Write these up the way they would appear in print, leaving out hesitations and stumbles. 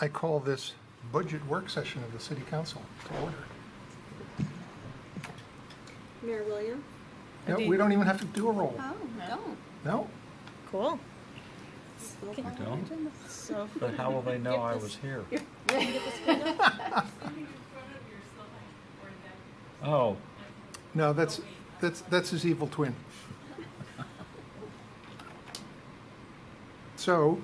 I call this budget work session of the City Council to order. Mayor William? No, we don't even have to do a roll. Oh, no. No? Cool. You don't? So, But how will they know I was here? Oh, No, that's his evil twin. So,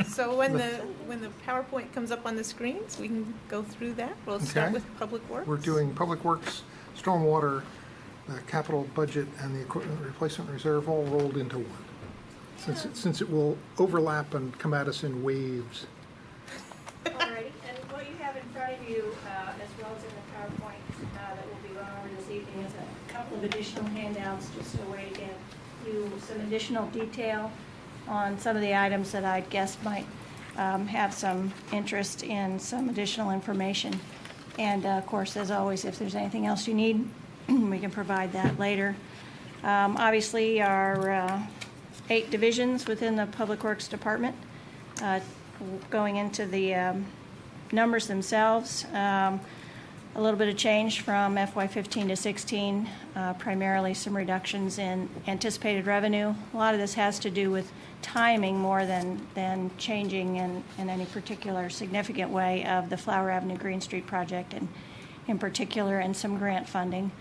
so when the PowerPoint comes up on the screens, we can go through that. We'll start Okay. with Public Works. we're doing Public Works, Stormwater, the capital budget, and the equipment replacement reserve all rolled into one. Since it will overlap and come at us in waves. Alrighty, and what you have in front of you, as well as in the PowerPoint that will be going over this evening, is a couple of additional handouts, just a way to get you some additional detail on some of the items that I guess might have some interest in some additional information. And of course, as always, if there's anything else you need, we can provide that later. Obviously, our 8 divisions within the Public Works Department. Going into the numbers themselves, a little bit of change from FY15 to 16, primarily some reductions in anticipated revenue. A lot of this has to do with timing more than changing in any particular significant way of the Flower Avenue Green Street project, and in particular, and some grant funding.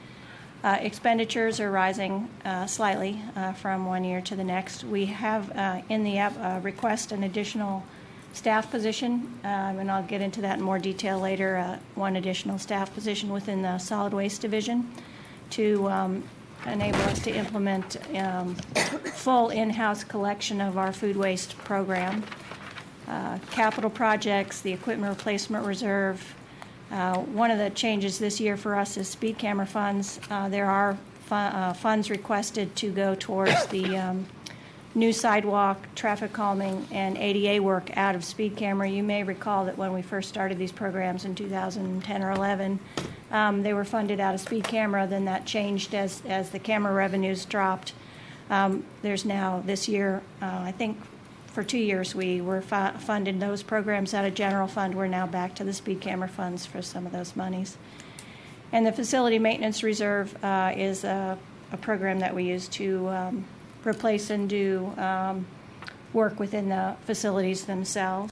Expenditures are rising slightly from one year to the next. We have in the request an additional staff position, and I'll get into that in more detail later, one additional staff position within the Solid Waste Division to enable us to implement full in-house collection of our food waste program. Capital projects, the equipment replacement reserve. One of the changes this year for us is speed camera funds. There are funds requested to go towards the new sidewalk, traffic calming, and ADA work out of speed camera. You may recall that when we first started these programs in 2010 or 11, they were funded out of speed camera. Then that changed as the camera revenues dropped. There's now, this year, I think for 2 years we were funding those programs out of general fund. We're now back to the speed camera funds for some of those monies. And the facility maintenance reserve is a program that we use to replace and do work within the facilities themselves.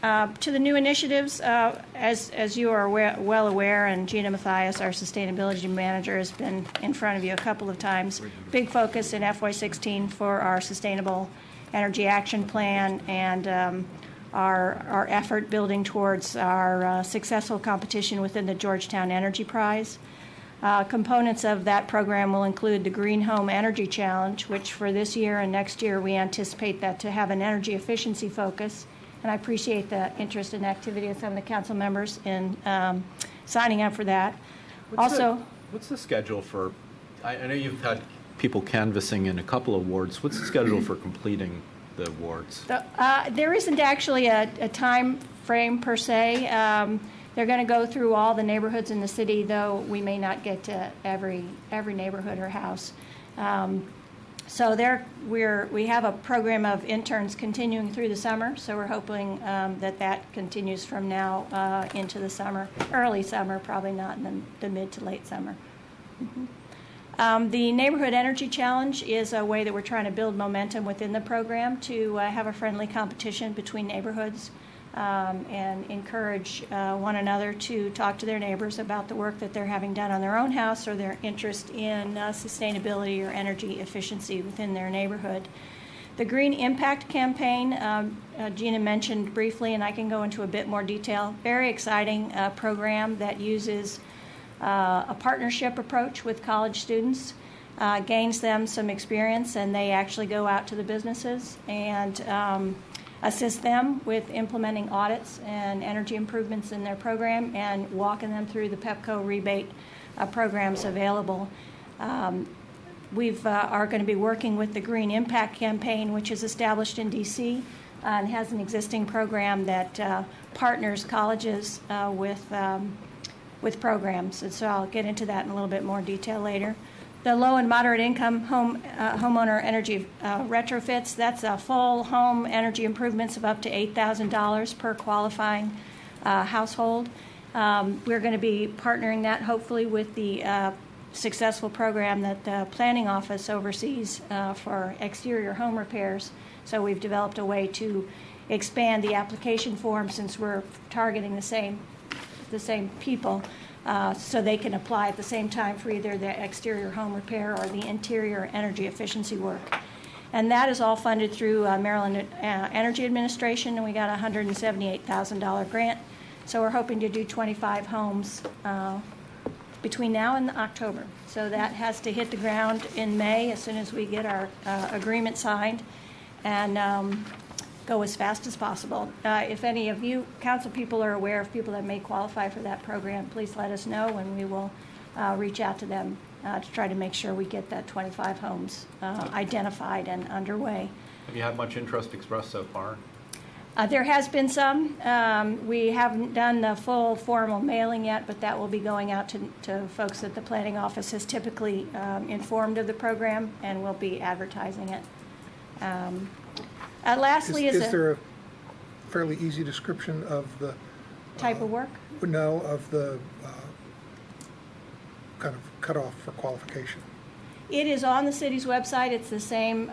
To the new initiatives, as you are well aware, and Gina Mathias, our sustainability manager, has been in front of you a couple of times. Big focus in FY16 for our sustainable energy action plan and our effort building towards our successful competition within the Georgetown Energy Prize. Components of that program will include the Green Home Energy Challenge, which for this year and next year we anticipate that to have an energy efficiency focus. And I appreciate the interest and activity of some of the council members in signing up for that. What's the schedule for, I know you've had people canvassing in a couple of wards. What's the schedule for completing the wards? There isn't actually a time frame per se. They're going to go through all the neighborhoods in the city, though we may not get to every neighborhood or house. So we have a program of interns continuing through the summer, so we're hoping that continues from now into the summer, early summer, probably not in the mid to late summer. The Neighborhood Energy Challenge is a way that we're trying to build momentum within the program to have a friendly competition between neighborhoods and encourage one another to talk to their neighbors about the work that they're having done on their own house or their interest in sustainability or energy efficiency within their neighborhood. The Green Impact Campaign, Gina mentioned briefly, and I can go into a bit more detail. Very exciting program that uses a partnership approach with college students, gains them some experience, and they actually go out to the businesses and assist them with implementing audits and energy improvements in their program and walking them through the PEPCO rebate programs available. We are going to be working with the Green Impact Campaign, which is established in D.C. And has an existing program that partners colleges with programs. And so I'll get into that in a little bit more detail later. the low and moderate income homeowner energy retrofits. That's a full home energy improvements of up to $8,000 per qualifying household. We're going to be partnering that hopefully with the successful program that the planning office oversees for exterior home repairs. So we've developed a way to expand the application form, since we're targeting the same people, so they can apply at the same time for either the exterior home repair or the interior energy efficiency work. And that is all funded through Maryland Energy Administration, and we got a $178,000 grant. So we're hoping to do 25 homes between now and October. So that has to hit the ground in May as soon as we get our agreement signed, and go as fast as possible. If any of you council people are aware of people that may qualify for that program, please let us know, and we will reach out to them to try to make sure we get that 25 homes identified and underway. Have you had much interest expressed so far? There has been some. We haven't done the full formal mailing yet, but that will be going out to folks that the planning office has typically informed of the program, and we'll be advertising it. Lastly, is there a fairly easy description of the type of work? No, of the kind of cutoff for qualification? It is on the city's website. It's the same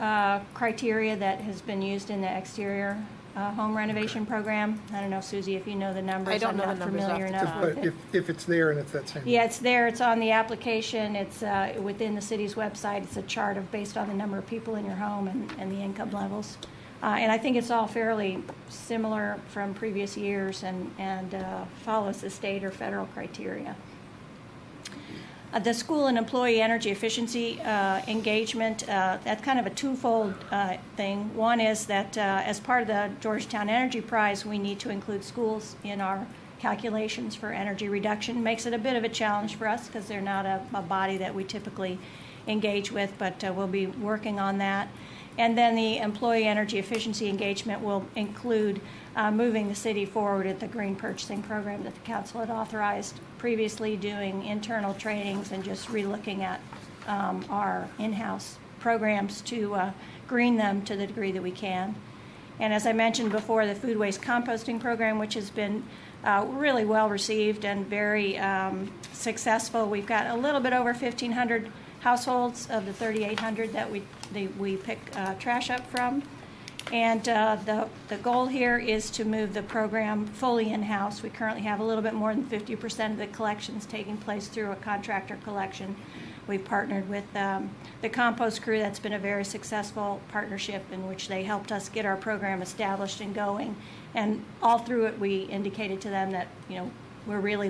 criteria that has been used in the exterior home renovation program. I don't know, Susie, if you know the numbers. I don't I'm know not the numbers familiar off the enough top. with But it. if it's there and it's that same. Yeah, it's there. It's on the application. It's within the city's website. It's a chart of based on the number of people in your home and the income levels. And I think it's all fairly similar from previous years and follows the state or federal criteria. The school and employee energy efficiency engagement, that's kind of a twofold thing. One is that as part of the Georgetown Energy Prize, we need to include schools in our calculations for energy reduction. Makes it a bit of a challenge for us because they're not a body that we typically engage with, but we'll be working on that. And then the employee energy efficiency engagement will include moving the city forward at the green purchasing program that the council had authorized previously, doing internal trainings and just relooking at our in-house programs to green them to the degree that we can. And as I mentioned before, the food waste composting program, which has been really well received and very successful. We've got a little bit over 1,500 households of the 3,800 that we pick trash up from. And the goal here is to move the program fully in-house. We currently have a little bit more than 50% of the collections taking place through a contractor collection. We've partnered with the compost crew. That's been a very successful partnership in which they helped us get our program established and going. And all through it, we indicated to them that, you know, we're really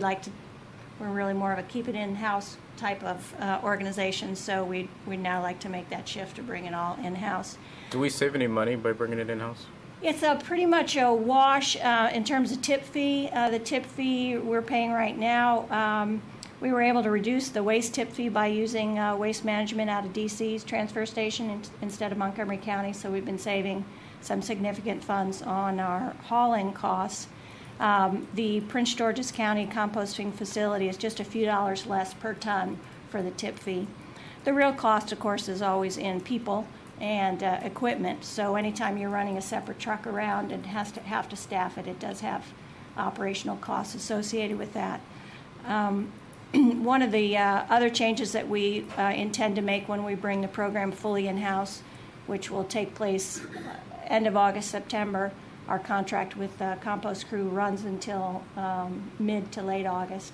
more of a keep it in-house type of organization, so we'd now like to make that shift to bring it all in-house. Do we save any money by bringing it in-house? It's pretty much a wash in terms of tip fee. The tip fee we're paying right now, we were able to reduce the waste tip fee by using waste management out of DC's transfer station instead of Montgomery County, so we've been saving some significant funds on our hauling costs. The Prince George's County composting facility is just a few dollars less per ton for the tip fee. The real cost, of course, is always in people and equipment. So anytime you're running a separate truck around and have to staff it, it does have operational costs associated with that. One of the other changes that we intend to make when we bring the program fully in-house, which will take place end of August, September, our contract with the compost crew runs until mid to late August,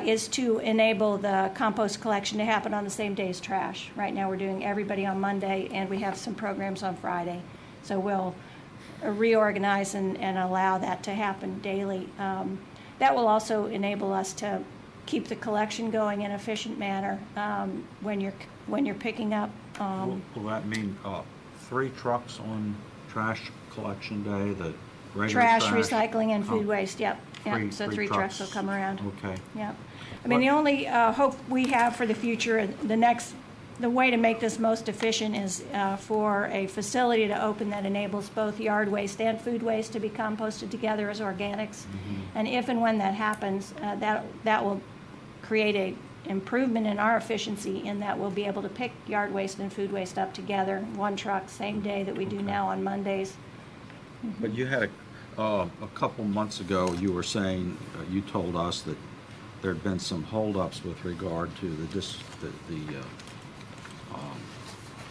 is to enable the compost collection to happen on the same day as trash. Right now we're doing everybody on Monday, and we have some programs on Friday. So we'll reorganize and allow that to happen daily. That will also enable us to keep the collection going in an efficient manner when you're picking up. Will that mean 3 trucks on trash collection day, the regular Trash, recycling, and food waste, yep. So three 3 trucks will come around. Okay. Yep. I mean, the only hope we have for the future, the way to make this most efficient is for a facility to open that enables both yard waste and food waste to be composted together as organics. Mm-hmm. And if and when that happens, that will create improvement in our efficiency in that we'll be able to pick yard waste and food waste up together, one truck, same day that we do now on Mondays. But you had a couple months ago, you were saying, you told us that there had been some holdups with regard to the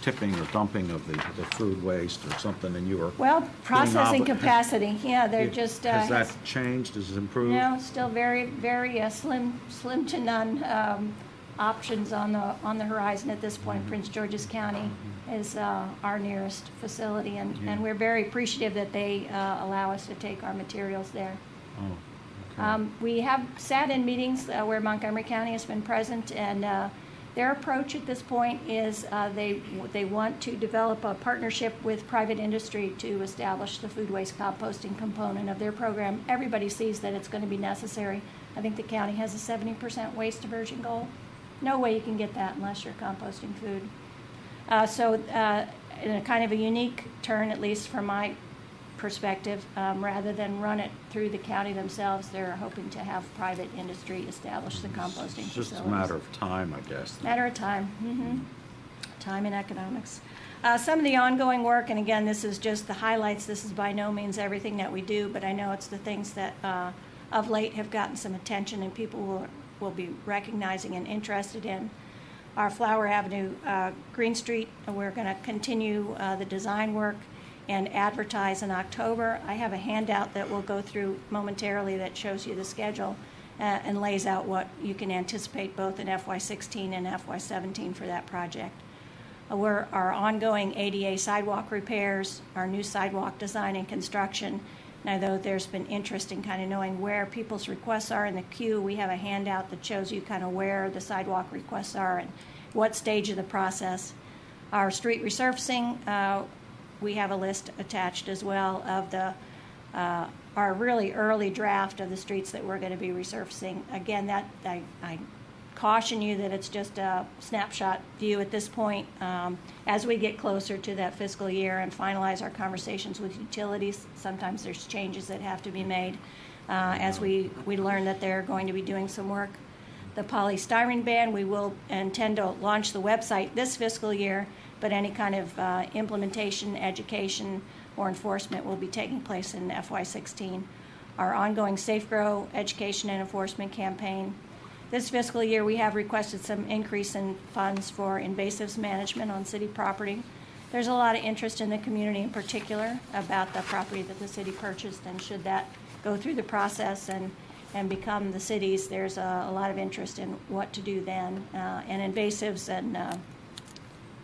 tipping or dumping of the food waste or something, and you were. Well, processing being capacity, yeah, they're just. Has that changed? Has it improved? No, still very, very slim to none options on the horizon at this point. Prince George's County is our nearest facility, and we're very appreciative that they allow us to take our materials there. Oh, okay. We have sat in meetings where Montgomery County has been present, and their approach at this point is they want to develop a partnership with private industry to establish the food waste composting component of their program. Everybody sees that it's going to be necessary. I think the county has a 70% waste diversion goal. No way you can get that unless you're composting food. So in a kind of a unique turn, at least from my perspective, rather than run it through the county themselves, they're hoping to have private industry establish the composting It's facilities. just a matter of time, I guess. Matter of time. Time and economics. Some of the ongoing work, and again, this is just the highlights. This is by no means everything that we do, but I know it's the things that of late have gotten some attention and people will be recognizing and interested in. Our Flower Avenue, Green Street, we're going to continue the design work and advertise in October. I have a handout that we'll go through momentarily that shows you the schedule and lays out what you can anticipate both in FY16 and FY17 for that project. Our ongoing ADA sidewalk repairs, our new sidewalk design and construction. Now, though there's been interest in kind of knowing where people's requests are in the queue, we have a handout that shows you kind of where the sidewalk requests are and what stage of the process. Our street resurfacing, we have a list attached as well of our really early draft of the streets that we're going to be resurfacing. Again, that I caution you that it's just a snapshot view at this point. As we get closer to that fiscal year and finalize our conversations with utilities, sometimes there's changes that have to be made as we learn that they're going to be doing some work. The polystyrene ban, we will intend to launch the website this fiscal year, but any kind of implementation, education, or enforcement will be taking place in FY16. Our ongoing Safe Grow education and enforcement campaign. This fiscal year, we have requested some increase in funds for invasives management on city property. There's a lot of interest in the community in particular about the property that the city purchased, and should that go through the process and become the city's, there's a lot of interest in what to do then. And invasives and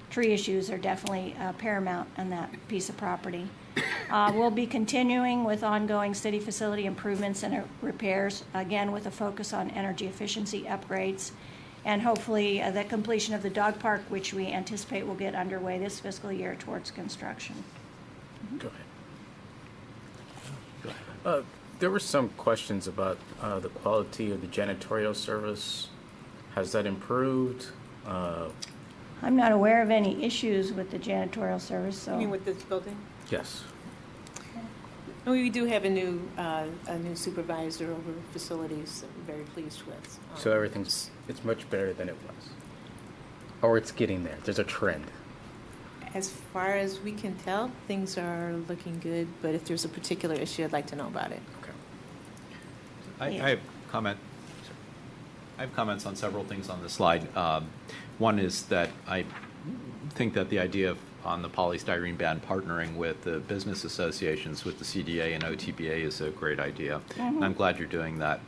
tree issues are definitely paramount on that piece of property. We'll be continuing with ongoing city facility improvements and repairs, again with a focus on energy efficiency upgrades, and hopefully the completion of the dog park, which we anticipate will get underway this fiscal year towards construction. Go ahead. There were some questions about the quality of the janitorial service. Has that improved? I'm not aware of any issues with the janitorial service, so. You mean with this building? Yes. No, we do have a new supervisor over facilities that we're very pleased with. So it's much better than it was. Or it's getting there. There's a trend. As far as we can tell, things are looking good, but if there's a particular issue, I'd like to know about it. Okay. I have comments on several things on this slide. One is that I think that the idea of on the polystyrene ban partnering with the business associations, with the CDA and OTBA is a great idea. And I'm glad you're doing that.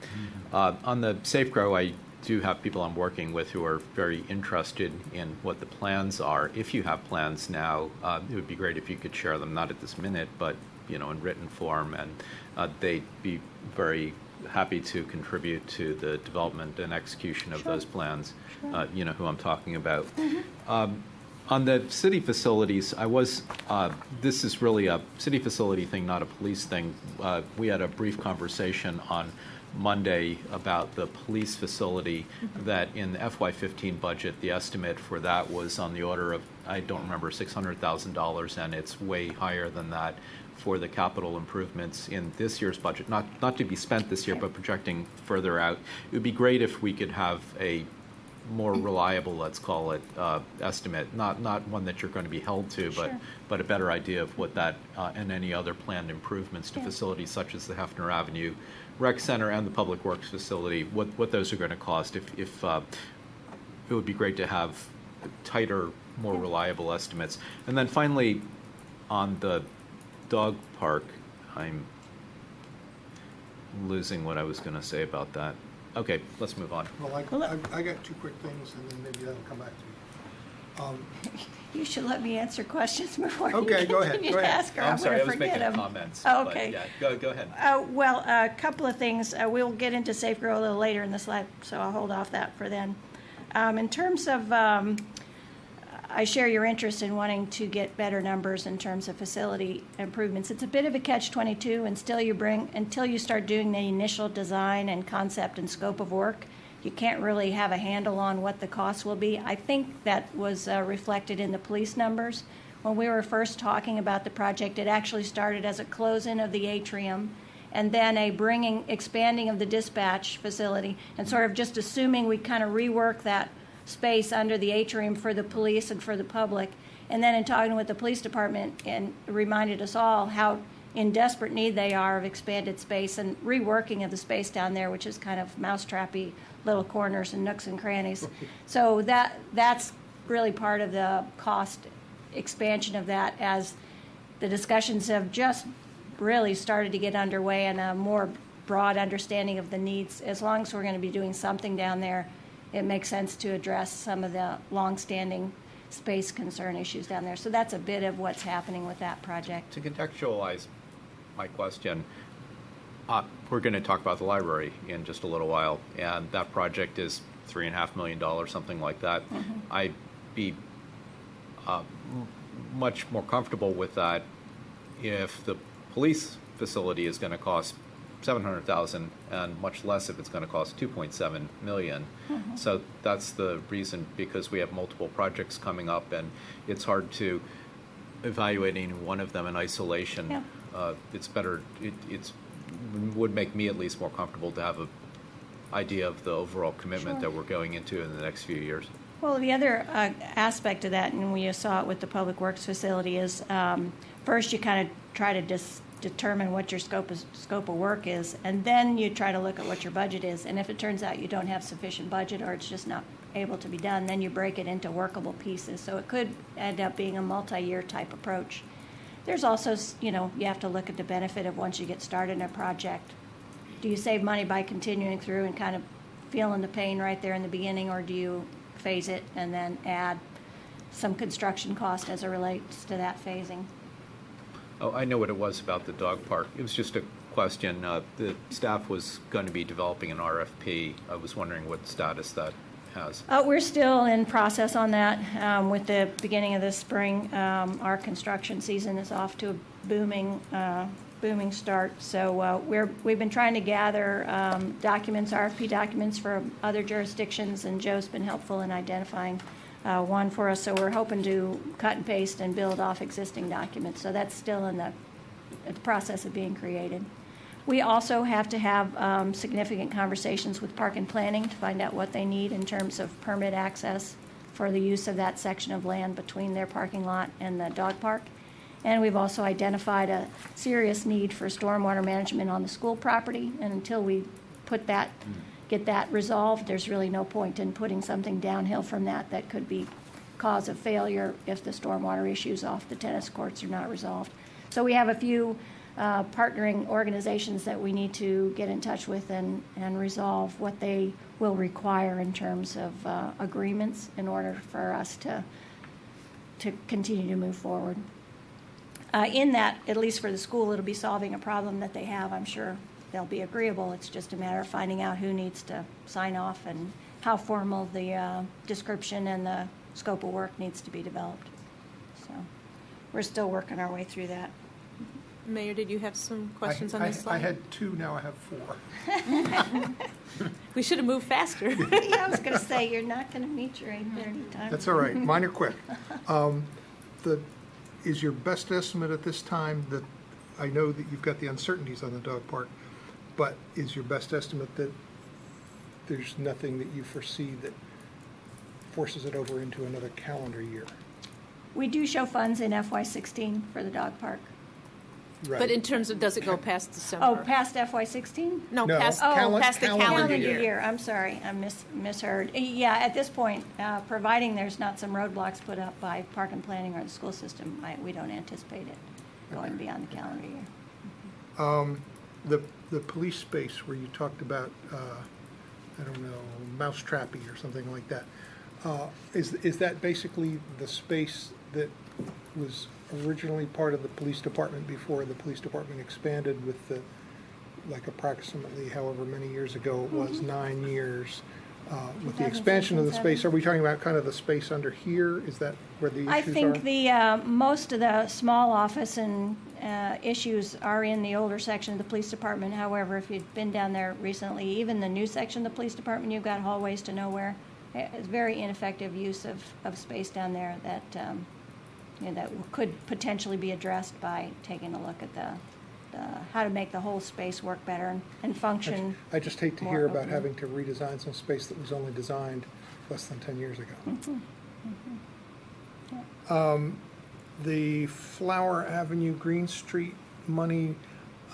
On the Safe Grow, I do have people I'm working with who are very interested in what the plans are. If you have plans now, it would be great if you could share them, not at this minute, but in written form, and they'd be very happy to contribute to the development and execution of those plans. You know who I'm talking about. On the city facilities, this is really a city facility thing, not a police thing. We had a brief conversation on Monday about the police facility that in the FY15 budget, the estimate for that was on the order of, I don't remember, $600,000, and it's way higher than that for the capital improvements in this year's budget, not to be spent this year, but projecting further out. It would be great if we could have a more reliable, let's call it, estimate, not one that you're going to be held to, Sure. but a better idea of what that and any other planned improvements to Yeah. facilities such as the Hefner Avenue Rec Center and the Public Works facility, what those are going to cost. If it would be great to have tighter, more Yeah. reliable estimates. And then finally, on the dog park, I'm losing what I was going to say about that. Okay, let's move on. Well, I got two quick things, and then maybe that'll come back to me. You should let me answer questions before Okay, you go ahead, continue go to ahead. ask her. I'm I'm sorry, I going to was forget making them. comments. Oh, but okay. yeah, go ahead. Well, a couple of things. We'll get into Safe Grow a little later in the slide, so I'll hold off that for then. In terms of, I share your interest in wanting to get better numbers in terms of facility improvements. It's a bit of a catch-22 until you start doing the initial design and concept and scope of work. You can't really have a handle on what the costs will be. I think that was reflected in the police numbers. When we were first talking about the project, it actually started as a close-in of the atrium and then expanding of the dispatch facility and sort of just assuming we kind of rework that space under the atrium for the police and for the public. And then in talking with the police department, and reminded us all how in desperate need they are of expanded space and reworking of the space down there, which is kind of mousetrappy little corners and nooks and crannies. So that's really part of the cost expansion of that, as the discussions have just really started to get underway and a more broad understanding of the needs. As long as we're going to be doing something down there, it makes sense to address some of the longstanding space concern issues down there. So that's a bit of what's happening with that project. To contextualize my question, we're going to talk about the library in just a little while, and that project is $3.5 million, something like that. Mm-hmm. I'd be much more comfortable with that if the police facility is going to cost $700,000 and much less if it's going to cost $2.7 million. Mm-hmm. So that's the reason, because we have multiple projects coming up and it's hard to evaluate any one of them in isolation. Yeah. It's better, it would make me at least more comfortable to have an idea of the overall commitment Sure. that we're going into in the next few years. Well, the other aspect of that, and we saw it with the Public Works facility, is first you kind of try to determine what your scope of work is, and then you try to look at what your budget is. And if it turns out you don't have sufficient budget or it's just not able to be done, then you break it into workable pieces. So it could end up being a multi-year type approach. There's also, you have to look at the benefit of once you get started in a project. Do you save money by continuing through and kind of feeling the pain right there in the beginning, or do you phase it and then add some construction cost as it relates to that phasing? Oh, I know what it was about the dog park. It was just a question. The staff was going to be developing an RFP. I was wondering what status that has. We're still in process on that. With the beginning of the spring, our construction season is off to a booming start. So we've been trying to gather documents, RFP documents for other jurisdictions, and Joe's been helpful in identifying one for us. So we're hoping to cut and paste and build off existing documents. So that's still in the process of being created. We also have to have significant conversations with Park and Planning to find out what they need in terms of permit access for the use of that section of land between their parking lot and the dog park. And we've also identified a serious need for stormwater management on the school property. And until we get that resolved, there's really no point in putting something downhill from that could be cause of failure if the stormwater issues off the tennis courts are not resolved. So we have a few partnering organizations that we need to get in touch with and resolve what they will require in terms of agreements in order for us to continue to move forward. In that, at least for the school, it'll be solving a problem that they have. I'm sure they'll be agreeable. It's just a matter of finding out who needs to sign off and how formal the description and the scope of work needs to be developed. So we're still working our way through that. Mayor, did you have some questions on this slide? I had two, now I have 4. We should have moved faster. Yeah, I was going to say, you're not going to meet your 8:30 time. That's all right, mine are quick. Is your best estimate at this time that, I know that you've got the uncertainties on the dog park, but is your best estimate that there's nothing that you foresee that forces it over into another calendar year. We do show funds in FY16 for the dog park. Right. But in terms of, does it go past December? Oh, past FY16? No, No, past, calen- past the calendar calendar Calendar year. year, I'm sorry, I misheard. Yeah, at this point, providing there's not some roadblocks put up by Park and Planning or the school system, we don't anticipate it going beyond the calendar year. The police space where you talked about, I don't know, mousetrappy or something like that, is that basically the space that was originally part of the police department before the police department expanded with the, like approximately however many years ago it was, 9 years, with the expansion of the space? Are we talking about kind of the space under here? Is that where the issues are? I think the, most of the small office and issues are in the older section of the police department. However, if you've been down there recently, even the new section of the police department, you've got hallways to nowhere. It's very ineffective use of space down there that, that could potentially be addressed by taking a look at how to make the whole space work better and function. I just hate to more hear about openly. having to redesign some space that was only designed less than 10 years ago. The Flower Avenue, Green Street money,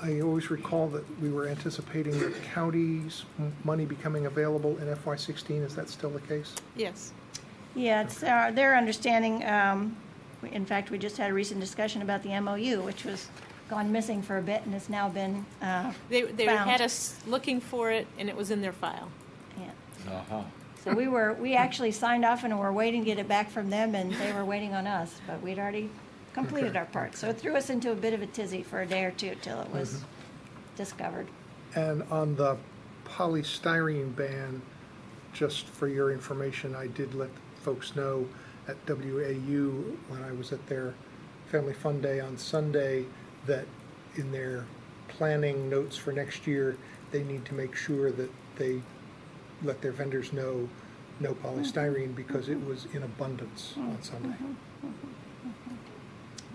I always recall that we were anticipating the county's money becoming available in FY16. Is that still the case? Yes. Yeah, it's their understanding. In fact, we just had a recent discussion about the MOU, which was gone missing for a bit and has now been They found. had us looking for it, and it was in their file. Yeah. Uh-huh. So we actually signed off and were waiting to get it back from them, and they were waiting on us, but we'd already completed Okay. our part. So it threw us into a bit of a tizzy for a day or two till it was discovered. And on the polystyrene ban, just for your information, I did let folks know at WAU when I was at their Family Fun Day on Sunday that in their planning notes for next year, they need to make sure that they let their vendors know no polystyrene because it was in abundance on Sunday.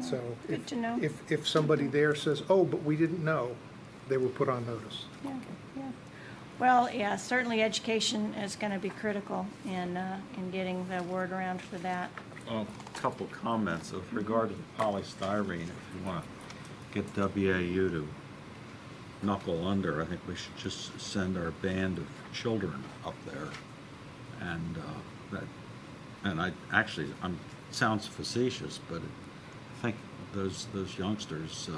So Good to know. if somebody there says, oh, but we didn't know, they were put on notice. Yeah, yeah. Well, yeah, certainly education is going to be critical in getting the word around for that. A couple comments with regard to the polystyrene. If you want to get WAU to knuckle under, I think we should just send our band of children up there, and I'm sounds facetious, but I think those youngsters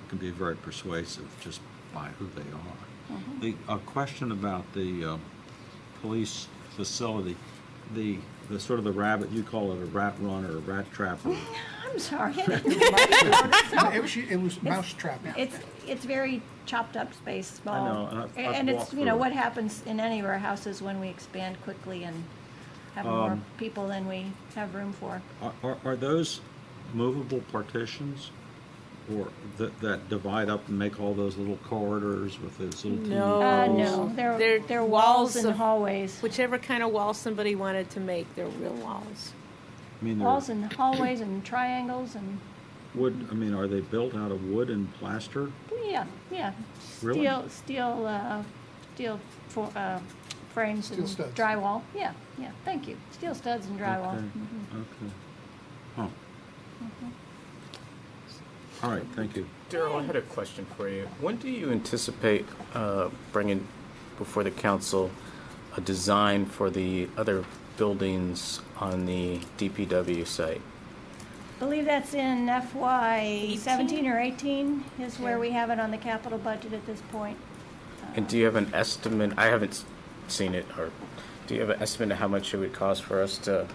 can be very persuasive just by who they are. The question about the police facility, the sort of the rabbit, you call it a rat run or a rat trap. Or, I'm sorry. It was mousetrap. It's very chopped up space, small. I know, and I've And it's, walked through what it. happens in any of our houses when we expand quickly and have more people than we have room for. Are those movable partitions, or that divide up and make all those little corridors with those little teeny No. walls? No, They're they're walls and walls of- hallways. Whichever kind of wall somebody wanted to make, they're real walls. I mean, they're Walls and hallways and triangles and, wood. I mean, are they built out of wood and plaster? yeah. Really? Steel frames and Steel studs. drywall. Yeah, thank you. Steel studs and drywall. Okay. Mhm. Okay. Huh. All right. Thank you. Daryl, I had a question for you. When do you anticipate bringing before the council a design for the other buildings on the DPW site? Believe that's in FY 17 or 18 is where we have it on the capital budget at this point. And do you have an estimate? I haven't seen it. Or do you have an estimate of how much it would cost for us to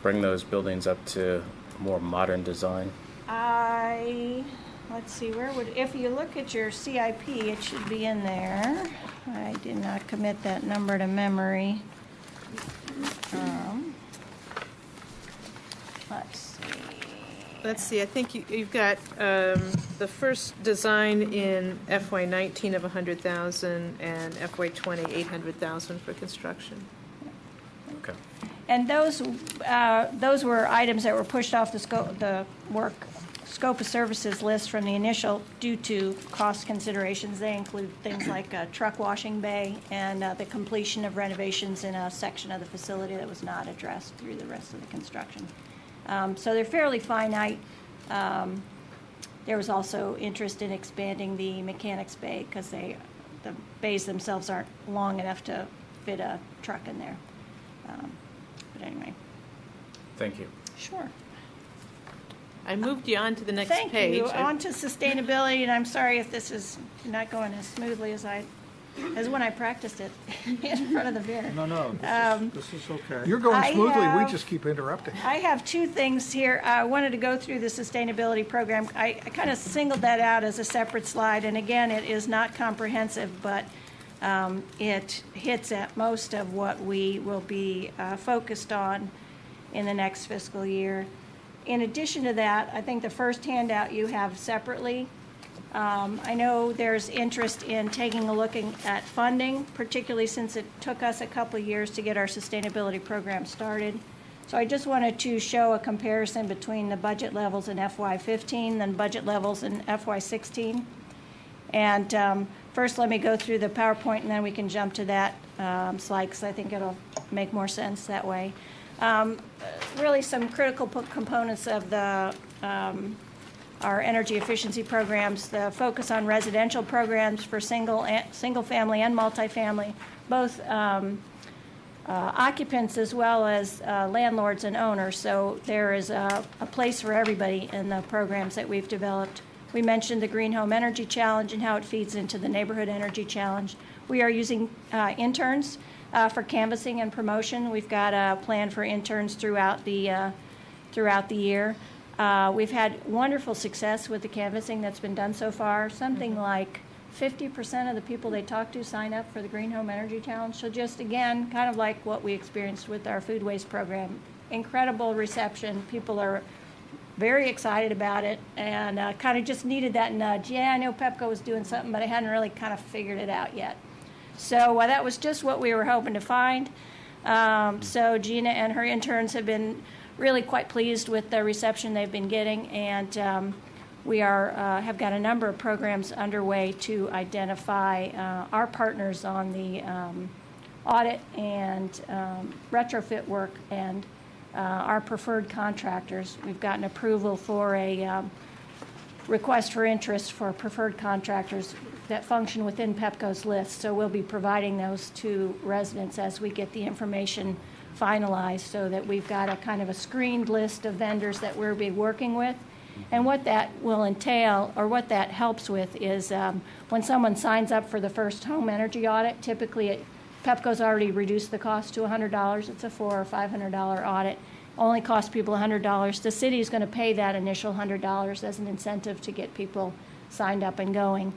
bring those buildings up to a more modern design? Let's see, if you look at your CIP, it should be in there. I did not commit that number to memory. Let's see, I think you've got the first design in FY19 of 100,000 and FY20 800,000 for construction. Okay. And those were items that were pushed off the work scope of services list from the initial due to cost considerations. They include things like a truck washing bay and the completion of renovations in a section of the facility that was not addressed through the rest of the construction. So they're fairly finite. There was also interest in expanding the mechanics bay because the bays themselves aren't long enough to fit a truck in there. But anyway. Thank you. Sure. I moved you on to the next Thank page. you. On to sustainability, and I'm sorry if this is not going as smoothly as when I practiced it in front of the mirror. No, this is okay. You're going I smoothly, we have- just keep interrupting. I have two things here. I wanted to go through the sustainability program. I kind of singled that out as a separate slide, and again, it is not comprehensive, but it hits at most of what we will be focused on in the next fiscal year. In addition to that, I think the first handout you have separately, I know there's interest in taking a look at funding, particularly since it took us a couple of years to get our sustainability program started. So I just wanted to show a comparison between the budget levels in FY15 and budget levels in FY16. And first, let me go through the PowerPoint, and then we can jump to that slide, because I think it'll make more sense that way. Really some critical components of our energy efficiency programs, the focus on residential programs for single family and multifamily, both occupants as well as landlords and owners. So there is a place for everybody in the programs that we've developed. We mentioned the Green Home Energy Challenge and how it feeds into the Neighborhood Energy Challenge. We are using interns for canvassing and promotion. We've got a plan for interns throughout the year. We've had wonderful success with the canvassing that's been done so far. Something like 50% of the people they talk to sign up for the Green Home Energy Challenge. So just, again, kind of like what we experienced with our food waste program. Incredible reception. People are very excited about it, and kind of just needed that nudge. Yeah, I know Pepco was doing something, but I hadn't really kind of figured it out yet. So that was just what we were hoping to find. So Gina and her interns have been really quite pleased with the reception they've been getting, and we have got a number of programs underway to identify our partners on the audit and retrofit work, and our preferred contractors. We've gotten approval for a request for interest for preferred contractors that function within Pepco's list. So we'll be providing those to residents as we get the information finalized, so that we've got a kind of a screened list of vendors that we'll be working with. And what that will entail, or what that helps with, is when someone signs up for the first home energy audit, typically Pepco's already reduced the cost to $100. It's a $400 or $500 audit. Only costs people $100. The city is going to pay that initial $100 as an incentive to get people signed up and going.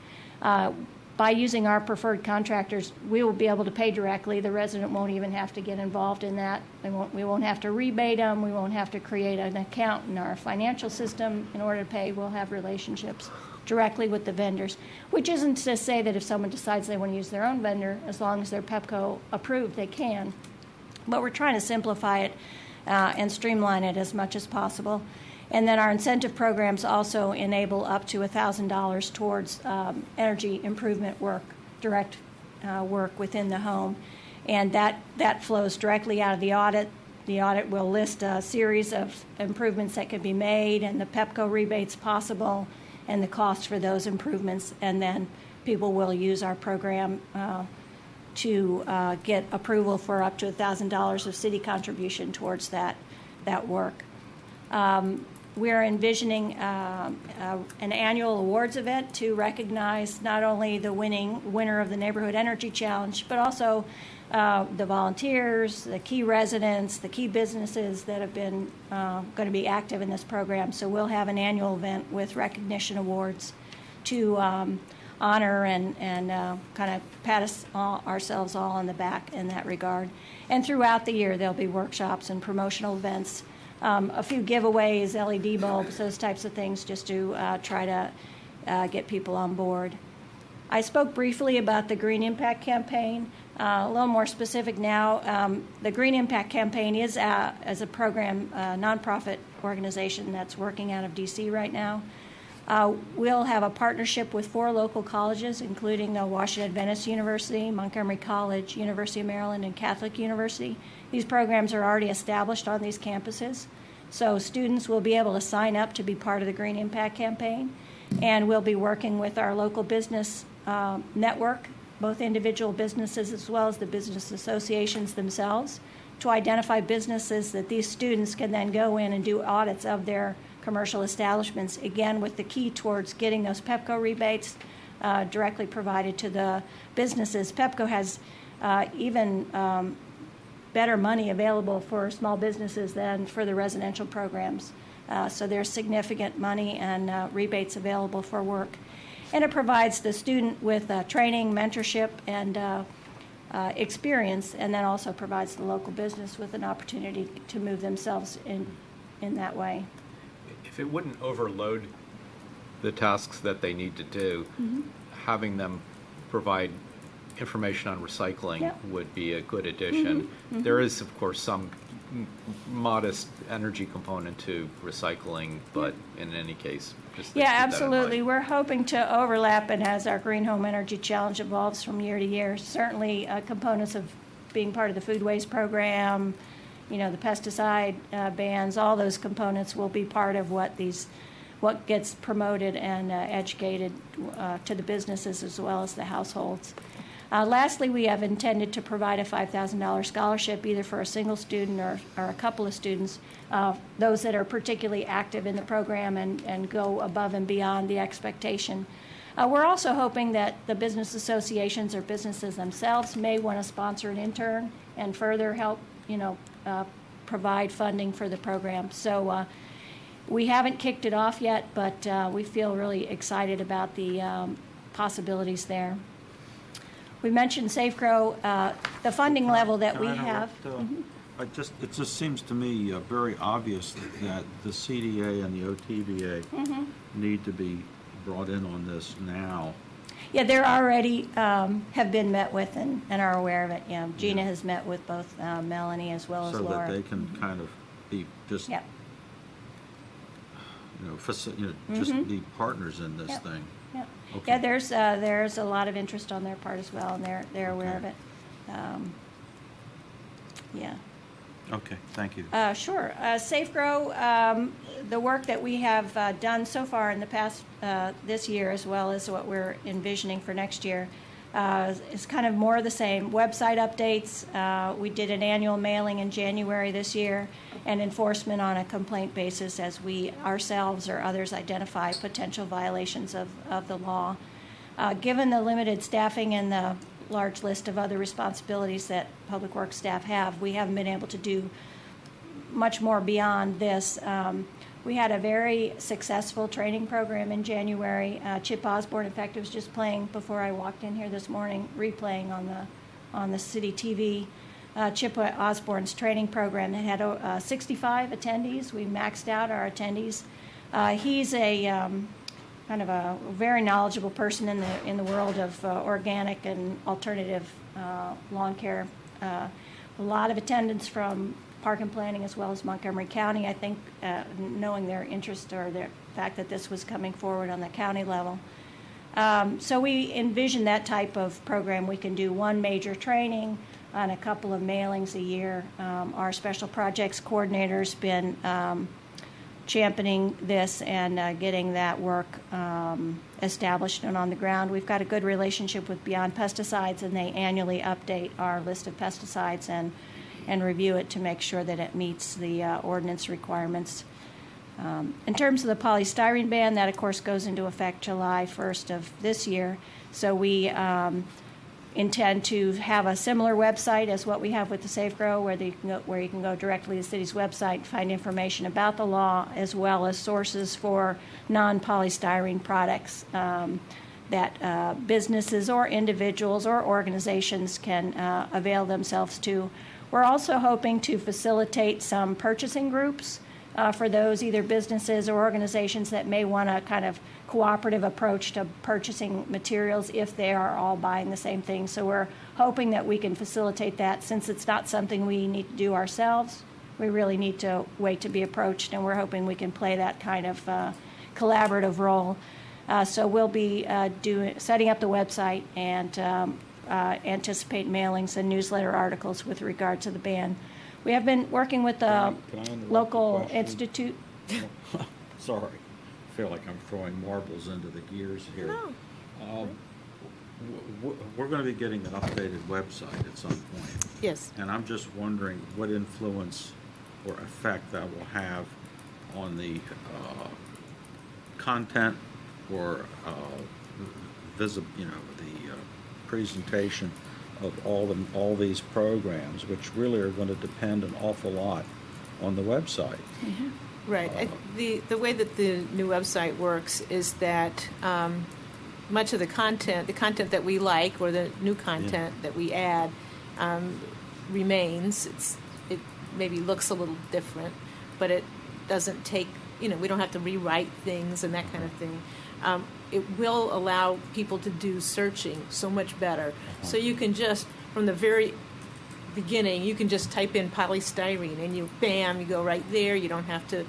By using our preferred contractors, we will be able to pay directly. The resident won't even have to get involved in that. We won't have to rebate them. We won't have to create an account in our financial system in order to pay. We'll have relationships directly with the vendors, which isn't to say that if someone decides they want to use their own vendor, as long as they're Pepco approved, they can. But we're trying to simplify it and streamline it as much as possible. And then our incentive programs also enable up to $1,000 towards energy improvement work, direct work within the home. And that flows directly out of the audit. The audit will list a series of improvements that can be made and the Pepco rebates possible and the cost for those improvements. And then people will use our program to get approval for up to $1,000 of city contribution towards that work. We're envisioning an annual awards event to recognize not only the winner of the Neighborhood Energy Challenge, but also the volunteers, the key residents, the key businesses that have been going to be active in this program. So we'll have an annual event with recognition awards to honor and kind of pat ourselves all on the back in that regard. And throughout the year, there'll be workshops and promotional events, a few giveaways, LED bulbs, those types of things, just to try to get people on board. I spoke briefly about the Green Impact Campaign. A little more specific now, the Green Impact Campaign is, as a program, nonprofit organization that's working out of D.C. right now. We'll have a partnership with 4 local colleges, including Washington Adventist University, Montgomery College, University of Maryland, and Catholic University. These programs are already established on these campuses. So students will be able to sign up to be part of the Green Impact Campaign. And we'll be working with our local business network, both individual businesses as well as the business associations themselves, to identify businesses that these students can then go in and do audits of their commercial establishments, again with the key towards getting those PEPCO rebates directly provided to the businesses. PEPCO has even better money available for small businesses than for the residential programs. So there's significant money and rebates available for work. And it provides the student with training, mentorship, and experience, and then also provides the local business with an opportunity to move themselves in that way. If it wouldn't overload the tasks that they need to do, having them provide information on recycling would be a good addition. There is, of course, some modest energy component to recycling, but in any case, just yeah, keep that in absolutely. mind. We're hoping to overlap, and as our Green Home Energy Challenge evolves from year to year, certainly components of being part of the food waste program, the pesticide bans, all those components will be part of what gets promoted and educated to the businesses as well as the households. Lastly, we have intended to provide a $5,000 scholarship either for a single student or a couple of students, those that are particularly active in the program and go above and beyond the expectation. We're also hoping that the business associations or businesses themselves may want to sponsor an intern and further help, provide funding for the program. So we haven't kicked it off yet, but we feel really excited about the possibilities there. We mentioned Safe Grow, the funding level that we have. It just seems to me very obvious that the CDA and the OTBA need to be brought in on this now. Yeah, they're already have been met with and are aware of it. Gina has met with both Melanie as well as so Laura. that they can kind of be just, just be partners in this thing. Yeah. Okay. Yeah, there's a lot of interest on their part as well, and they're aware of it. Yeah. Okay, thank you. Sure. Safe Grow, the work that we have done so far in the past this year, as well as what we're envisioning for next year, is kind of more of the same. Website updates. We did an annual mailing in January this year, and enforcement on a complaint basis as we ourselves or others identify potential violations of the law. Given the limited staffing and the large list of other responsibilities that public works staff have, we haven't been able to do much more beyond this. We had a very successful training program in January. Chip Osborne, in fact, was just playing before I walked in here this morning, replaying on the city TV. Chip Osborne's training program that had 65 attendees. We maxed out our attendees. He's a kind of a very knowledgeable person in the world of organic and alternative lawn care. A lot of attendance from Park and Planning as well as Montgomery County, I think, knowing their interest or the fact that this was coming forward on the county level. So we envision that type of program. We can do one major training on a couple of mailings a year. Our special projects coordinator's been championing this and getting that work established and on the ground. We've got a good relationship with Beyond Pesticides, and they annually update our list of pesticides and review it to make sure that it meets the ordinance requirements. In terms of the polystyrene ban, that of course goes into effect July 1st of this year. So we intend to have a similar website as what we have with the Safe Grow, where you can go directly to the city's website and find information about the law, as well as sources for non-polystyrene products that businesses or individuals or organizations can avail themselves to. We're also hoping to facilitate some purchasing groups for those either businesses or organizations that may want a kind of cooperative approach to purchasing materials if they are all buying the same thing. So we're hoping that we can facilitate that, since it's not something we need to do ourselves. we really need to wait to be approached, and we're hoping we can play that kind of collaborative role. So we'll be setting up the website and anticipate mailings and newsletter articles with regard to the ban. We have been working with the Can I interrupt local the question? institute. Sorry, I feel like I'm throwing marbles into the gears here. No. We're going to be getting an updated website at some point. Yes. And I'm just wondering what influence or effect that will have on the content or the presentation of all these programs, which really are going to depend an awful lot on the website. Mm-hmm. Right. The way that the new website works is that much of the content that we like, or the new content that we add, remains. It maybe looks a little different, but it doesn't take, we don't have to rewrite things and that kind of thing. It will allow people to do searching so much better. So you can just, from the very beginning, you can just type in polystyrene and you go right there. You don't have to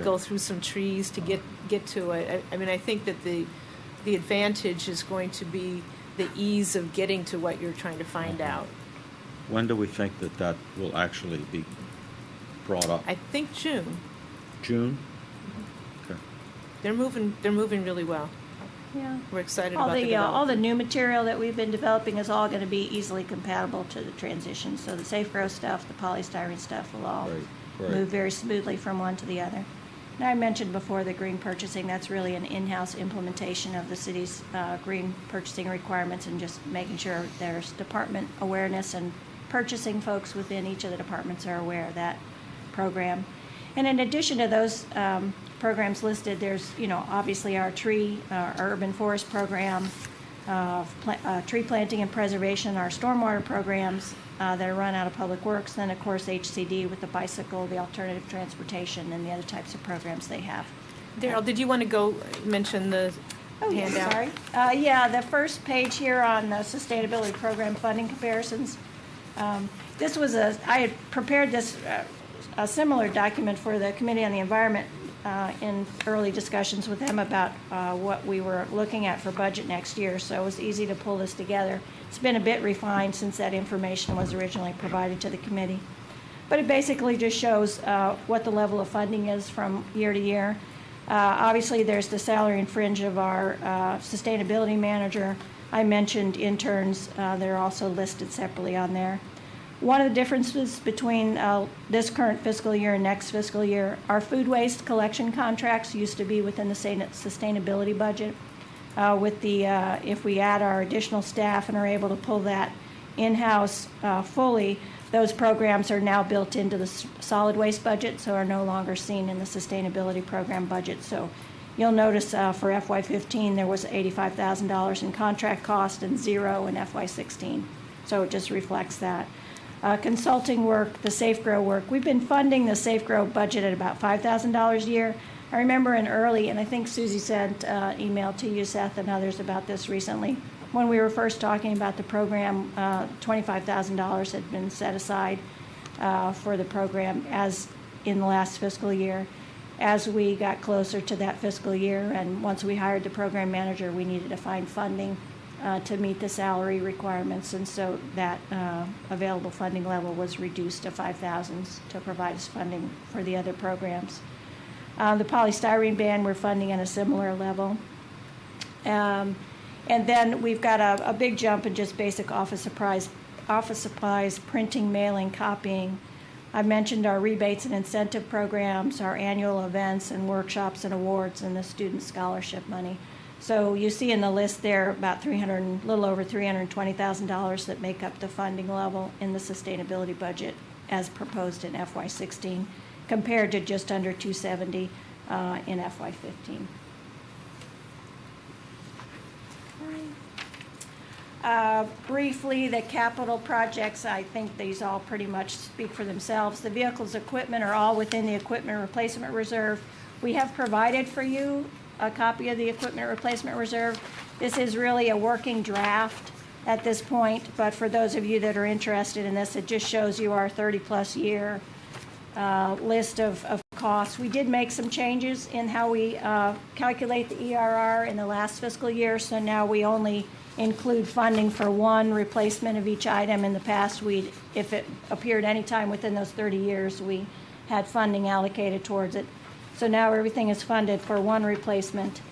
go through some trees to get to it. I mean, I think that the advantage is going to be the ease of getting to what you're trying to find out. When do we think that will actually be brought up? I think June. June? Okay. They're moving really well. Yeah. We're excited All about the all the development. new material that we've been developing is all going to be easily compatible to the transition. So the safe grow stuff, the polystyrene stuff will all Right. move very smoothly from one to the other. Now, I mentioned before the green purchasing. That's really an in-house implementation of the city's green purchasing requirements, and just making sure there's department awareness, and purchasing folks within each of the departments are aware of that program. And in addition to those programs listed, there's, obviously our urban forest program, tree planting and preservation, our stormwater programs that are run out of Public Works, then of course HCD with the bicycle, the alternative transportation, and the other types of programs they have. Daryl, did you want to go mention the handout? Sorry. The first page here on the sustainability program funding comparisons. This was I had prepared this a similar document for the Committee on the Environment in early discussions with them about what we were looking at for budget next year, so it was easy to pull this together. It's been a bit refined since that information was originally provided to the committee. But it basically just shows what the level of funding is from year to year. Obviously, there's the salary and fringe of our sustainability manager. I mentioned interns. They're also listed separately on there. One of the differences between this current fiscal year and next fiscal year, our food waste collection contracts used to be within the sustainability budget. If we add our additional staff and are able to pull that in-house fully, those programs are now built into the solid waste budget, so are no longer seen in the sustainability program budget. So you'll notice for FY15 there was $85,000 in contract cost and $0 in FY16. So it just reflects that. Consulting work, the Safe Grow work. We've been funding the Safe Grow budget at about $5,000 a year. I remember and I think Susie sent email to you, Seth, and others about this recently. When we were first talking about the program, $25,000 had been set aside for the program as in the last fiscal year. As we got closer to that fiscal year, and once we hired the program manager, we needed to find funding to meet the salary requirements, and so that available funding level was reduced to $5,000 to provide us funding for the other programs. The polystyrene ban we're funding at a similar level. And then we've got a big jump in just basic office supplies, printing, mailing, copying. I mentioned our rebates and incentive programs, our annual events and workshops and awards, and the student scholarship money. So you see in the list there about little over $320,000 that make up the funding level in the sustainability budget as proposed in FY16, compared to just under $270 in FY15. Briefly, the capital projects, I think these all pretty much speak for themselves. The vehicles, equipment are all within the equipment replacement reserve. We have provided for you a copy of the equipment replacement reserve. This is really a working draft at this point, but for those of you that are interested in this, it just shows you our 30-plus year list of costs. We did make some changes in how we calculate the ERR in the last fiscal year, so now we only include funding for one replacement of each item. In the past, if it appeared any time within those 30 years, we had funding allocated towards it. So now everything is funded for one replacement.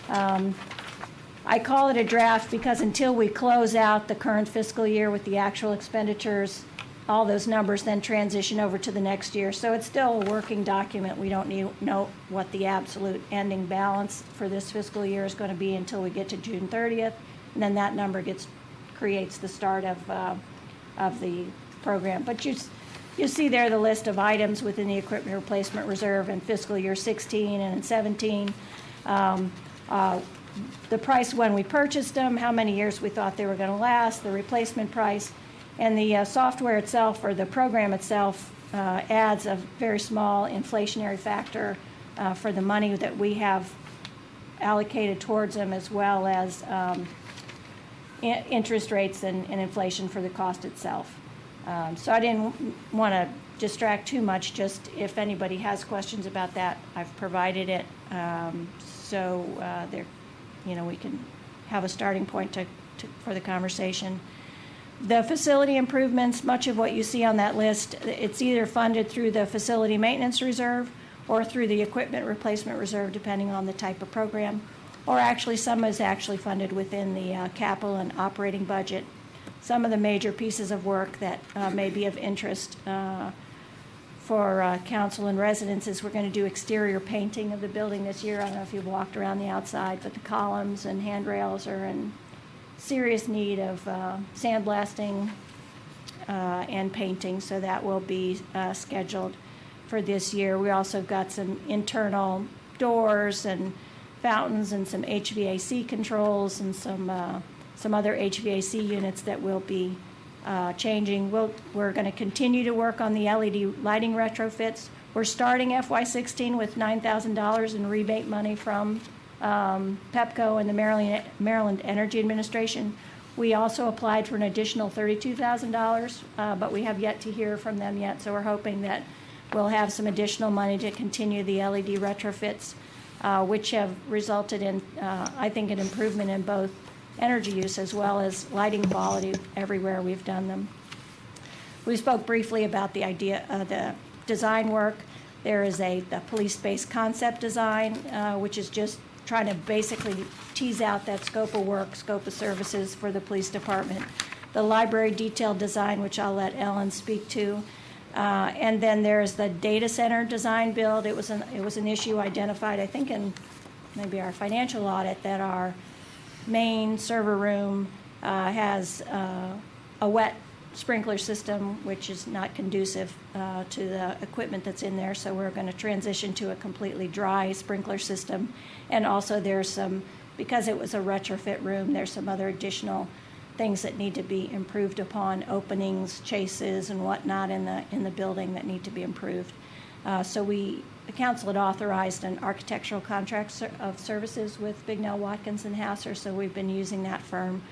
I call it a draft because until we close out the current fiscal year with the actual expenditures, all those numbers then transition over to the next year. So it's still a working document. We don't know what the absolute ending balance for this fiscal year is going to be until we get to June 30th. And then that number creates the start of the program. But you see there the list of items within the equipment replacement reserve in fiscal year 16 and in 17. The price when we purchased them, how many years we thought they were going to last, the replacement price, and the software itself or the program itself adds a very small inflationary factor for the money that we have allocated towards them, as well as interest rates and inflation for the cost itself. So I didn't want to distract too much. Just if anybody has questions about that, I've provided it. So we can have a starting point for the conversation. The facility improvements, much of what you see on that list, it's either funded through the facility maintenance reserve or through the equipment replacement reserve, depending on the type of program, or actually some is actually funded within the capital and operating budget. Some of the major pieces of work that may be of interest for council and residents is we're going to do exterior painting of the building this year. I don't know if you've walked around the outside, but the columns and handrails are in serious need of sandblasting and painting, so that will be scheduled for this year. We also got some internal doors and fountains and some HVAC controls and some other HVAC units that will be changing. We're going to continue to work on the LED lighting retrofits. We're starting FY16 with $9,000 in rebate money from PEPCO and the Maryland Energy Administration. We also applied for an additional $32,000, but we have yet to hear from them yet, so we're hoping that we'll have some additional money to continue the LED retrofits, which have resulted in, I think, an improvement in both energy use as well as lighting quality everywhere we've done them. We spoke briefly about the idea of the design work. There is the police-based concept design, which is just trying to basically tease out that scope of work, scope of services for the police department. The library detailed design, which I'll let Ellen speak to. And then there's the data center design build. It was an issue identified, I think, in maybe our financial audit, that our main server room has a wet sprinkler system, which is not conducive to the equipment that's in there. So we're going to transition to a completely dry sprinkler system. And also there's because it was a retrofit room, there's some other additional things that need to be improved upon, openings, chases, and whatnot in the building that need to be improved. So the council had authorized an architectural contract of services with Bignell, Watkins, and Hasser, so we've been using that firm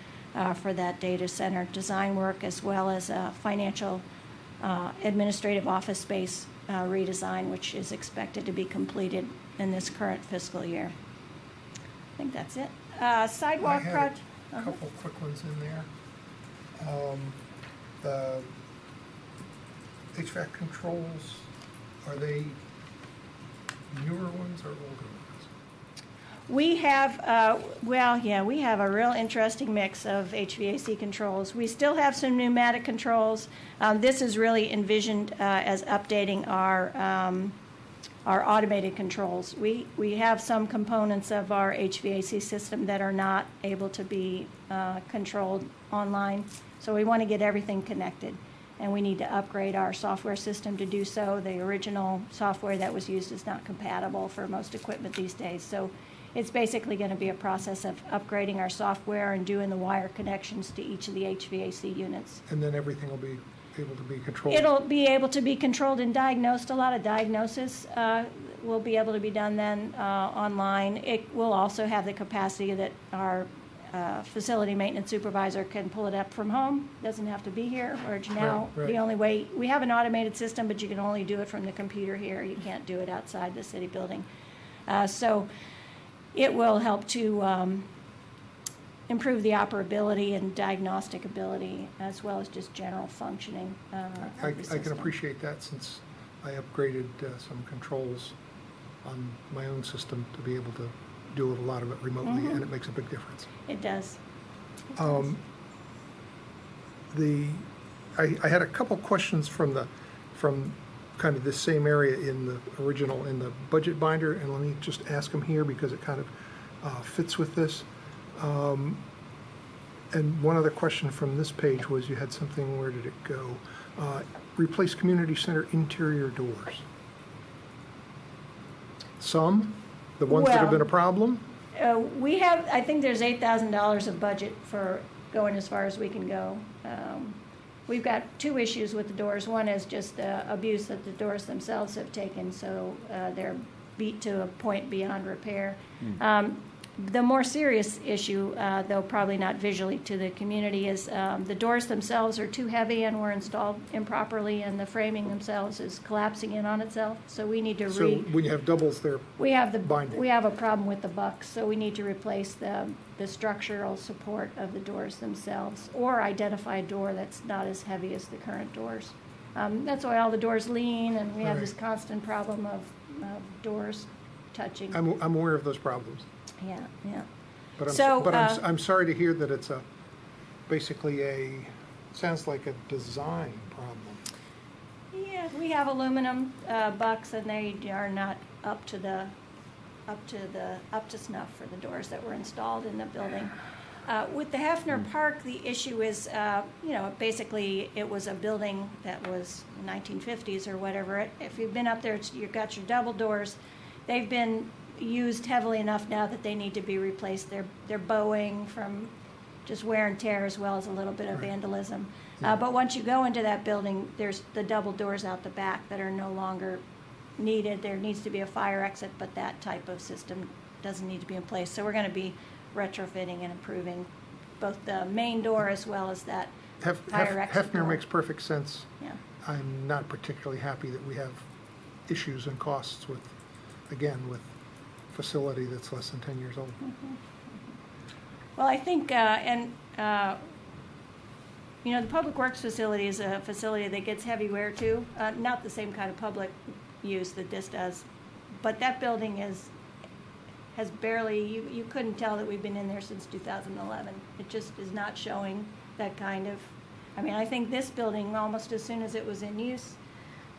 for that data center design work, as well as a financial administrative office space redesign, which is expected to be completed in this current fiscal year. I think that's it. Sidewalk project. A couple quick ones in there. The HVAC controls, are they newer ones or older ones? We have, we have a real interesting mix of HVAC controls. We still have some pneumatic controls. This is really envisioned as updating our automated controls. We have some components of our HVAC system that are not able to be controlled online, so we want to get everything connected, and we need to upgrade our software system to do so. The original software that was used is not compatible for most equipment these days, so it's basically going to be a process of upgrading our software and doing the wire connections to each of the HVAC units. And then everything will be able to be controlled? It'll be able to be controlled and diagnosed. A lot of diagnosis will be able to be done then online. It will also have the capacity that our facility maintenance supervisor can pull it up from home, doesn't have to be here, or now, Right, right. the only way, we have an automated system, but you can only do it from the computer here, you can't do it outside the city building. So it will help to improve the operability and diagnostic ability, as well as just general functioning of the I can system. appreciate that, since I upgraded some controls on my own system to be able to do a lot of it remotely, and it makes a big difference. It does. I had a couple questions from kind of this same area in the original, in the budget binder, and let me just ask them here because it kind of fits with this. And one other question from this page was, you had something, where did it go? Replace community center interior doors. Some, the ones that have been a problem? We have, I think there's $8,000 of budget for going as far as we can go. We've got two issues with the doors. One is just the abuse that the doors themselves have taken, so they're beat to a point beyond repair. The more serious issue, though probably not visually to the community, is the doors themselves are too heavy and were installed improperly, and the framing themselves is collapsing in on itself. So we need to So when you have doubles, they're we have binding. we have a problem with the bucks, so we need to replace the structural support of the doors themselves, or identify a door that's not as heavy as the current doors. That's why all the doors lean, and we have this Right. constant problem of doors touching. I'm aware of those problems. Yeah, yeah. But So, I'm sorry to hear that it's basically sounds like a design problem. Yeah, we have aluminum bucks, and they are not up to snuff for the doors that were installed in the building. With the Hefner Park, the issue is, basically it was a building that was 1950s or whatever. If you've been up there, you've got your double doors. They've been used heavily enough now that they need to be replaced. They're bowing from just wear and tear, as well as a little bit of vandalism. But once you go into that building, there's the double doors out the back that are no longer needed. There needs to be a fire exit, but that type of system doesn't need to be in place. So we're going to be retrofitting and improving both the main door as well as that fire exit door. Hefner makes perfect sense. Yeah. I'm not particularly happy that we have issues and costs with facility that's less than 10 years old. Well, I think, the Public Works facility is a facility that gets heavy wear too. Not the same kind of public use that this does, but that building has barely, you couldn't tell that we've been in there since 2011. It just is not showing that kind of, I think this building, almost as soon as it was in use,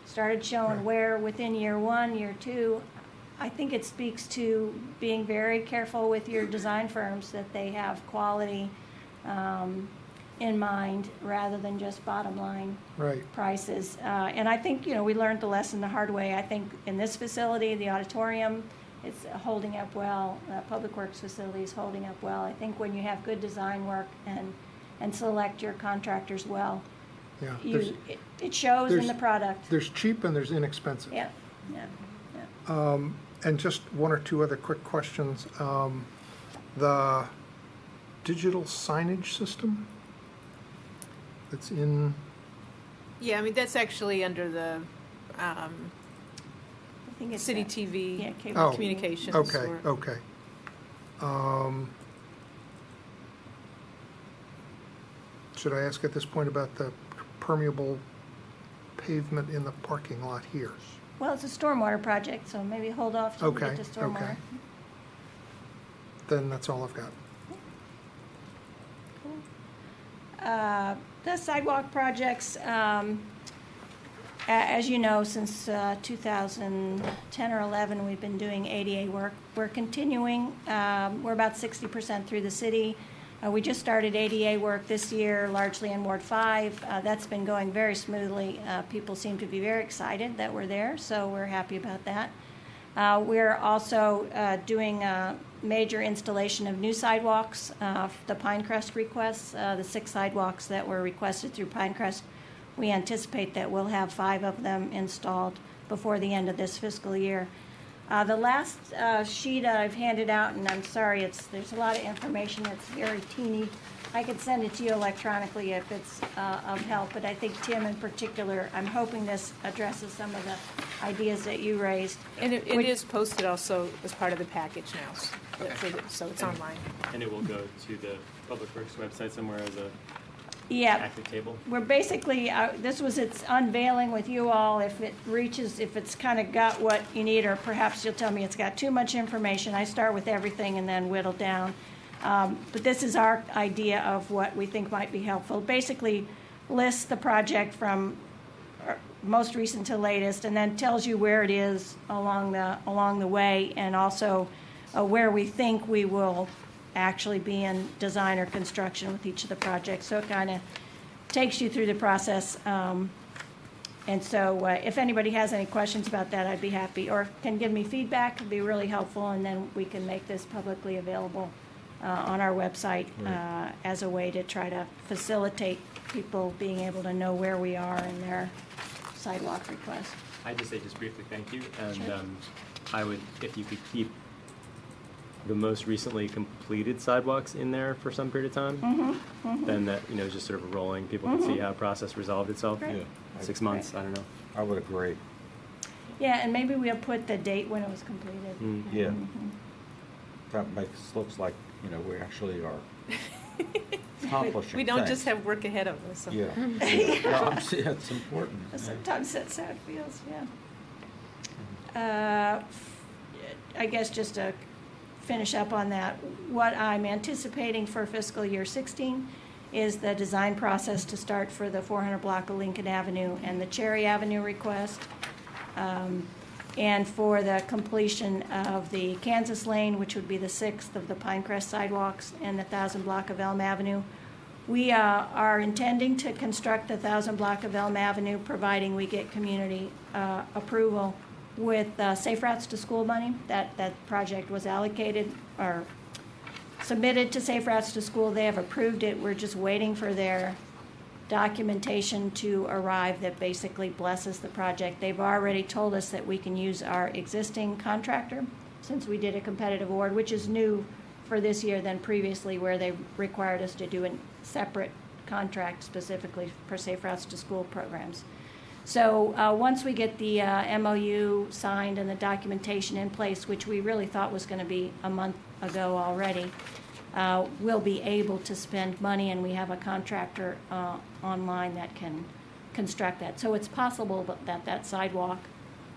started showing wear within year one, year two. I think it speaks to being very careful with your design firms, that they have quality in mind rather than just bottom line prices. And I think, we learned the lesson the hard way. I think in this facility, the auditorium, it's holding up well. Public Works facility is holding up well. I think when you have good design work and select your contractors well, it shows in the product. There's cheap and there's inexpensive. Yeah. And just one or two other quick questions. The digital signage system that's in... Yeah, that's actually under the I think it's city TV cable communications. Okay. Should I ask at this point about the permeable pavement in the parking lot here? Well, it's a stormwater project, so maybe hold off till we get to stormwater. Okay. Then that's all I've got. The sidewalk projects, as you know, since 2010 or 11, we've been doing ADA work. We're continuing. We're about 60% through the city. We just started ADA work this year, largely in Ward 5. That's been going very smoothly. People seem to be very excited that we're there, so we're happy about that. We're also doing a major installation of new sidewalks, the Pinecrest requests, the 6 sidewalks that were requested through Pinecrest. We anticipate that we'll have 5 of them installed before the end of this fiscal year. The last sheet I've handed out, and I'm sorry, there's a lot of information, it's very teeny. I could send it to you electronically if it's of help, but I think Tim in particular, I'm hoping this addresses some of the ideas that you raised. And it is posted also as part of the package now, so it's online. And it will go to the Public Works website somewhere as a Yeah, active table? we're basically, this was its unveiling with you all. If it's kind of got what you need, or perhaps you'll tell me it's got too much information. I start with everything and then whittle down. But this is our idea of what we think might be helpful. Basically lists the project from most recent to latest, and then tells you where it is along the way, and also where we think we will actually be in design or construction with each of the projects. So it kind of takes you through the process. And so if anybody has any questions about that, I'd be happy, or can give me feedback, it'd be really helpful, and then we can make this publicly available on our website as a way to try to facilitate people being able to know where we are in their sidewalk request. I'd just say just briefly thank you, and Sure. I would, if you could keep the most recently completed sidewalks in there for some period of time, then that, just sort of rolling, people can see how a process resolved itself. Great. Yeah, 6 months, I don't know. I would agree. Yeah, and maybe we'll put the date when it was completed. Yeah. That looks like, we actually are accomplishing We don't things. just have work ahead of us. So. Yeah. No, it's important. Sometimes that's how it feels, yeah. I guess just to finish up on that, what I'm anticipating for fiscal year 16 is the design process to start for the 400 block of Lincoln Avenue and the Cherry Avenue request, and for the completion of the Kansas Lane, which would be the 6th of the Pinecrest sidewalks, and the 1000 block of Elm Avenue. We are intending to construct the 1000 block of Elm Avenue, providing we get community approval with Safe Routes to School money. That project was allocated or submitted to Safe Routes to School. They have approved it. We're just waiting for their documentation to arrive that basically blesses the project. They've already told us that we can use our existing contractor, since we did a competitive award, which is new for this year than previously, where they required us to do a separate contract specifically for Safe Routes to School programs. So once we get the MOU signed and the documentation in place, which we really thought was going to be a month ago already, we'll be able to spend money, and we have a contractor online that can construct that. So it's possible that sidewalk,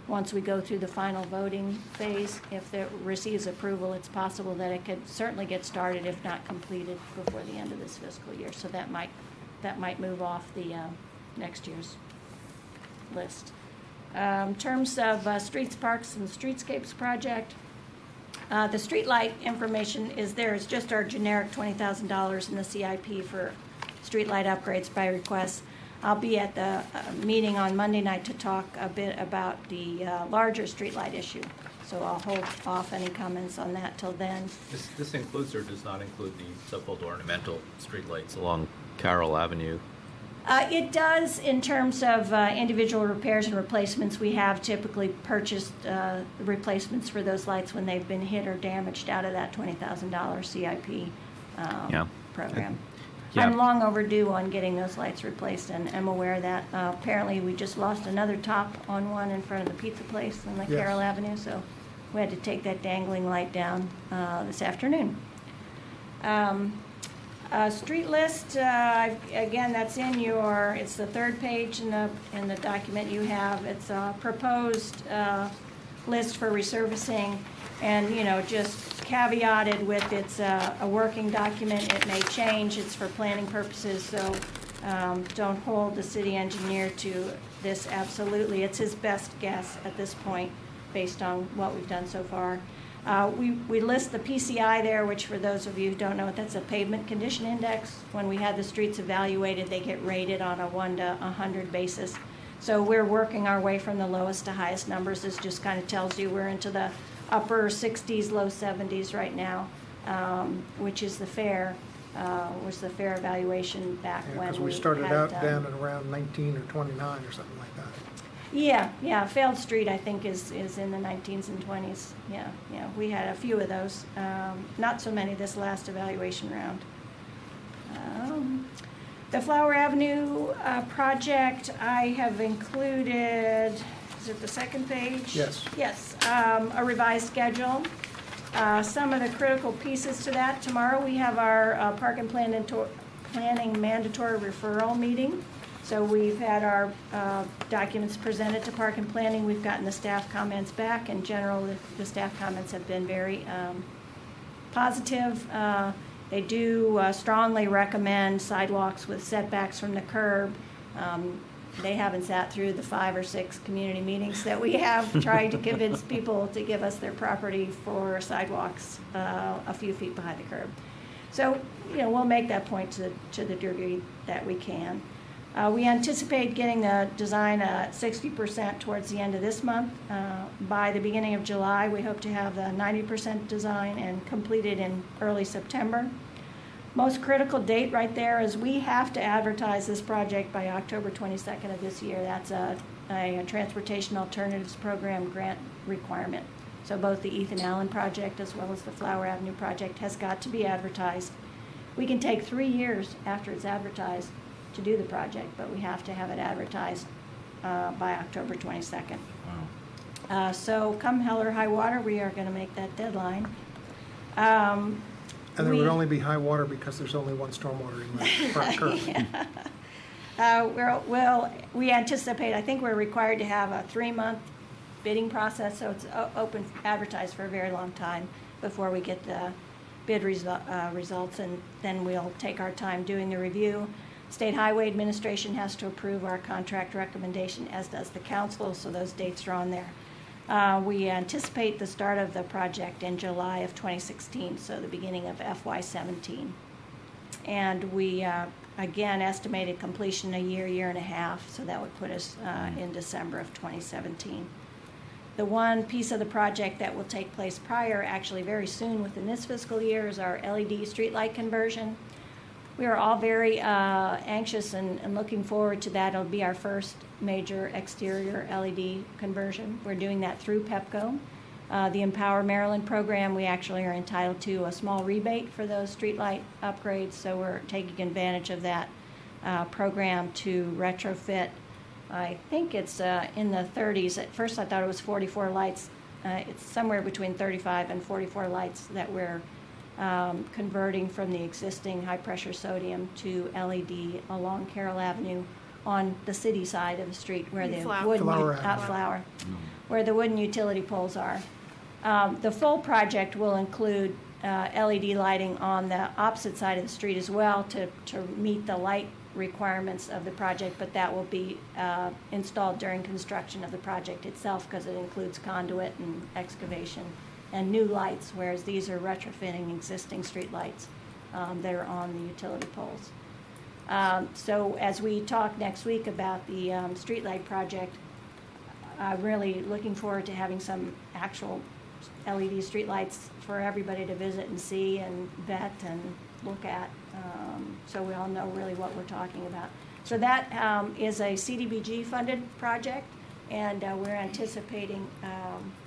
once we go through the final voting phase, if it receives approval, it's possible that it could certainly get started, if not completed, before the end of this fiscal year. So that might move off the next year's list. In terms of Streets, Parks, and Streetscapes project, the streetlight information is there. It's just our generic $20,000 in the CIP for streetlight upgrades by request. I'll be at the meeting on Monday night to talk a bit about the larger streetlight issue. So I'll hold off any comments on that till then. This includes or does not include the so-called ornamental streetlights along Carroll Avenue? It does, in terms of individual repairs and replacements. We have typically purchased replacements for those lights when they've been hit or damaged out of that $20,000 CIP program. Yeah. I'm long overdue on getting those lights replaced, and I'm aware of that. Apparently, we just lost another top on one in front of the pizza place on Yes. Carroll Avenue, so we had to take that dangling light down this afternoon. Street list, again, that's in it's the third page in the document you have. It's a proposed list for resurfacing, and, just caveated with it's a working document. It may change. It's for planning purposes, so don't hold the city engineer to this absolutely. It's his best guess at this point based on what we've done so far. We list the PCI there, which for those of you who don't know it, that's a pavement condition index. When we had the streets evaluated, they get rated on a 1 to 100 basis. So we're working our way from the lowest to highest numbers. This just kind of tells you we're into the upper 60s, low 70s right now, which is the fair evaluation back when Because we started out had, down at around 19 or 29 or something like that. Yeah, failed street, I think, is in the 19s and 20s. Yeah, we had a few of those. Not so many this last evaluation round. The Flower Avenue project, I have included, is it the second page? Yes. Yes, a revised schedule. Some of the critical pieces to that, tomorrow we have our park and planning mandatory referral meeting. So we've had our documents presented to Park and Planning. We've gotten the staff comments back. In general, the staff comments have been very positive. They do strongly recommend sidewalks with setbacks from the curb. They haven't sat through the 5 or 6 community meetings that we have trying to convince people to give us their property for sidewalks a few feet behind the curb. So, we'll make that point to the degree that we can. We anticipate getting the design 60% towards the end of this month. By the beginning of July, we hope to have the 90% design and completed in early September. Most critical date right there is we have to advertise this project by October 22nd of this year. That's a Transportation Alternatives Program grant requirement. So both the Ethan Allen project as well as the Flower Avenue project has got to be advertised. We can take 3 years after it's advertised to do the project, but we have to have it advertised by October 22nd. Wow. So come hell or high water, we are going to make that deadline. And there would only be high water because there's only one stormwater inlet currently. We anticipate, I think we're required to have a 3-month bidding process, so it's open, advertised for a very long time before we get the bid results, and then we'll take our time doing the review. State Highway Administration has to approve our contract recommendation, as does the council, so those dates are on there. We anticipate the start of the project in July of 2016, so the beginning of FY17. And we, again, estimated completion a year and a half, so that would put us in December of 2017. The one piece of the project that will take place prior, actually very soon within this fiscal year, is our LED streetlight conversion. We are all very anxious and looking forward to that. It'll be our first major exterior LED conversion. We're doing that through PEPCO. The Empower Maryland program, we actually are entitled to a small rebate for those streetlight upgrades, so we're taking advantage of that program to retrofit. I think it's in the 30s. At first I thought it was 44 lights. It's somewhere between 35 and 44 lights that we're converting from the existing high-pressure sodium to LED along Carroll Avenue on the city side of the street where the wooden where the wooden utility poles are. The full project will include LED lighting on the opposite side of the street as well to meet the light requirements of the project, but that will be installed during construction of the project itself because it includes conduit and excavation and new lights, whereas these are retrofitting existing street lights that are on the utility poles. So as we talk next week about the streetlight project, I'm really looking forward to having some actual LED streetlights for everybody to visit and see and vet and look at, so we all know really what we're talking about. So that is a CDBG funded project, and we're anticipating,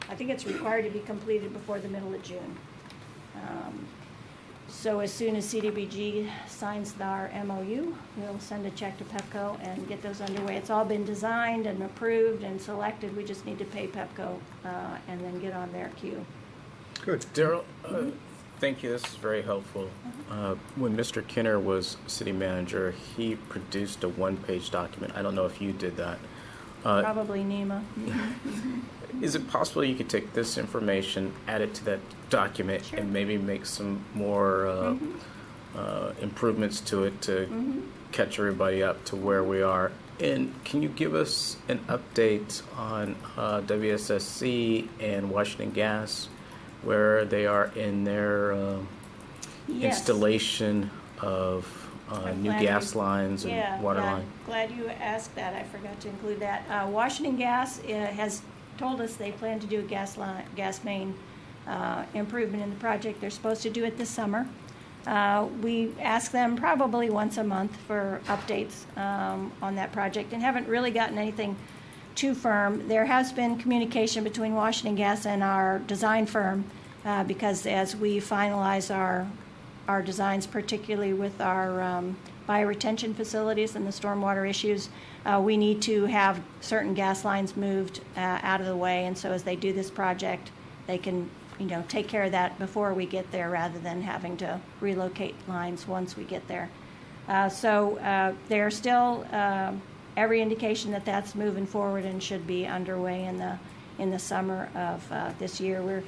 I think it's required to be completed before the middle of June. So as soon as CDBG signs our MOU, we'll send a check to PEPCO and get those underway. It's all been designed and approved and selected. We just need to pay PEPCO and then get on their queue. Good. Daryl, thank you. This is very helpful. When Mr. Kinner was city manager, he produced a one-page document. I don't know if you did that. Probably NEMA. Is it possible you could take this information, add it to that document, Sure. and maybe make some more improvements to it to catch everybody up to where we are? And can you give us an update on WSSC and Washington Gas, where they are in their Yes. installation of I'm new glad gas you- lines and water line? Glad you asked that. I forgot to include that. Washington Gas has told us they plan to do a gas main improvement in the project. They're supposed to do it this summer. We ask them probably once a month for updates on that project and haven't really gotten anything firm. There has been communication between Washington Gas and our design firm because as we finalize our designs, particularly with our bioretention facilities and the stormwater issues, we need to have certain gas lines moved out of the way. And so as they do this project, they can take care of that before we get there rather than having to relocate lines once we get there. So there's still every indication that that's moving forward and should be underway in the summer of this year.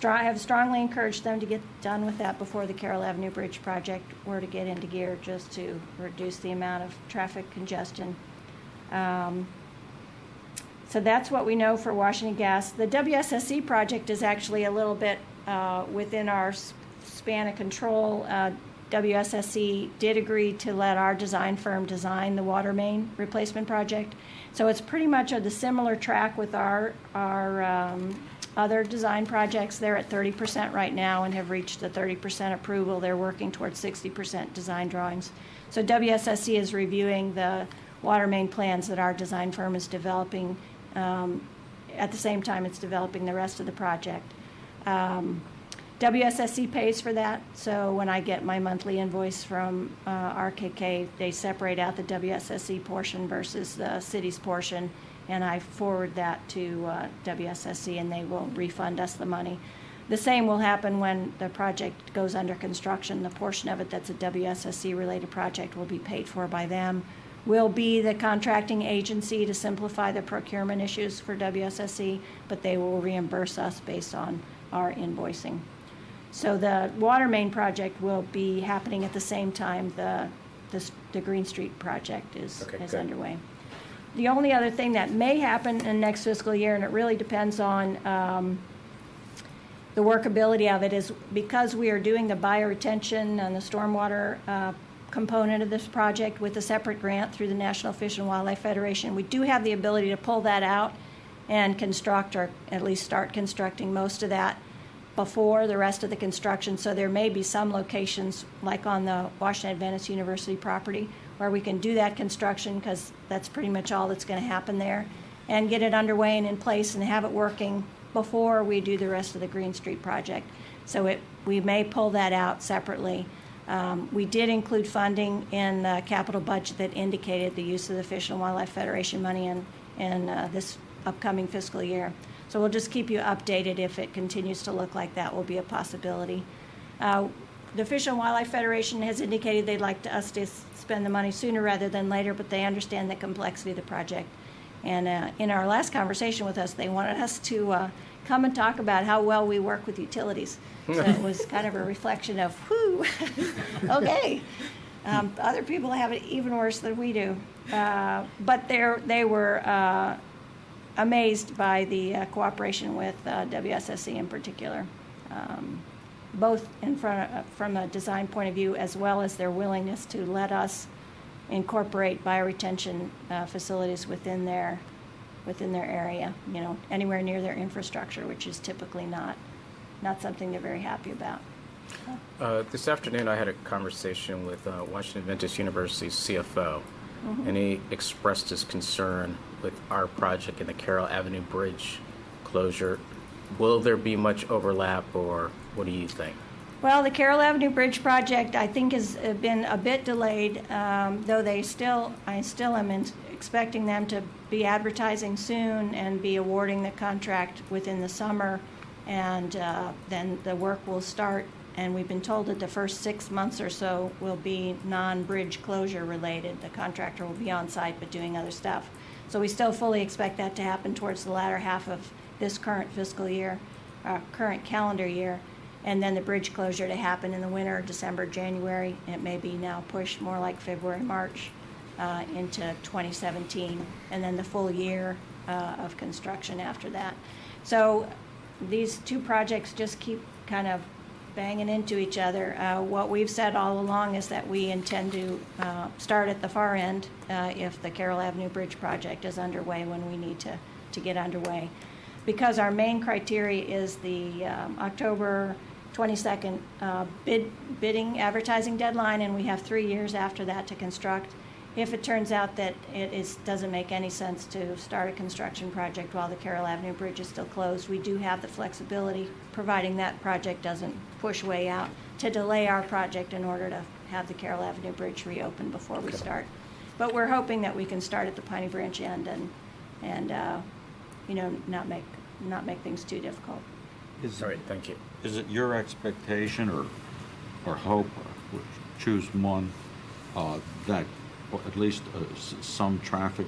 Have strongly encouraged them to get done with that before the Carroll Avenue Bridge project were to get into gear, just to reduce the amount of traffic congestion. So that's what we know for Washington Gas. The WSSC project is actually a little bit within our span of control. WSSC did agree to let our design firm design the water main replacement project. So it's pretty much of the similar track with our other design projects. They're at 30% right now and have reached the 30% approval. They're working towards 60% design drawings. So WSSC is reviewing the water main plans that our design firm is developing. At the same time, it's developing the rest of the project. WSSC pays for that, so when I get my monthly invoice from RKK, they separate out the WSSC portion versus the city's portion, and I forward that to WSSC, and they will refund us the money. The same will happen when the project goes under construction. The portion of it that's a WSSC-related project will be paid for by them. We'll be the contracting agency to simplify the procurement issues for WSSC, but they will reimburse us based on our invoicing. So the water main project will be happening at the same time the Green Street project is underway. The only other thing that may happen in next fiscal year, and it really depends on the workability of it, is because we are doing the bioretention and the stormwater component of this project with a separate grant through the National Fish and Wildlife Federation, we do have the ability to pull that out and construct, or at least start constructing most of that before the rest of the construction. So there may be some locations, like on the Washington Adventist University property, where we can do that construction, because that's pretty much all that's going to happen there, and get it underway and in place and have it working before we do the rest of the Green Street project. So we may pull that out separately. We did include funding in the capital budget that indicated the use of the Fish and Wildlife Federation money in this upcoming fiscal year. So we'll just keep you updated if it continues to look like that will be a possibility. The Fish and Wildlife Federation has indicated they'd like us to spend the money sooner rather than later, but they understand the complexity of the project. And in our last conversation with us, they wanted us to come and talk about how well we work with utilities. So it was kind of a reflection of, whoo, okay. Other people have it even worse than we do. But they were amazed by the cooperation with WSSC in particular, both from a design point of view, as well as their willingness to let us incorporate bioretention facilities within their area, anywhere near their infrastructure, which is typically not something they're very happy about. This afternoon I had a conversation with Washington Adventist University's CFO, and he expressed his concern with our project in the Carroll Avenue Bridge closure. Will there be much overlap, or what do you think? Well, the Carroll Avenue Bridge project, I think, has been a bit delayed, though I still am expecting them to be advertising soon and be awarding the contract within the summer, and then the work will start. And we've been told that the first 6 months or so will be non-bridge closure related. The contractor will be on site but doing other stuff. So we still fully expect that to happen towards the latter half of this current fiscal year, current calendar year, and then the bridge closure to happen in the winter, December, January. It may be now pushed more like February, March into 2017, and then the full year of construction after that. So these two projects just keep kind of banging into each other. What we've said all along is that we intend to start at the far end if the Carroll Avenue Bridge project is underway when we need to get underway. Because our main criteria is the October 22nd bidding advertising deadline, and we have 3 years after that to construct. if it turns out that doesn't make any sense to start a construction project while the Carroll Avenue Bridge is still closed, we do have the flexibility, providing that project doesn't push way out, to delay our project in order to have the Carroll Avenue Bridge reopen before we start. But we're hoping that we can start at the Piney Branch end and not make things too difficult. All right, thank you. Is it your expectation or hope, choose one, that at least some traffic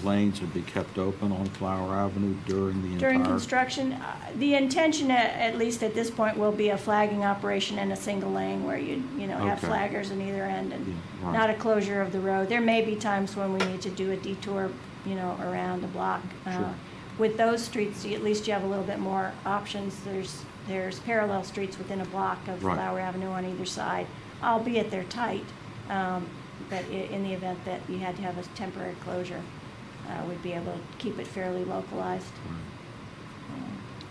lanes would be kept open on Flower Avenue during the entire? During construction, the intention, at least at this point, will be a flagging operation in a single lane where you have Okay. flaggers in either end and Yeah, right. not a closure of the road. There may be times when we need to do a detour, around the block. Sure. With those streets, at least you have a little bit more options. There's parallel streets within a block of Right. Flower Avenue on either side, albeit they're tight. But in the event that you had to have a temporary closure, we'd be able to keep it fairly localized.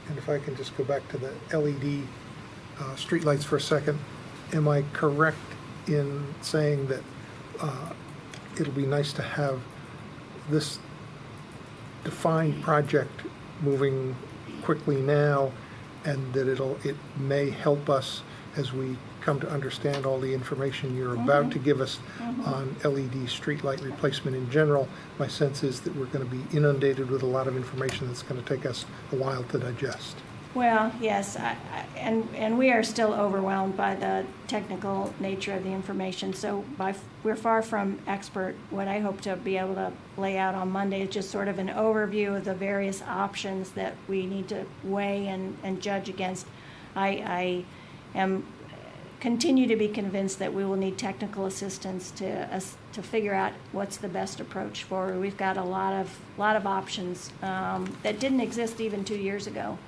And if I can just go back to the LED streetlights for a second, am I correct in saying that it'll be nice to have this defined project moving quickly now, and that it may help us as we come to understand all the information you're about to give us on LED streetlight replacement in general? My sense is that we're going to be inundated with a lot of information that's going to take us a while to digest. Well, yes, and we are still overwhelmed by the technical nature of the information. So we're far from expert. What I hope to be able to lay out on Monday is just sort of an overview of the various options that we need to weigh and judge against. I am continue to be convinced that we will need technical assistance to figure out what's the best approach forward. We've got a lot of options that didn't exist even 2 years ago.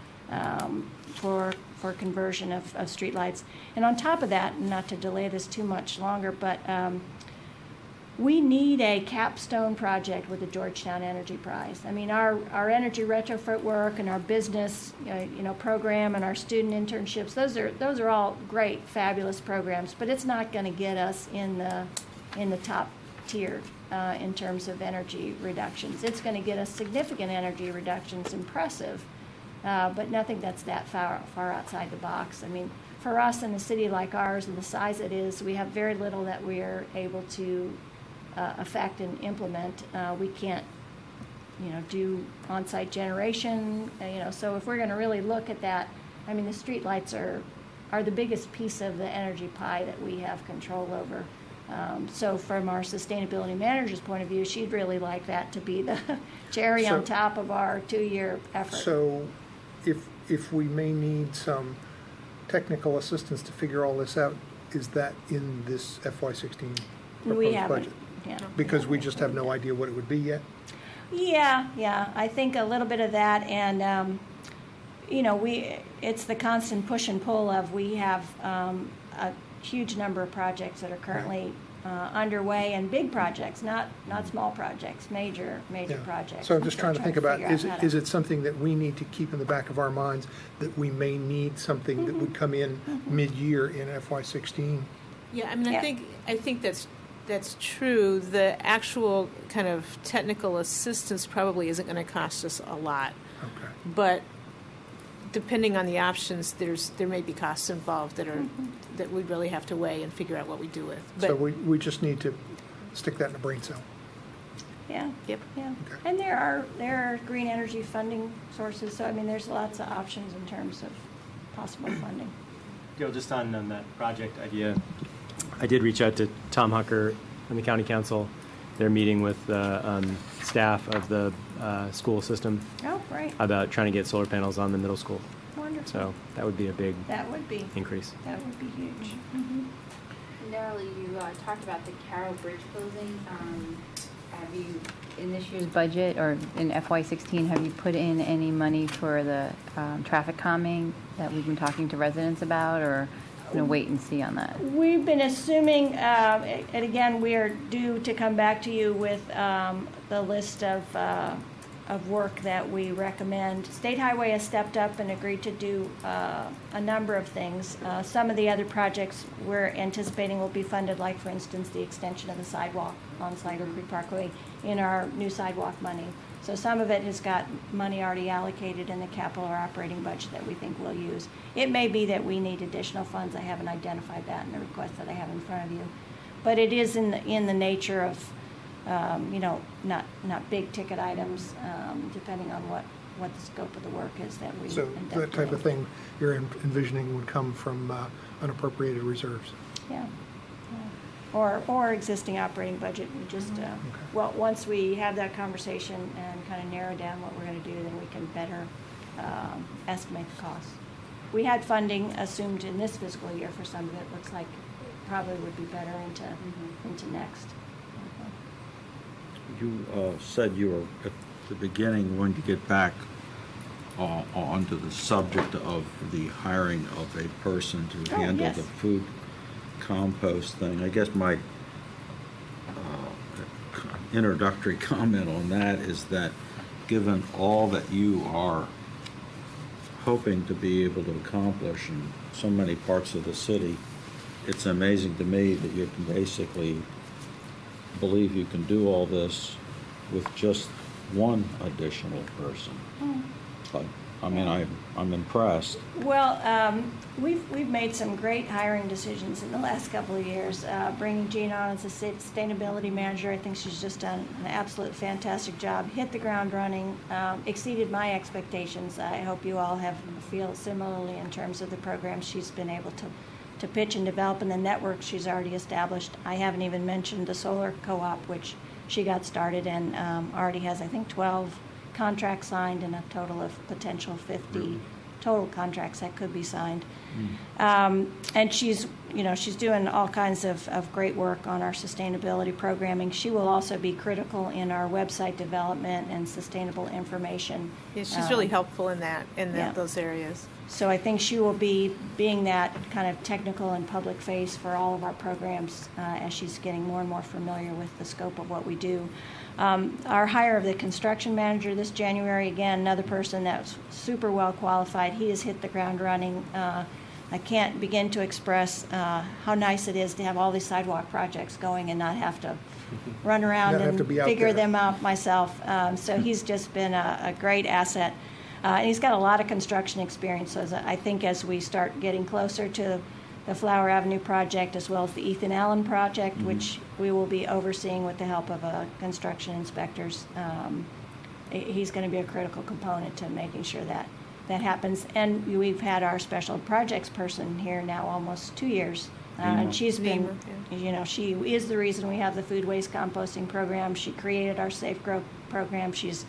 For conversion of streetlights. And on top of that, not to delay this too much longer, but we need a capstone project with the Georgetown Energy Prize. I mean, our energy retrofit work and our business program and our student internships, those are all great, fabulous programs, but it's not going to get us in the top tier in terms of energy reductions. It's going to get us significant energy reductions, impressive, but nothing that's that far outside the box. I mean, for us in a city like ours and the size it is, we have very little that we are able to affect and implement. We can't, do on-site generation. So if we're going to really look at that, I mean, the streetlights are the biggest piece of the energy pie that we have control over. So from our sustainability manager's point of view, she'd really like that to be the cherry on top of our 2-year effort. So if we may need some technical assistance to figure all this out, is that in this FY16 We proposed haven't. budget? Yeah. Because we just have no idea what it would be yet? Yeah. I think a little bit of that, and it's the constant push and pull of we have a huge number of projects that are currently underway, and big projects, not small projects, major Yeah. projects. So I'm just trying to think about, figure out how to- is it something that we need to keep in the back of our minds, that we may need something that would come in mid-year in FY16? Yeah, I mean, Yeah. I think that's true. The actual kind of technical assistance probably isn't going to cost us a lot, Okay. but depending on the options, there may be costs involved that we really have to weigh and figure out what we do with. But So we just need to stick that in a brain cell. Yeah. Yep. Yeah. Okay. And there are green energy funding sources. So I mean, there's lots of options in terms of possible funding. Just on that project idea, I did reach out to Tom Hucker and the county council. They're meeting with the staff of the school system Oh, great. about trying to get solar panels on the middle school. Wonderful. So that would be a big That would be increase. huge. Narrowly, you talked about the Carroll Bridge closing. Have you, in this year's budget or in FY16, have you put in any money for the traffic calming that we've been talking to residents about, or wait and see on that? We've been assuming, and again, we are due to come back to you with the list of of work that we recommend. State Highway has stepped up and agreed to do a number of things. Some of the other projects we're anticipating will be funded, like for instance the extension of the sidewalk on Sligo Creek Parkway in our new sidewalk money. So some of it has got money already allocated in the capital or operating budget that we think we'll use. It may be that we need additional funds. I haven't identified that in the request that I have in front of you. But it is in the nature of, not big ticket items, depending on what the scope of the work is that we So end up that type of doing. thing you're envisioning would come from unappropriated reserves? Yeah. Or existing operating budget. We just, well, once we have that conversation and kind of narrow down what we're going to do, then we can better estimate the costs. We had funding assumed in this fiscal year for some of it. Looks like it probably would be better into next. You said you were at the beginning going to get back onto the subject of the hiring of a person to handle yes. the food compost thing. I guess my introductory comment on that is that given all that you are hoping to be able to accomplish in so many parts of the city, it's amazing to me that you can basically believe you can do all this with just one additional person. But I mean, I'm impressed. Well, we've made some great hiring decisions in the last couple of years. Bringing Jean on as a sustainability manager, I think she's just done an absolute fantastic job. Hit the ground running, exceeded my expectations. I hope you all feel similarly in terms of the programs she's been able to pitch and develop, and the network she's already established. I haven't even mentioned the solar co-op, which she got started and already has, I think, 12 contracts signed and a total of potential 50 total contracts that could be signed. And she's doing all kinds of great work on our sustainability programming. She will also be critical in our website development and sustainable information. Yeah, she's really helpful in yeah. those areas. So I think she will be being that kind of technical and public face for all of our programs as she's getting more and more familiar with the scope of what we do. Our hire of the construction manager this January, again, another person that's super well qualified. He has hit the ground running. I can't begin to express how nice it is to have all these sidewalk projects going and not have to run around Not have and to be out figure there. them out myself. So he's just been a great asset. And he's got a lot of construction experience. So I think as we start getting closer to the Flower Avenue project as well as the Ethan Allen project, which we will be overseeing with the help of construction inspectors, he's going to be a critical component to making sure that happens. And we've had our special projects person here now almost 2 years. And she's been, she is the reason we have the food waste composting program. She created our Safe Grow program. She's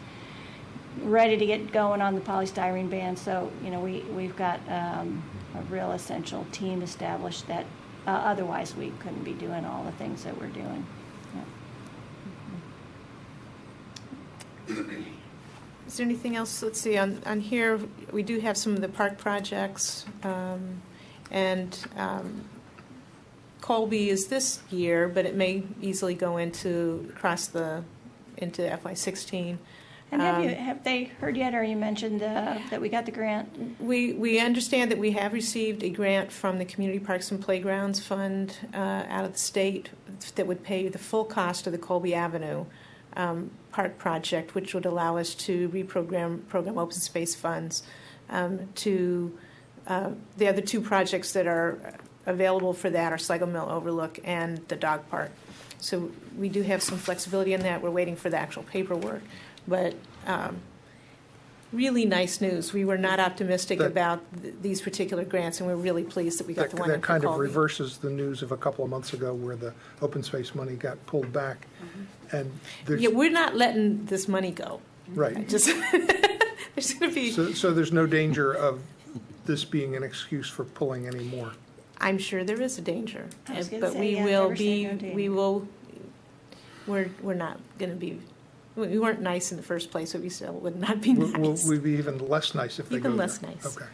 ready to get going on the polystyrene ban. So, we've got a real essential team established that otherwise we couldn't be doing all the things that we're doing. Yeah. Is there anything else? Let's see, on here, we do have some of the park projects, and Colby is this year, but it may easily go into FY16. And have they heard yet, or you mentioned that we got the grant? We understand that we have received a grant from the Community Parks and Playgrounds Fund out of the state that would pay the full cost of the Colby Avenue park project, which would allow us to program open space funds to the other two projects that are available for that are Sligo Mill Overlook and the dog park. So we do have some flexibility in that. We're waiting for the actual paperwork. But really nice news. We were not optimistic about these particular grants, and we're really pleased that we got the one in That kind of Colby. reverses the news of a couple of months ago where the open space money got pulled back. And there's, Yeah, we're not letting this money go. right. Just there's going to be. So there's no danger of this being an excuse for pulling any more. I'm sure there is a danger, I was gonna but say, we yeah, will never say be. no danger. We will. We're not going to be. We weren't nice in the first place, so we still would not be nice. We'd be even less nice if they go Even less there. nice. Okay.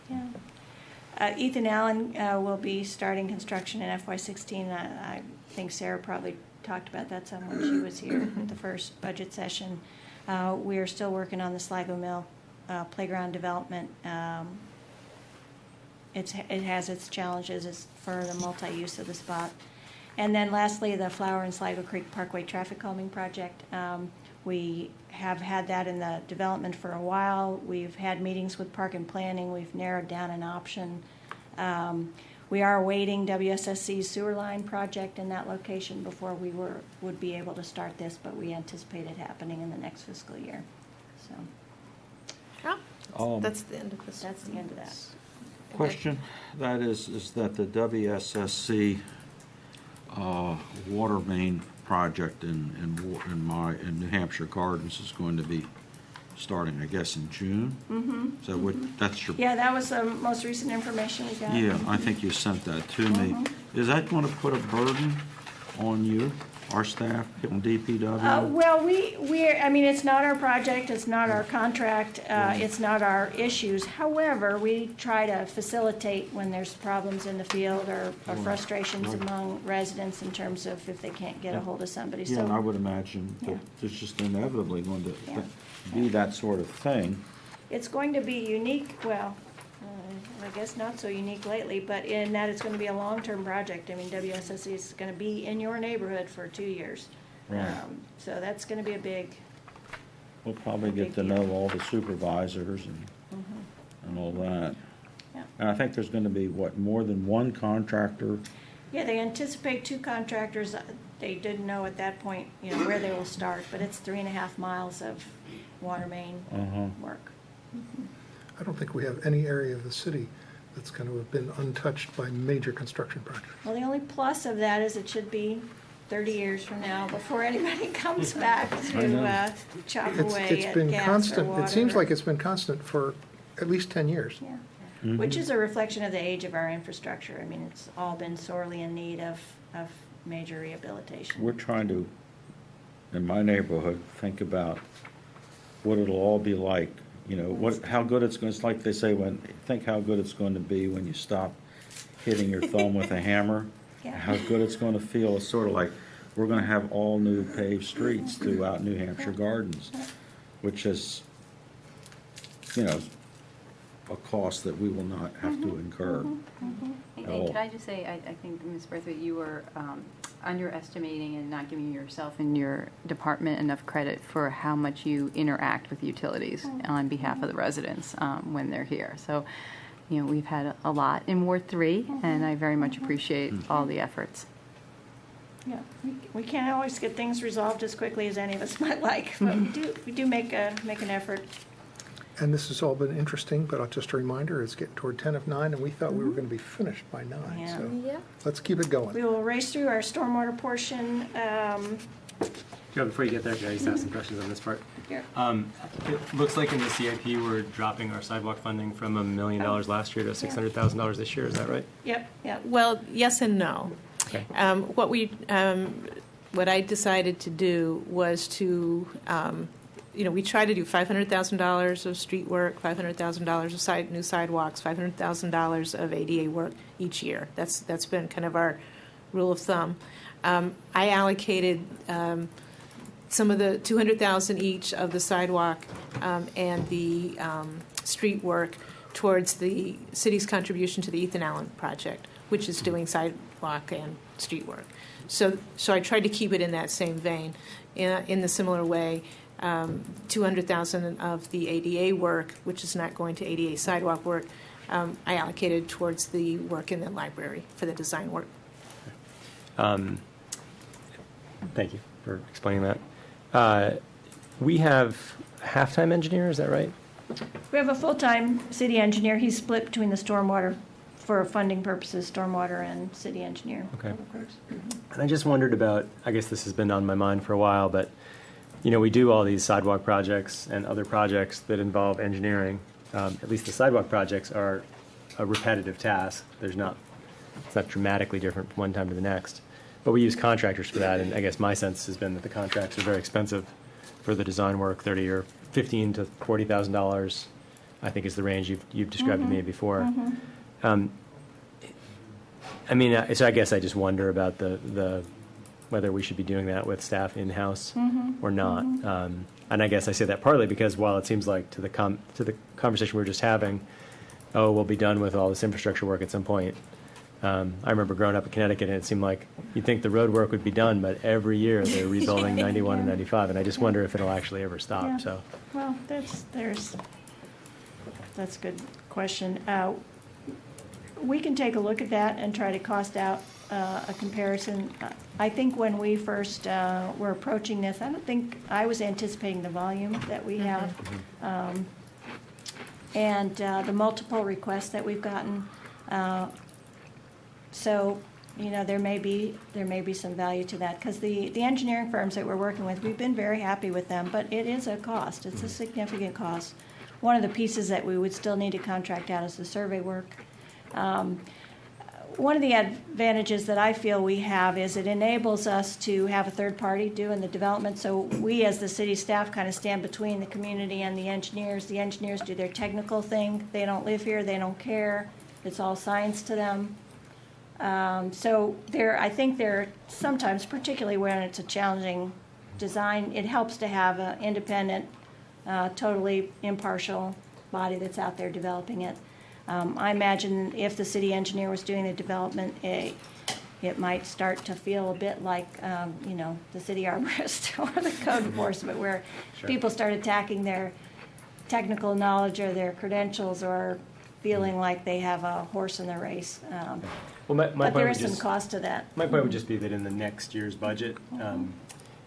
Yeah. Ethan Allen will be starting construction in FY16. I think Sarah probably talked about that some when she was here at the first budget session. We are still working on the Sligo Mill playground development. It has its challenges as for the multi-use of the spot. And then lastly, the Flower and Sligo Creek Parkway traffic calming project. We have had that in the development for a while. We've had meetings with Park and Planning. We've narrowed down an option. We are awaiting WSSC's sewer line project in that location before we would be able to start this, but we anticipate it happening in the next fiscal year. So That's the end of this. that's the end of that. Question, that is that the WSSC water main project in New Hampshire Gardens is going to be starting, I guess, in June? Mm-hmm. So that's your... Yeah, that was the most recent information we got. Yeah, I think you sent that to me. Is that going to put a burden on you, our staff, on DPW? Well, I mean, it's not our project, it's not our contract, it's not our issues. However, we try to facilitate when there's problems in the field or frustrations among residents in terms of if they can't get a hold of somebody. Yeah, and I would imagine that there's just inevitably going to be that sort of thing. It's going to be unique, well, I guess not so unique lately, but in that it's going to be a long-term project. I mean, WSSC is going to be in your neighborhood for 2 years. Right. So that's going to be a big... We'll probably get to know all the supervisors and all that. Yeah. And I think there's going to be, more than one contractor? Yeah, they anticipate 2 contractors. They didn't know at that point, where they will start, but it's 3.5 miles of water main work. I don't think we have any area of the city that's going to have been untouched by major construction projects. Well, the only plus of that is it should be 30 years from now before anybody comes back to chop away It's at been gas constant. or water. It seems like it's been constant for at least 10 years. Yeah. Which is a reflection of the age of our infrastructure. I mean, it's all been sorely in need of major rehabilitation. We're trying to, in my neighborhood, think about what it'll all be like. How good it's going. It's like they say think how good it's going to be when you stop hitting your thumb with a hammer. Yeah. How good it's going to feel. It's sort of like we're going to have all new paved streets throughout New Hampshire Gardens, which is, a cost that we will not have to incur. And could I just say, I think, Ms. Berthwaite, you were underestimating and not giving yourself and your department enough credit for how much you interact with utilities on behalf of the residents when they're here. So, we've had a lot in Ward 3, and I very much appreciate all the efforts. Yeah, we can't always get things resolved as quickly as any of us might like, but we do make an effort. And this has all been interesting, but just a reminder, it's getting toward 10 of 9, and we thought we were going to be finished by 9. Yeah. So Yeah. let's keep it going. We will race through our stormwater portion. Joe, before you get there, can I just ask some questions on this part? Here. It looks like in the CIP, we're dropping our sidewalk funding from $1 million last year to $600,000 this year. Is that right? Yep. Well, yes and no. Okay. What I decided to do was to, we try to do $500,000 of street work, $500,000 of new sidewalks, $500,000 of ADA work each year. That's been kind of our rule of thumb. I allocated some of the $200,000 each of the sidewalk and the street work towards the city's contribution to the Ethan Allen project, which is doing sidewalk and street work. So I tried to keep it in that same vein. In the similar way, $200,000 of the ADA work, which is not going to ADA sidewalk work, I allocated towards the work in the library for the design work. Thank you for explaining that. We have a half-time engineer, is that right? We have a full-time city engineer. He's split between the stormwater, for funding purposes, stormwater and city engineer. Okay. And I just wondered about, I guess this has been on my mind for a while, but, we do all these sidewalk projects and other projects that involve engineering. At least the sidewalk projects are a repetitive task. It's not dramatically different from one time to the next. But we use contractors for that, and I guess my sense has been that the contracts are very expensive for the design work, $30,000 or $15,000 to $40,000, I think is the range you've described to me before. So I guess I just wonder about the whether we should be doing that with staff in-house or not. And I guess I say that partly because while it seems like to the conversation we were just having, oh, we'll be done with all this infrastructure work at some point. I remember growing up in Connecticut, and it seemed like you'd think the road work would be done, but every year they're rebuilding 91 and 95, and I just wonder if it'll actually ever stop. Yeah. So, Well, that's a good question. We can take a look at that and try to cost out a comparison. I think when we first were approaching this, I don't think I was anticipating the volume that we have, and the multiple requests that we've gotten. So, you know, there may be some value to that, because the engineering firms that we're working with, we've been very happy with them, but it is a cost. It's a significant cost. One of the pieces that we would still need to contract out is the survey work. One of the advantages that I feel we have is it enables us to have a third party doing the development. So we, as the city staff, kind of stand between the community and the engineers. The engineers do their technical thing. They don't live here. They don't care. It's all science to them. So I think there sometimes, particularly when it's a challenging design, it helps to have an independent, totally impartial body that's out there developing it. I imagine if the city engineer was doing the development, it might start to feel a bit like, you know, the city arborist or the code enforcement, where people start attacking their technical knowledge or their credentials, or feeling like they have a horse in the race. well, my But point there would is some just, cost to that. my point would just be that in the next year's budget,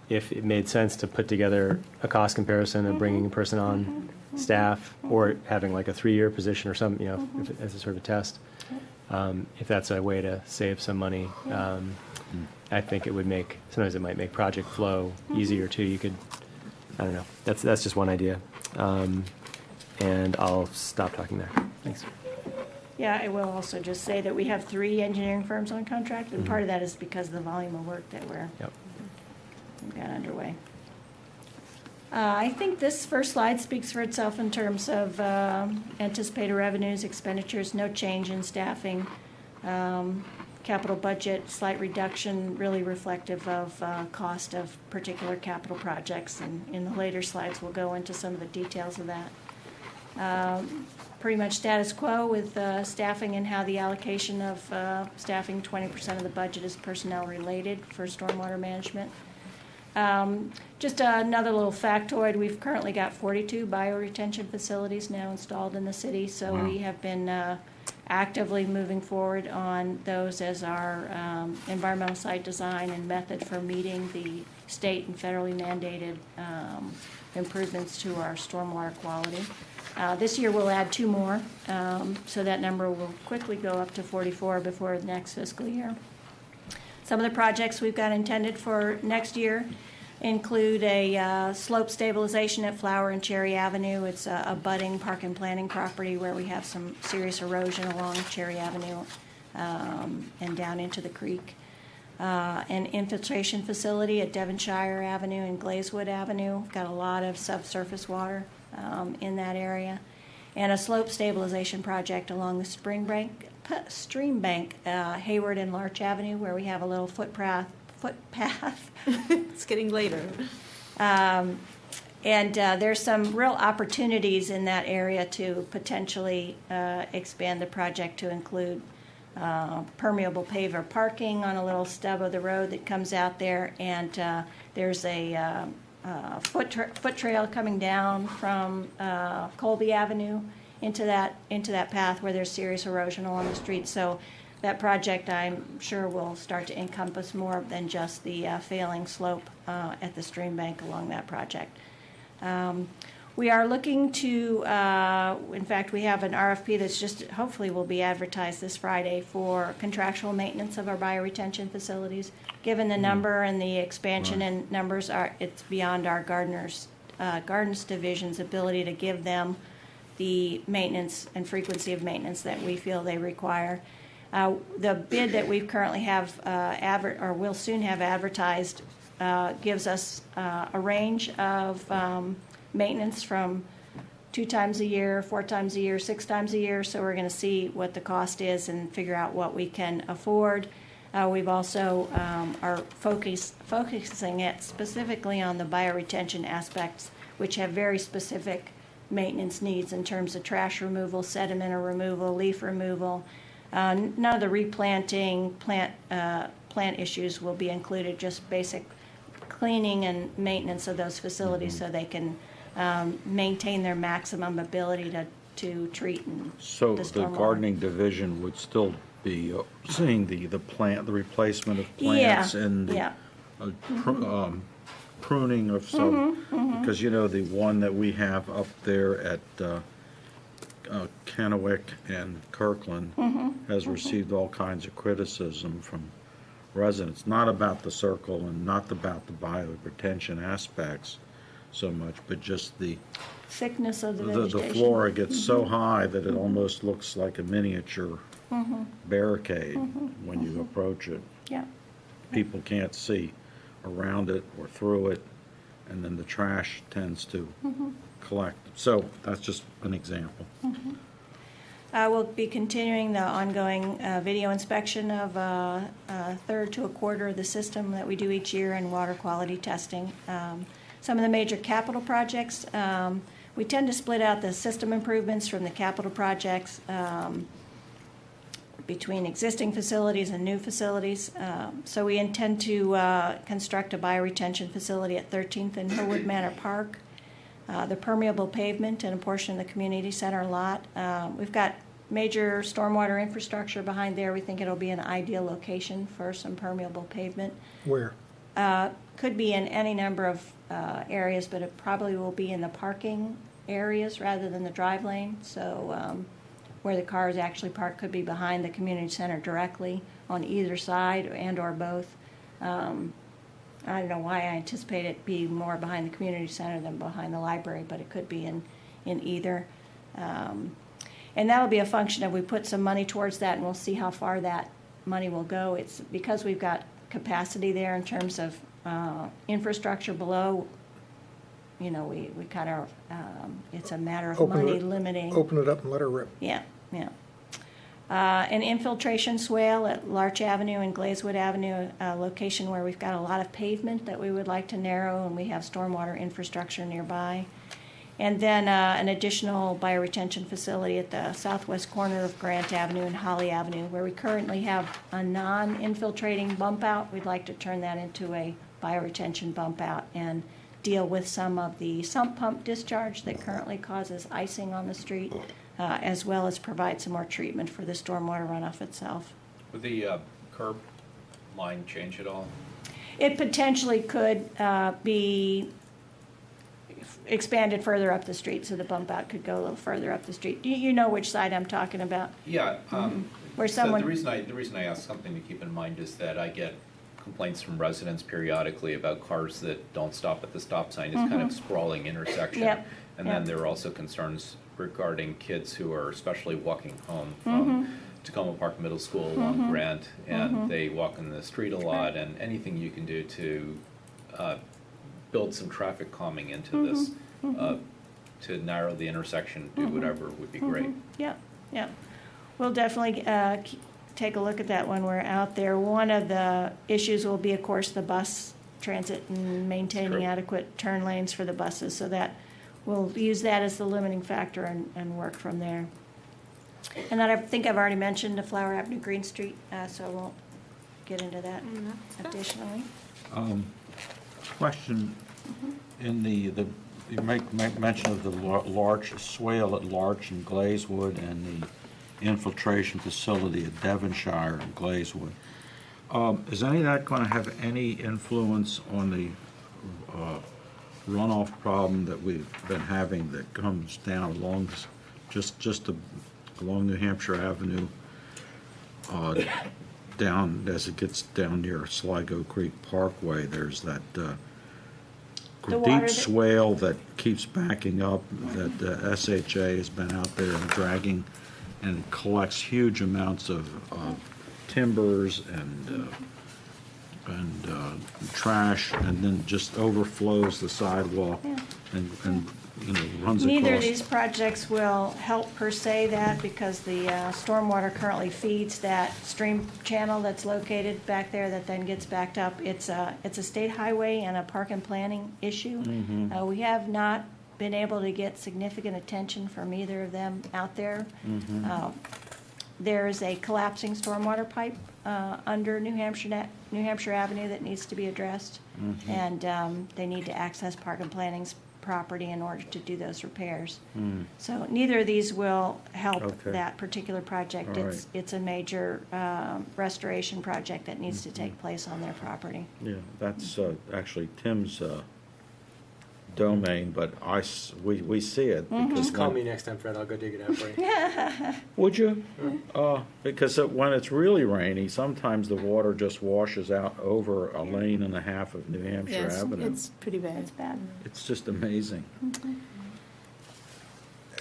if it made sense to put together a cost comparison of bringing a person on staff, or having like a 3-year position or some, you know, as a sort of a test, if that's a way to save some money, I think it would sometimes it might make project flow easier too. You could, I don't know, that's just one idea. And I'll stop talking there. Thanks. Yeah, I will also just say that we have 3 engineering firms on contract, and part of that is because of the volume of work that we've got underway. I think this first slide speaks for itself in terms of anticipated revenues, expenditures, no change in staffing, capital budget, slight reduction, really reflective of cost of particular capital projects. And in the later slides, we'll go into some of the details of that. Pretty much status quo with staffing, and how the allocation of staffing, 20% of the budget is personnel related for stormwater management. Just another little factoid, we've currently got 42 bioretention facilities now installed in the city, so we have been actively moving forward on those as our environmental site design and method for meeting the state and federally mandated improvements to our stormwater quality. This year we'll add 2 more, so that number will quickly go up to 44 before the next fiscal year. Some of the projects we've got intended for next year include a slope stabilization at Flower and Cherry Avenue. It's a budding park and planning property where we have some serious erosion along Cherry Avenue and down into the creek. An infiltration facility at Devonshire Avenue and Glazewood Avenue. We've got a lot of subsurface water in that area. And a slope stabilization project along the stream bank, Hayward and Larch Avenue, where we have a little footpath. It's getting later. And there's some real opportunities in that area to potentially expand the project to include permeable paver parking on a little stub of the road that comes out there, and there's a foot trail coming down from Colby Avenue into that path where there's serious erosion along the street. So that project, I'm sure, will start to encompass more than just the failing slope at the stream bank along that project. We are looking to, in fact, we have an RFP that's just hopefully will be advertised this Friday for contractual maintenance of our bioretention facilities. Given the number and the expansion in numbers, it's beyond our gardens division's ability to give them the maintenance and frequency of maintenance that we feel they require. The bid that we currently have or will soon have advertised gives us a range of maintenance from 2 times a year, 4 times a year, 6 times a year. So we're going to see what the cost is and figure out what we can afford. We've also are focusing it specifically on the bioretention aspects, which have very specific maintenance needs in terms of trash removal, sediment removal, leaf removal. None of the replanting, plant issues will be included, just basic cleaning and maintenance of those facilities so they can maintain their maximum ability to treat and So the the stormwater. gardening division would still be seeing the replacement of Yeah, plants and the yeah. pruning of some, because the one that we have up there at Kennewick and Kirkland has received all kinds of criticism from residents, not about the circle and not about the bioretention aspects so much, but just the Thickness of the the vegetation. flora gets so high that it almost looks like a miniature barricade when you approach it. Yeah. People can't see around it or through it, and then the trash tends to collect. So that's just an example. We'll be continuing the ongoing video inspection of a third to a quarter of the system that we do each year in water quality testing. Some of the major capital projects, we tend to split out the system improvements from the capital projects between existing facilities and new facilities. So we intend to construct a bioretention facility at 13th and Hillwood Manor Park. The permeable pavement and a portion of the community center lot. We've got major stormwater infrastructure behind there. We think it'll be an ideal location for some permeable pavement. Where? Could be in any number of areas, but it probably will be in the parking areas rather than the drive lane. So where the cars actually park could be behind the community center directly on either side and or both. I don't know why I anticipate it being more behind the community center than behind the library, but it could be in either. And that'll be a function of we put some money towards that, and we'll see how far that money will go. It's because we've got capacity there in terms of infrastructure below. We kind of, it's a matter of money limiting. Open it up and let her rip. Yeah. An infiltration swale at Larch Avenue and Glazewood Avenue, a location where we've got a lot of pavement that we would like to narrow, and we have stormwater infrastructure nearby. And then an additional bioretention facility at the southwest corner of Grant Avenue and Holly Avenue, where we currently have a non-infiltrating bump out. We'd like to turn that into a bioretention bump out and deal with some of the sump pump discharge that currently causes icing on the street, as well as provide some more treatment for the stormwater runoff itself. Would the curb line change at all? It potentially could be expanded further up the street, so the bump out could go a little further up the street. You know which side I'm talking about? Yeah. Where So someone. the reason I ask something to keep in mind is that I get complaints from residents periodically about cars that don't stop at the stop sign. It's kind of sprawling intersection. Yep. And Yep. then there are also concerns regarding kids who are especially walking home from Tacoma Park Middle School along Grant, and they walk in the street a lot, and anything you can do to build some traffic calming into this, to narrow the intersection, do whatever would be great. Yeah. We'll definitely take a look at that when we're out there. One of the issues will be, of course, the bus transit and maintaining True. adequate turn lanes for the buses, so that we'll use that as the limiting factor and work from there. And then I think I've already mentioned the Flower Avenue Green Street, so I won't get into that additionally. Question, in you make mention of the large swale at Larch and Glazewood and the infiltration facility at Devonshire and Glazewood. Is any of that going to have any influence on the runoff problem that we've been having that comes down along along New Hampshire Avenue, down as it gets down near Sligo Creek Parkway? There's that deep swale that keeps backing up, that the SHA has been out there and dragging, and collects huge amounts of timbers and trash, and then just overflows the sidewalk and runs across. Neither of these projects will help per se that, because the stormwater currently feeds that stream channel that's located back there that then gets backed up. It's a state highway and a park and planning issue. We have not been able to get significant attention from either of them out there. There's a collapsing stormwater pipe under New Hampshire Avenue that needs to be addressed, and they need to access Park and Planning's property in order to do those repairs. So neither of these will help Okay. that particular project. All right. It's a major restoration project that needs to take place on their property. Yeah, that's actually Tim's domain, but we see it. because Just call when- me next time, Fred. I'll go dig it out for you. Would you? Because when it's really rainy, sometimes the water just washes out over a lane and a half of New Hampshire Yes, Avenue. it's pretty bad. It's bad. It's just amazing.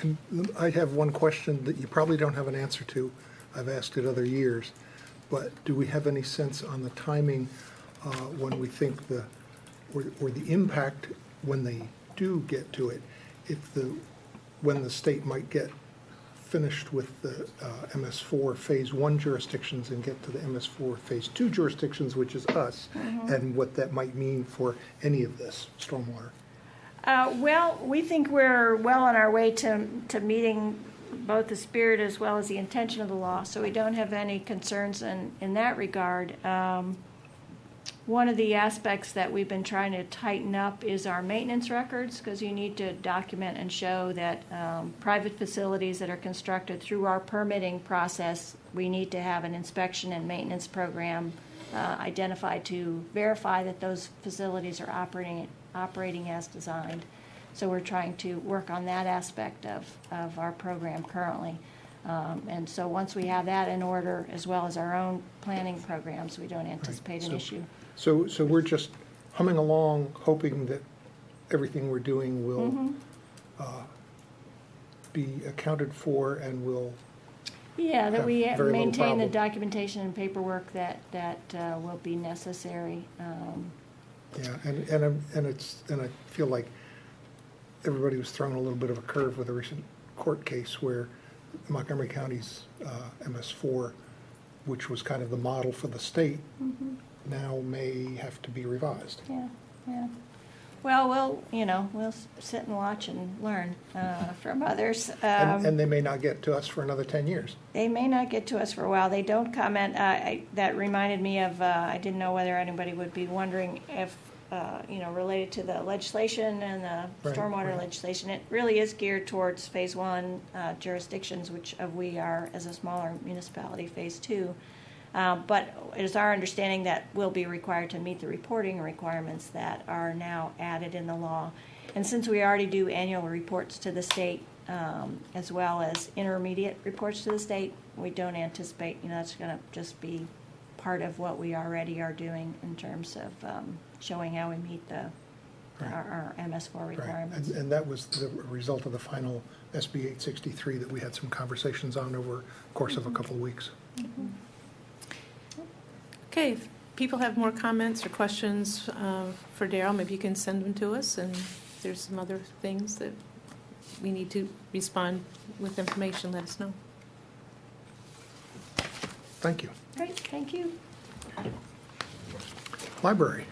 And I have one question that you probably don't have an answer to. I've asked it other years, but do we have any sense on the timing when we think or the impact when they do get to it, when the state might get finished with the MS4 Phase 1 jurisdictions and get to the MS4 Phase 2 jurisdictions, which is us, and what that might mean for any of this stormwater? Well, we think we're well on our way to meeting both the spirit as well as the intention of the law, so we don't have any concerns in that regard. One of the aspects that we've been trying to tighten up is our maintenance records, because you need to document and show that private facilities that are constructed through our permitting process, we need to have an inspection and maintenance program identified to verify that those facilities are operating as designed. So we're trying to work on that aspect of our program currently. And so once we have that in order, as well as our own planning programs, we don't anticipate an issue. So we're just humming along, hoping that everything we're doing will be accounted for and will. Yeah, that we have very little maintain the problem. documentation and paperwork that will be necessary. Yeah, and I feel like everybody was thrown a little bit of a curve with a recent court case where Montgomery County's MS4, which was kind of the model for the state, now may have to be revised. Yeah. Well, we'll sit and watch and learn from others. And they may not get to us for another 10 years. They may not get to us for a while. They don't comment. That reminded me of, I didn't know whether anybody would be wondering if, related to the legislation and the Right, stormwater right. legislation, it really is geared towards Phase 1 jurisdictions, which we are, as a smaller municipality, Phase 2. But it is our understanding that we'll be required to meet the reporting requirements that are now added in the law. And since we already do annual reports to the state, as well as intermediate reports to the state, we don't anticipate, that's going to just be part of what we already are doing in terms of showing how we meet our MS4 requirements. Right. And that was the result of the final SB 863 that we had some conversations on over the course of a couple of weeks. Okay, if people have more comments or questions for Daryl, maybe you can send them to us, and if there's some other things that we need to respond with information, let us know. Thank you. Great, thank you. Library.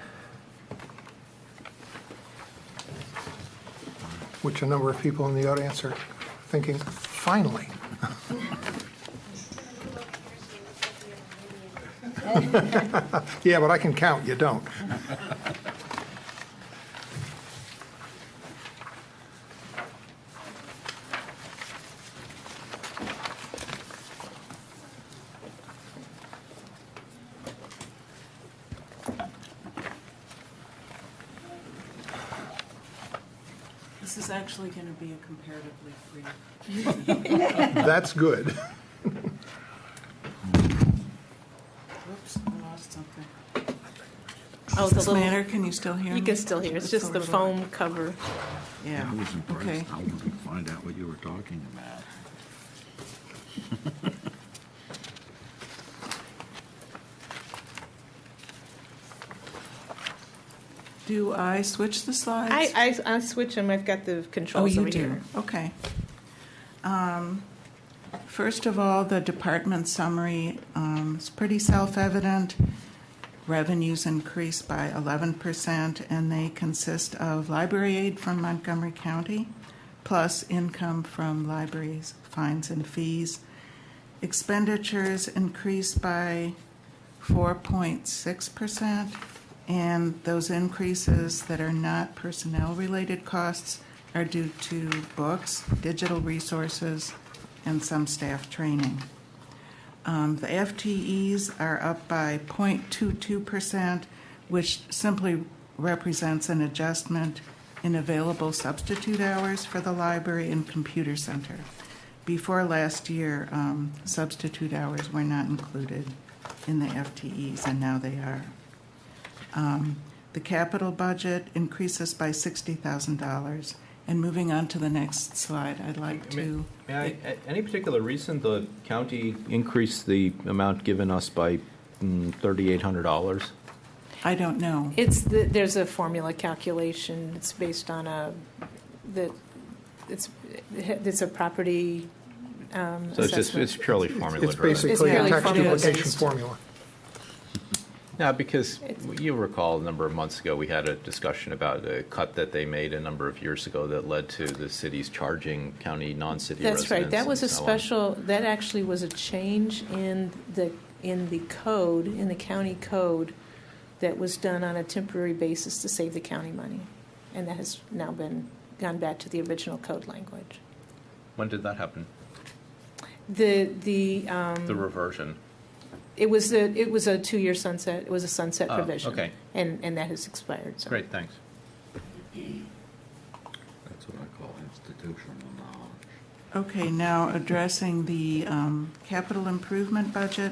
Which a number of people in the audience are thinking, finally. Yeah, but I can count, you don't. This is actually going to be a comparatively free. That's good. Oops, I lost something. Oh, Does the this little, matter? Can you still hear me? you can still hear. It's just the little- foam cover. Yeah. I was impressed. Okay. I wanted to find out what you were talking about. Do I switch the slides? I switch them, I've got the Oh, controls you over do? here. Okay. First of all, the department summary is pretty self-evident. Revenues increased by 11%, and they consist of library aid from Montgomery County, plus income from libraries, fines, and fees. Expenditures increased by 4.6%, and those increases that are not personnel-related costs are due to books, digital resources, and some staff training. The FTEs are up by 0.22%, which simply represents an adjustment in available substitute hours for the library and computer center. Before last year, substitute hours were not included in the FTEs, and now they are. The capital budget increases by $60,000. And moving on to the next slide, I'd like to... May I, any particular reason the county increased the amount given us by $3,800? I don't know. There's a formula calculation. It's based on it's a property So assessment. it's purely formula It's driven. basically a purely tax formula duplication based. formula. Yeah, because you recall a number of months ago we had a discussion about a cut that they made a number of years ago that led to the cities charging county non-city residents. That's right. That was a and so on. special. That actually was a change in the code, in the county code, that was done on a temporary basis to save the county money, and that has now gone back to the original code language. When did that happen? The reversion. It was a 2-year sunset. It was a sunset Oh, provision. okay. And that has expired. So. Great, thanks. That's what I call institutional knowledge. Okay, now addressing the capital improvement budget.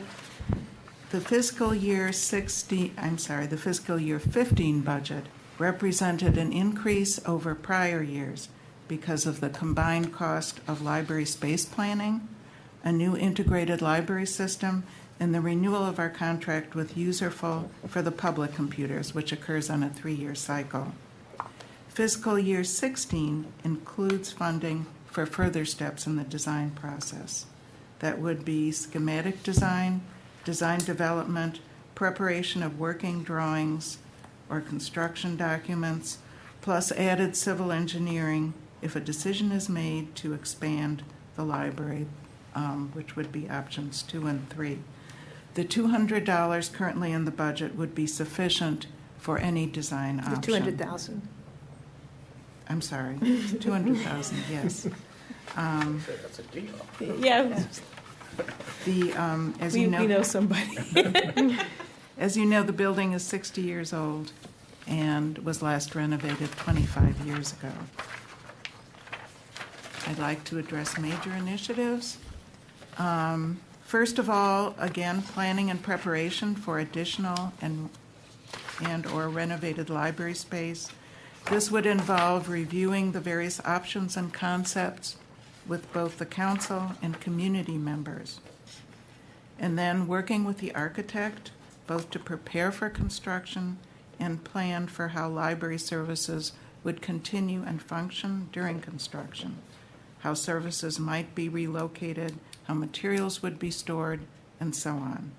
The fiscal year 15 budget represented an increase over prior years because of the combined cost of library space planning, a new integrated library system, and the renewal of our contract with Userful for the public computers, which occurs on a 3-year cycle. Fiscal year 16 includes funding for further steps in the design process. That would be schematic design, design development, preparation of working drawings or construction documents, plus added civil engineering if a decision is made to expand the library, which would be options 2 and 3. The $200 currently in the budget would be sufficient for any design option. The 200,000. I'm sorry, 200,000, yes. That's a deal. Yeah, As we you know, know somebody. as you know, the building is 60 years old and was last renovated 25 years ago. I'd like to address major initiatives. First of all, again, planning and preparation for additional and or renovated library space. This would involve reviewing the various options and concepts with both the council and community members. And then working with the architect, both to prepare for construction and plan for how library services would continue and function during construction, how services might be relocated, how materials would be stored, and so on.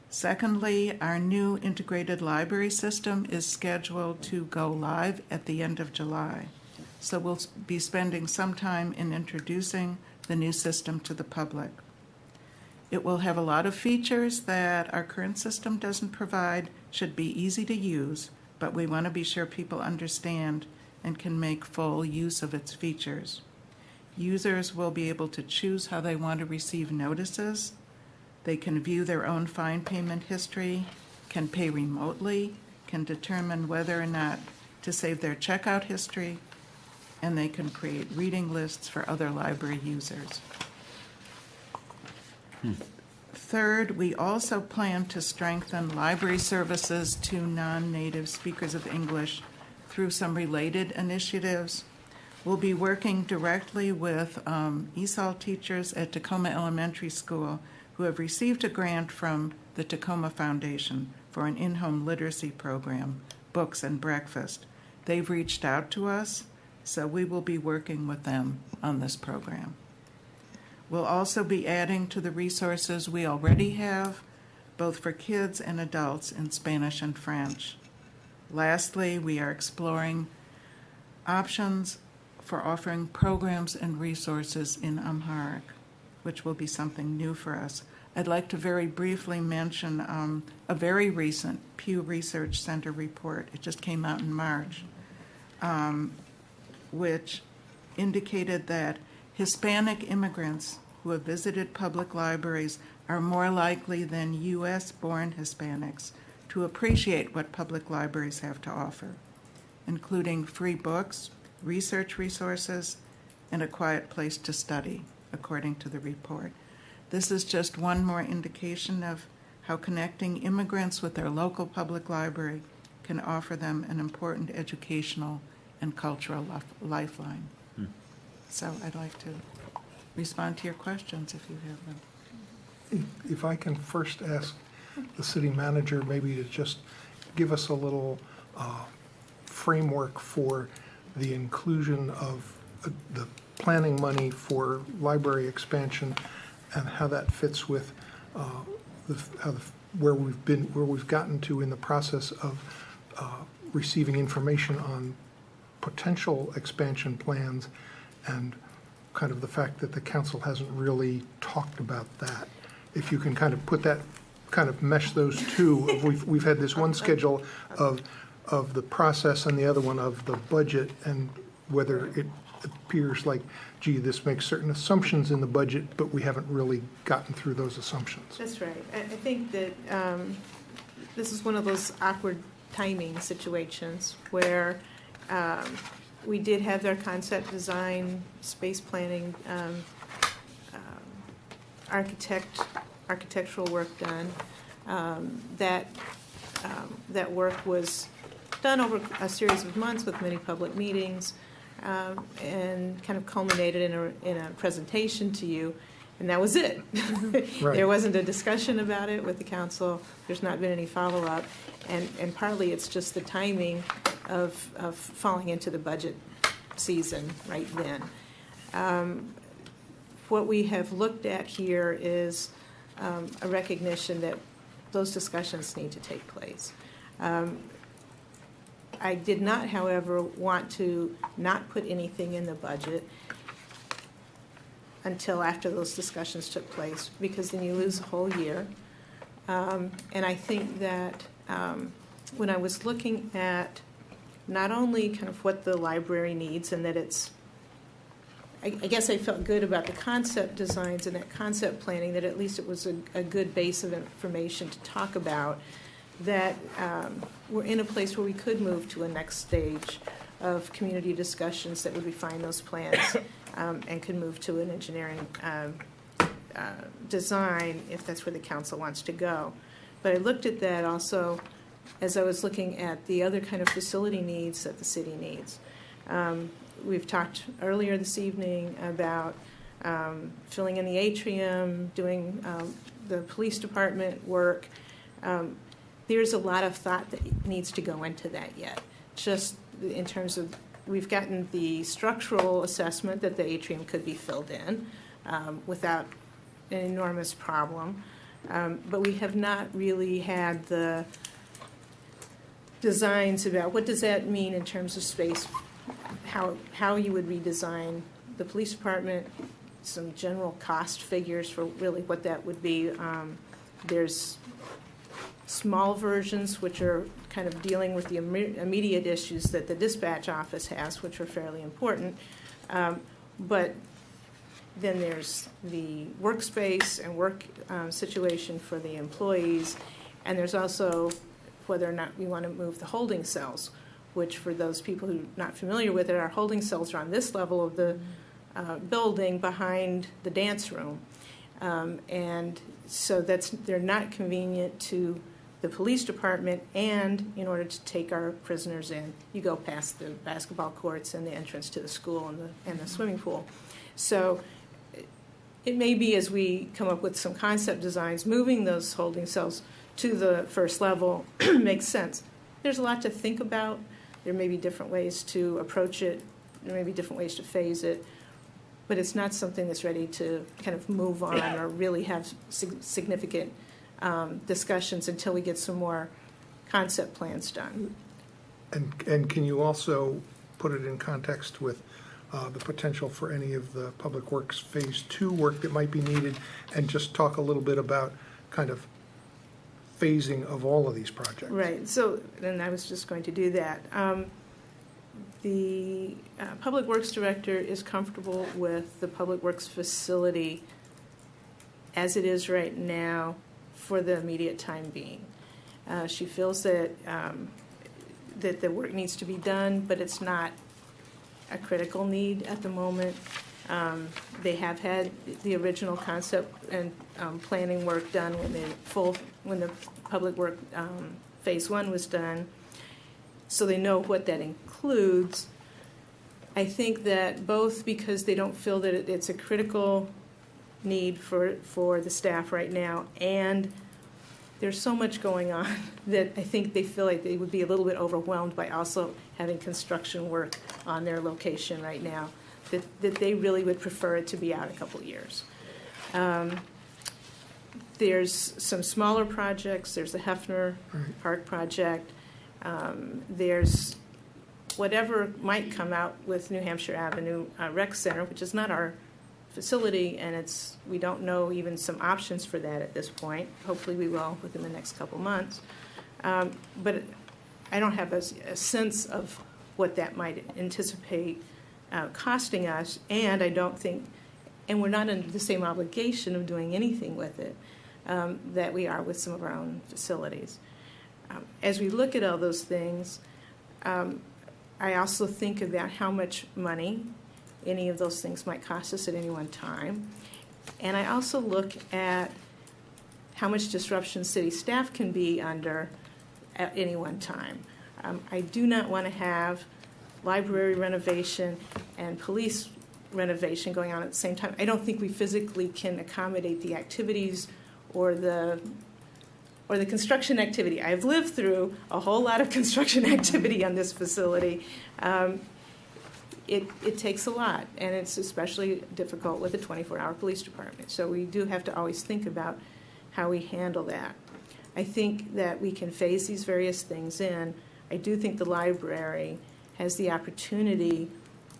Secondly, our new integrated library system is scheduled to go live at the end of July. So we'll be spending some time in introducing the new system to the public. It will have a lot of features that our current system doesn't provide, should be easy to use, but we want to be sure people understand and can make full use of its features. Users will be able to choose how they want to receive notices. They can view their own fine payment history, can pay remotely, can determine whether or not to save their checkout history, and they can create reading lists for other library users. Third, we also plan to strengthen library services to non-native speakers of English through some related initiatives. We'll be working directly with ESOL teachers at Tacoma Elementary School who have received a grant from the Tacoma Foundation for an in-home literacy program, books and breakfast. They've reached out to us, so we will be working with them on this program. We'll also be adding to the resources we already have, both for kids and adults in Spanish and French. Lastly, we are exploring options for offering programs and resources in Amharic, which will be something new for us. I'd like to very briefly mention a very recent Pew Research Center report. It just came out in March, which indicated that Hispanic immigrants who have visited public libraries are more likely than U.S.-born Hispanics to appreciate what public libraries have to offer, including free books, research resources, and a quiet place to study, according to the report. This is just one more indication of how connecting immigrants with their local public library can offer them an important educational and cultural lifeline. So I'd like to respond to your questions if you have them. If I can first ask the city manager maybe to just give us a little framework for the inclusion of the planning money for library expansion and how that fits with where we've gotten to in the process of receiving information on potential expansion plans, and kind of the fact that the council hasn't really talked about that. If you can kind of put that, kind of mesh those two. We've had this one schedule of the process and the other one of the budget, and whether it appears like, gee, this makes certain assumptions in the budget, but we haven't really gotten through those assumptions. That's right. I think that this is one of those awkward timing situations where we did have their concept design, space planning, architectural work done. That work was done over a series of months with many public meetings, and kind of culminated in a presentation to you, and that was it. Right. There wasn't a discussion about it with the council. There's not been any follow-up, and partly it's just the timing of falling into the budget season right then. What we have looked at here is a recognition that those discussions need to take place. I did not, however, want to not put anything in the budget until after those discussions took place, because then you lose a whole year. And I think that when I was looking at not only kind of what the library needs, and that it's, I guess I felt good about the concept designs and that concept planning, that at least it was a good base of information to talk about, that we're in a place where we could move to a next stage of community discussions that would refine those plans, and could move to an engineering design if that's where the council wants to go. But I looked at that also as I was looking at the other kind of facility needs that the city needs. We've talked earlier this evening about filling in the atrium, doing the police department work. There's a lot of thought that needs to go into that yet. Just in terms of, we've gotten the structural assessment that the atrium could be filled in without an enormous problem. But we have not really had the designs about what does that mean in terms of space, how you would redesign the police department, some general cost figures for really what that would be. There's small versions which are kind of dealing with the immediate issues that the dispatch office has, which are fairly important. But then there's the workspace and work situation for the employees, and there's also whether or not we want to move the holding cells, which for those people who are not familiar with it, our holding cells are on this level of the building behind the dance room. And so they're not convenient to the police department, and in order to take our prisoners in, you go past the basketball courts and the entrance to the school and the swimming pool. So it may be, as we come up with some concept designs, moving those holding cells to the first level makes sense. There's a lot to think about. There may be different ways to approach it. There may be different ways to phase it. But it's not something that's ready to kind of move on or really have significant discussions until we get some more concept plans done. And can you also put it in context with the potential for any of the Public Works Phase 2 work that might be needed, and just talk a little bit about kind of phasing of all of these projects? Right. So, and I was just going to do that. The Public Works Director is comfortable with the Public Works facility as it is right now for the immediate time being. She feels that that the work needs to be done, but it's not a critical need at the moment. They have had the original concept and planning work done when the public work Phase 1 was done, so they know what that includes. I think that both because they don't feel that it's a critical need for the staff right now, and there's so much going on that I think they feel like they would be a little bit overwhelmed by also having construction work on their location right now, that they really would prefer it to be out a couple years. There's some smaller projects. There's the Hefner Park project. There's whatever might come out with New Hampshire Avenue Rec Center, which is not our facility, and we don't know even some options for that at this point. Hopefully we will within the next couple months. But I don't have a sense of what that might anticipate costing us, and I don't think, and we're not under the same obligation of doing anything with it that we are with some of our own facilities. As we look at all those things, I also think about how much money any of those things might cost us at any one time. And I also look at how much disruption city staff can be under at any one time. I do not want to have library renovation and police renovation going on at the same time. I don't think we physically can accommodate the activities or the construction activity. I've lived through a whole lot of construction activity on this facility. It takes a lot, and it's especially difficult with a 24-hour police department. So we do have to always think about how we handle that. I think that we can phase these various things in. I do think the library has the opportunity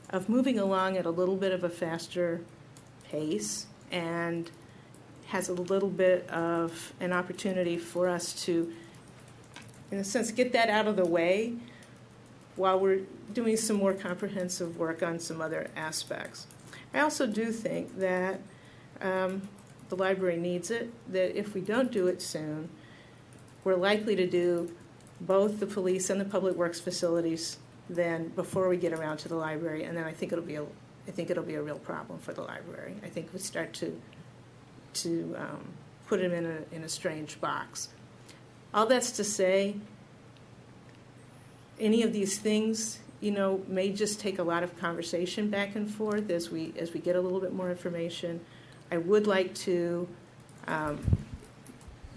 of moving along at a little bit of a faster pace, and has a little bit of an opportunity for us to, in a sense, get that out of the way while we're doing some more comprehensive work on some other aspects. I also do think that the library needs it, that if we don't do it soon, we're likely to do both the police and the public works facilities then before we get around to the library, and then I think it'll be a real problem for the library. I think we start to put them in a strange box. All that's to say, any of these things, may just take a lot of conversation back and forth as we get a little bit more information. I would like to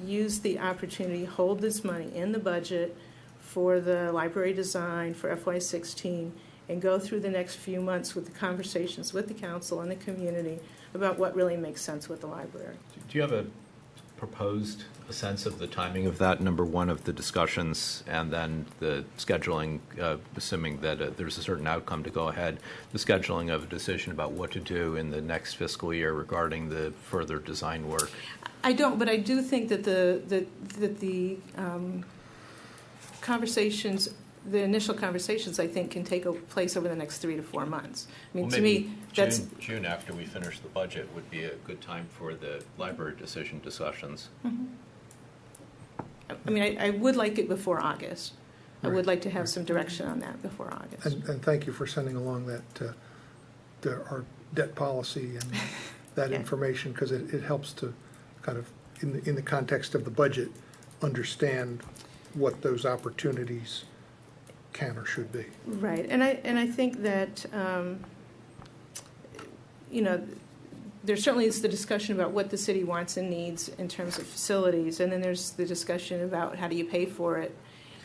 use the opportunity, hold this money in the budget for the library design for FY16, and go through the next few months with the conversations with the council and the community about what really makes sense with the library. Do you have a sense of the timing of that, number one, of the discussions, and then the scheduling, assuming that there's a certain outcome to go ahead, the scheduling of a decision about what to do in the next fiscal year regarding the further design work? I don't, but I do think that the conversations, the initial conversations, I think, can take place over the next 3 to 4 months. I mean, to me, that's June after we finish the budget would be a good time for the library decision discussions. Mm-hmm. I mean, I would like it before August. I would like to have some direction on that before August. And thank you for sending along that our debt policy and that information, because it helps to kind of, in the context of the budget, understand what those opportunities can or should be. Right, and I think that there certainly is the discussion about what the city wants and needs in terms of facilities, and then there's the discussion about how do you pay for it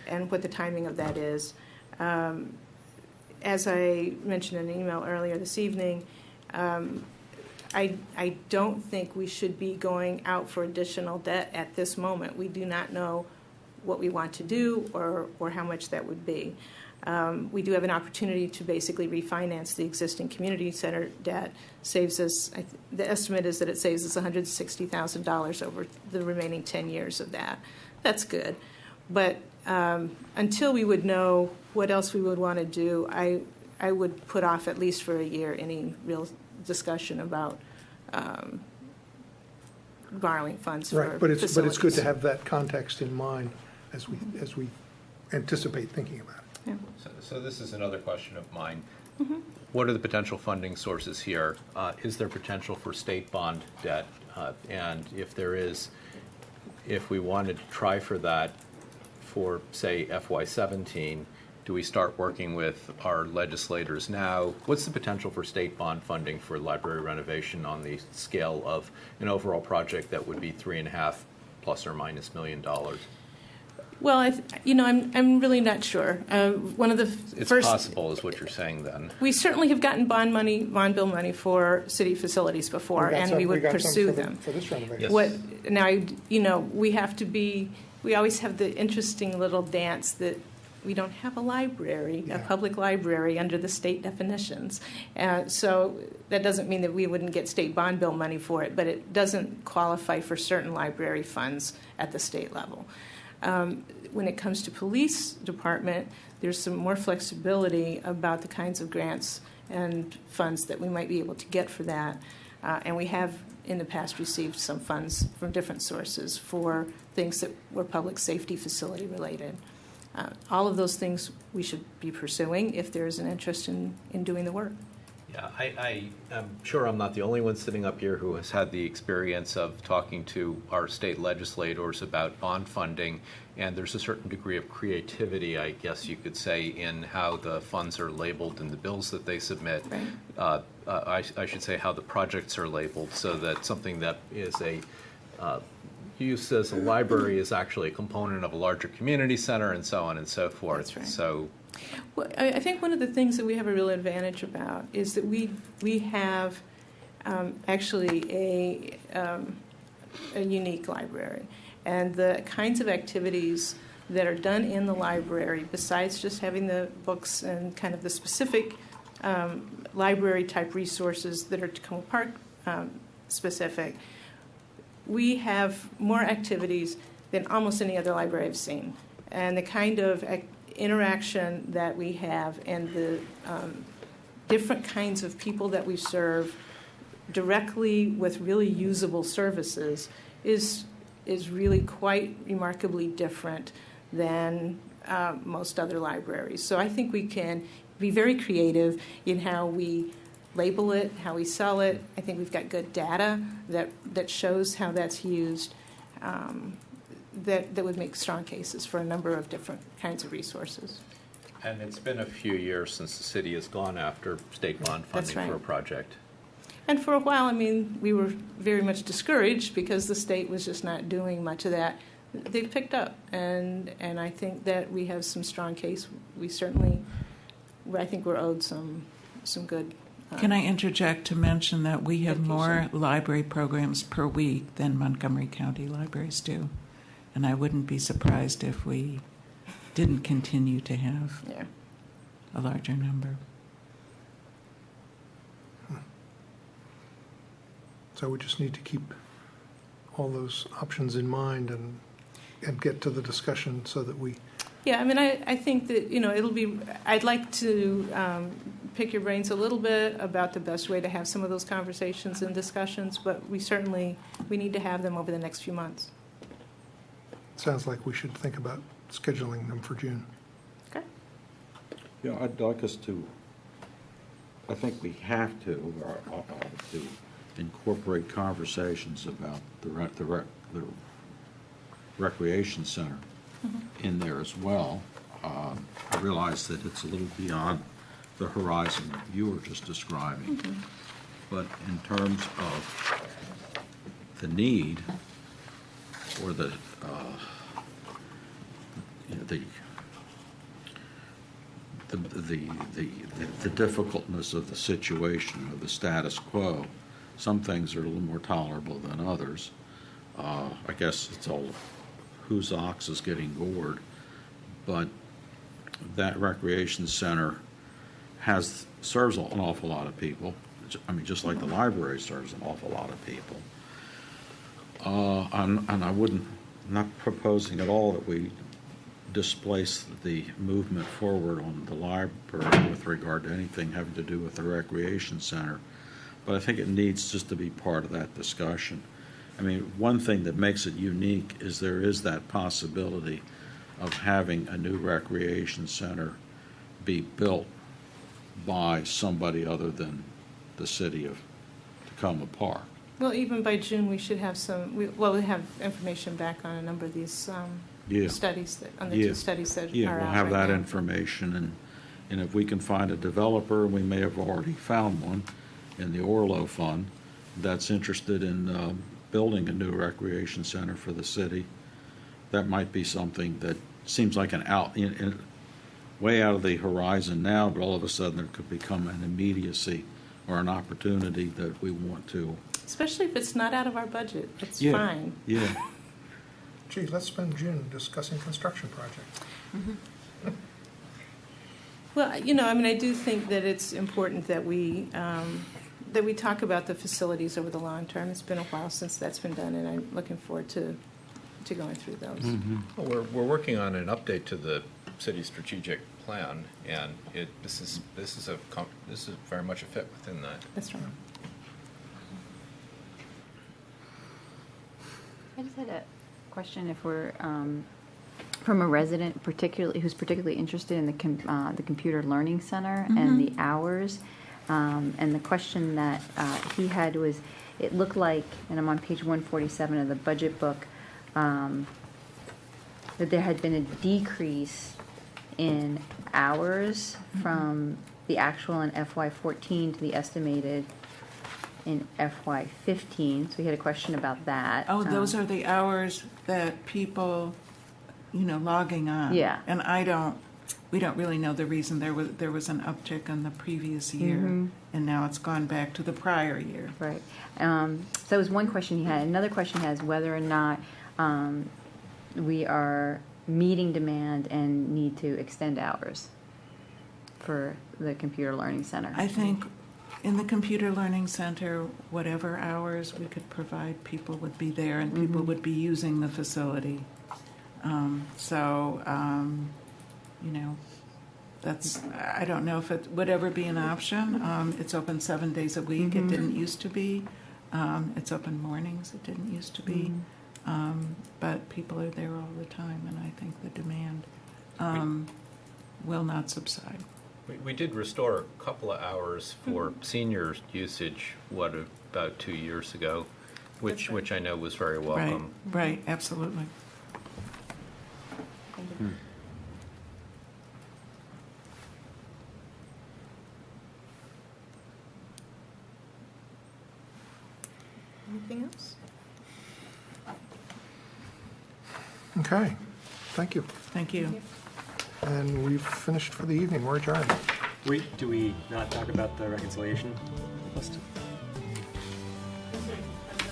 and what the timing of that is. As I mentioned in an email earlier this evening, I don't think we should be going out for additional debt at this moment. We do not know what we want to do or how much that would be. We do have an opportunity to basically refinance the existing community center debt. Saves us, the estimate is that it saves us $160,000 over the remaining 10 years of that. That's good. But until we would know what else we would want to do, I would put off at least for a year any real discussion about borrowing funds for Right, but it's good to facilities. have that context in mind as we anticipate thinking about it. Yeah. So this is another question of mine. What are the potential funding sources here? Is there potential for state bond debt? And if there is, if we wanted to try for that for, say, FY17, do we start working with our legislators now? What's the potential for state bond funding for library renovation on the scale of an overall project that would be $3.5 plus or minus $1 million? Well, I'm really not sure. One of the It's first possible, is what you're saying then. we certainly have gotten bond bill money for city facilities before, and we would pursue them. For this renovation. Yes. What now? We have to be. We always have the interesting little dance that we don't have a library, a public library under the state definitions. So that doesn't mean that we wouldn't get state bond bill money for it, but it doesn't qualify for certain library funds at the state level. When it comes to police department, there's some more flexibility about the kinds of grants and funds that we might be able to get for that. And we have in the past received some funds from different sources for things that were public safety facility related. All of those things we should be pursuing if there's an interest in doing the work. Yeah, I am sure I'm not the only one sitting up here who has had the experience of talking to our state legislators about bond funding, and there's a certain degree of creativity, I guess you could say, in how the funds are labeled in the bills that they submit. Right. I should say how the projects are labeled, so that something that is a use as a library is actually a component of a larger community center, and so on and so forth. That's right. So. Well, I think one of the things that we have a real advantage about is that we have actually a unique library, and the kinds of activities that are done in the library, besides just having the books and kind of the specific library type resources that are Tacoma Park specific, we have more activities than almost any other library I've seen, and the kind of interaction that we have and the different kinds of people that we serve directly with really usable services is really quite remarkably different than most other libraries. So I think we can be very creative in how we label it, how we sell it. I think we've got good data that shows how that's used. That would make strong cases for a number of different kinds of resources. And it's been a few years since the city has gone after state bond That's funding right. for a project. And for a while, we were very much discouraged because the state was just not doing much of that. They've picked up, and I think that we have some strong case. We certainly, I think we're owed some good. Can I interject to mention that we have Education. more library programs per week than Montgomery County libraries do? And I wouldn't be surprised if we didn't continue to have a larger number. So we just need to keep all those options in mind and get to the discussion so that we. Yeah, I think that, it'll be, I'd like to pick your brains a little bit about the best way to have some of those conversations and discussions, but we need to have them over the next few months. Sounds like we should think about scheduling them for June. Okay. Yeah, I'd like us to, I think we have to incorporate conversations about the recreation center in there as well. I realize that it's a little beyond the horizon that you were just describing. But in terms of the need or the you know, the difficultness of the situation, of the status quo, some things are a little more tolerable than others. I guess it's all whose ox is getting gored, but that recreation center serves an awful lot of people. I mean, just like the library serves an awful lot of people. And I wouldn't, not proposing at all that we displace the movement forward on the library with regard to anything having to do with the recreation center, but I think it needs just to be part of that discussion. I mean, one thing that makes it unique is there is that possibility of having a new recreation center be built by somebody other than the city of Tacoma Park. Well, even by June, we should have we have information back on a number of these studies, on the two studies that are out. Yeah, we'll have right that now. information, and if we can find a developer, we may have already found one in the Orlo Fund that's interested in building a new recreation center for the city. That might be something that seems like way out of the horizon now, but all of a sudden there could become an immediacy or an opportunity that we want to. Especially if it's not out of our budget, it's Yeah. fine. Yeah. Gee, let's spend June discussing construction projects. Well, I mean, I do think that it's important that we talk about the facilities over the long term. It's been a while since that's been done, and I'm looking forward to going through those. Well, we're working on an update to the city strategic plan, and this is very much a fit within that. That's right. I just had a question if we're, from a resident who's particularly interested in the Computer Learning Center and the hours. And the question that he had was, it looked like, and I'm on page 147 of the budget book, that there had been a decrease in hours from the actual in FY14 to the estimated in FY15. So we had a question about that. Oh, those are the hours that people, logging on. Yeah. And we don't really know the reason. There was an uptick on the previous year, and now it's gone back to the prior year. Right. So that was one question he had. Another question he has whether or not we are meeting demand and need to extend hours for the Computer Learning Center. I think In the Computer Learning Center, whatever hours we could provide, people would be there and people would be using the facility. That's, I don't know if it would ever be an option. It's open 7 days a week. It didn't used to be. It's open mornings. It didn't used to be. But people are there all the time, and I think the demand will not subside. We did restore a couple of hours for senior usage, about 2 years ago, which I know was very welcome. Right, absolutely. Anything else? Okay, thank you. Thank you. And we've finished for the evening. We're adjourned. Do we not talk about the reconciliation list?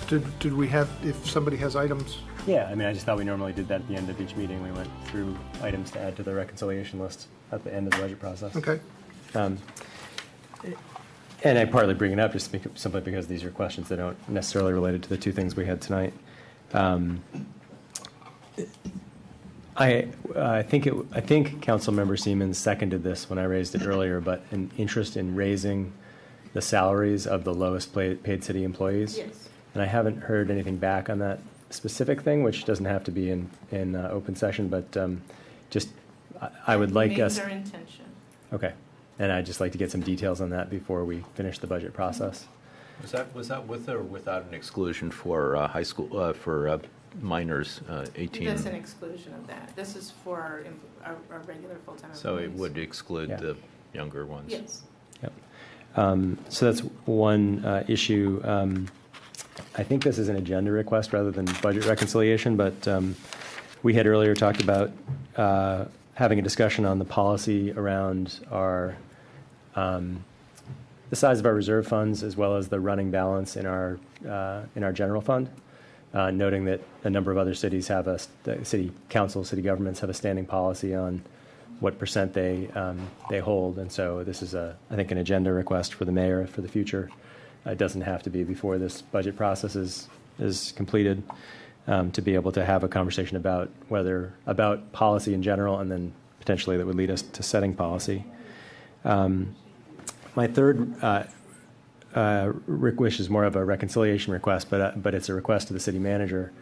Did we have, if somebody has items? Yeah, I mean, I just thought we normally did that at the end of each meeting. We went through items to add to the reconciliation list at the end of the budget process. Okay. And I partly bring it up just simply because these are questions that aren't necessarily related to the two things we had tonight. I think Councilmember Siemens seconded this when I raised it earlier, but an interest in raising the salaries of the lowest paid city employees. Yes. And I haven't heard anything back on that specific thing, which doesn't have to be in open session, but I would like us. Remains our intention. Okay, and I'd just like to get some details on that before we finish the budget process. Was that with or without an exclusion for high school for minors 18? That's an exclusion of that. This is for our regular full-time employees. So it would exclude Yeah. the younger ones. Yes. Yep. So that's one issue. I think this is an agenda request rather than budget reconciliation, but we had earlier talked about having a discussion on the policy around our the size of our reserve funds as well as the running balance in our general fund, noting that a number of other cities have city council, city governments have a standing policy on what percent they hold, and so this is I think an agenda request for the mayor for the future. It doesn't have to be before this budget process is completed, to be able to have a conversation about policy in general, and then potentially that would lead us to setting policy. My third wish is more of a reconciliation request, but it's a request to the city manager.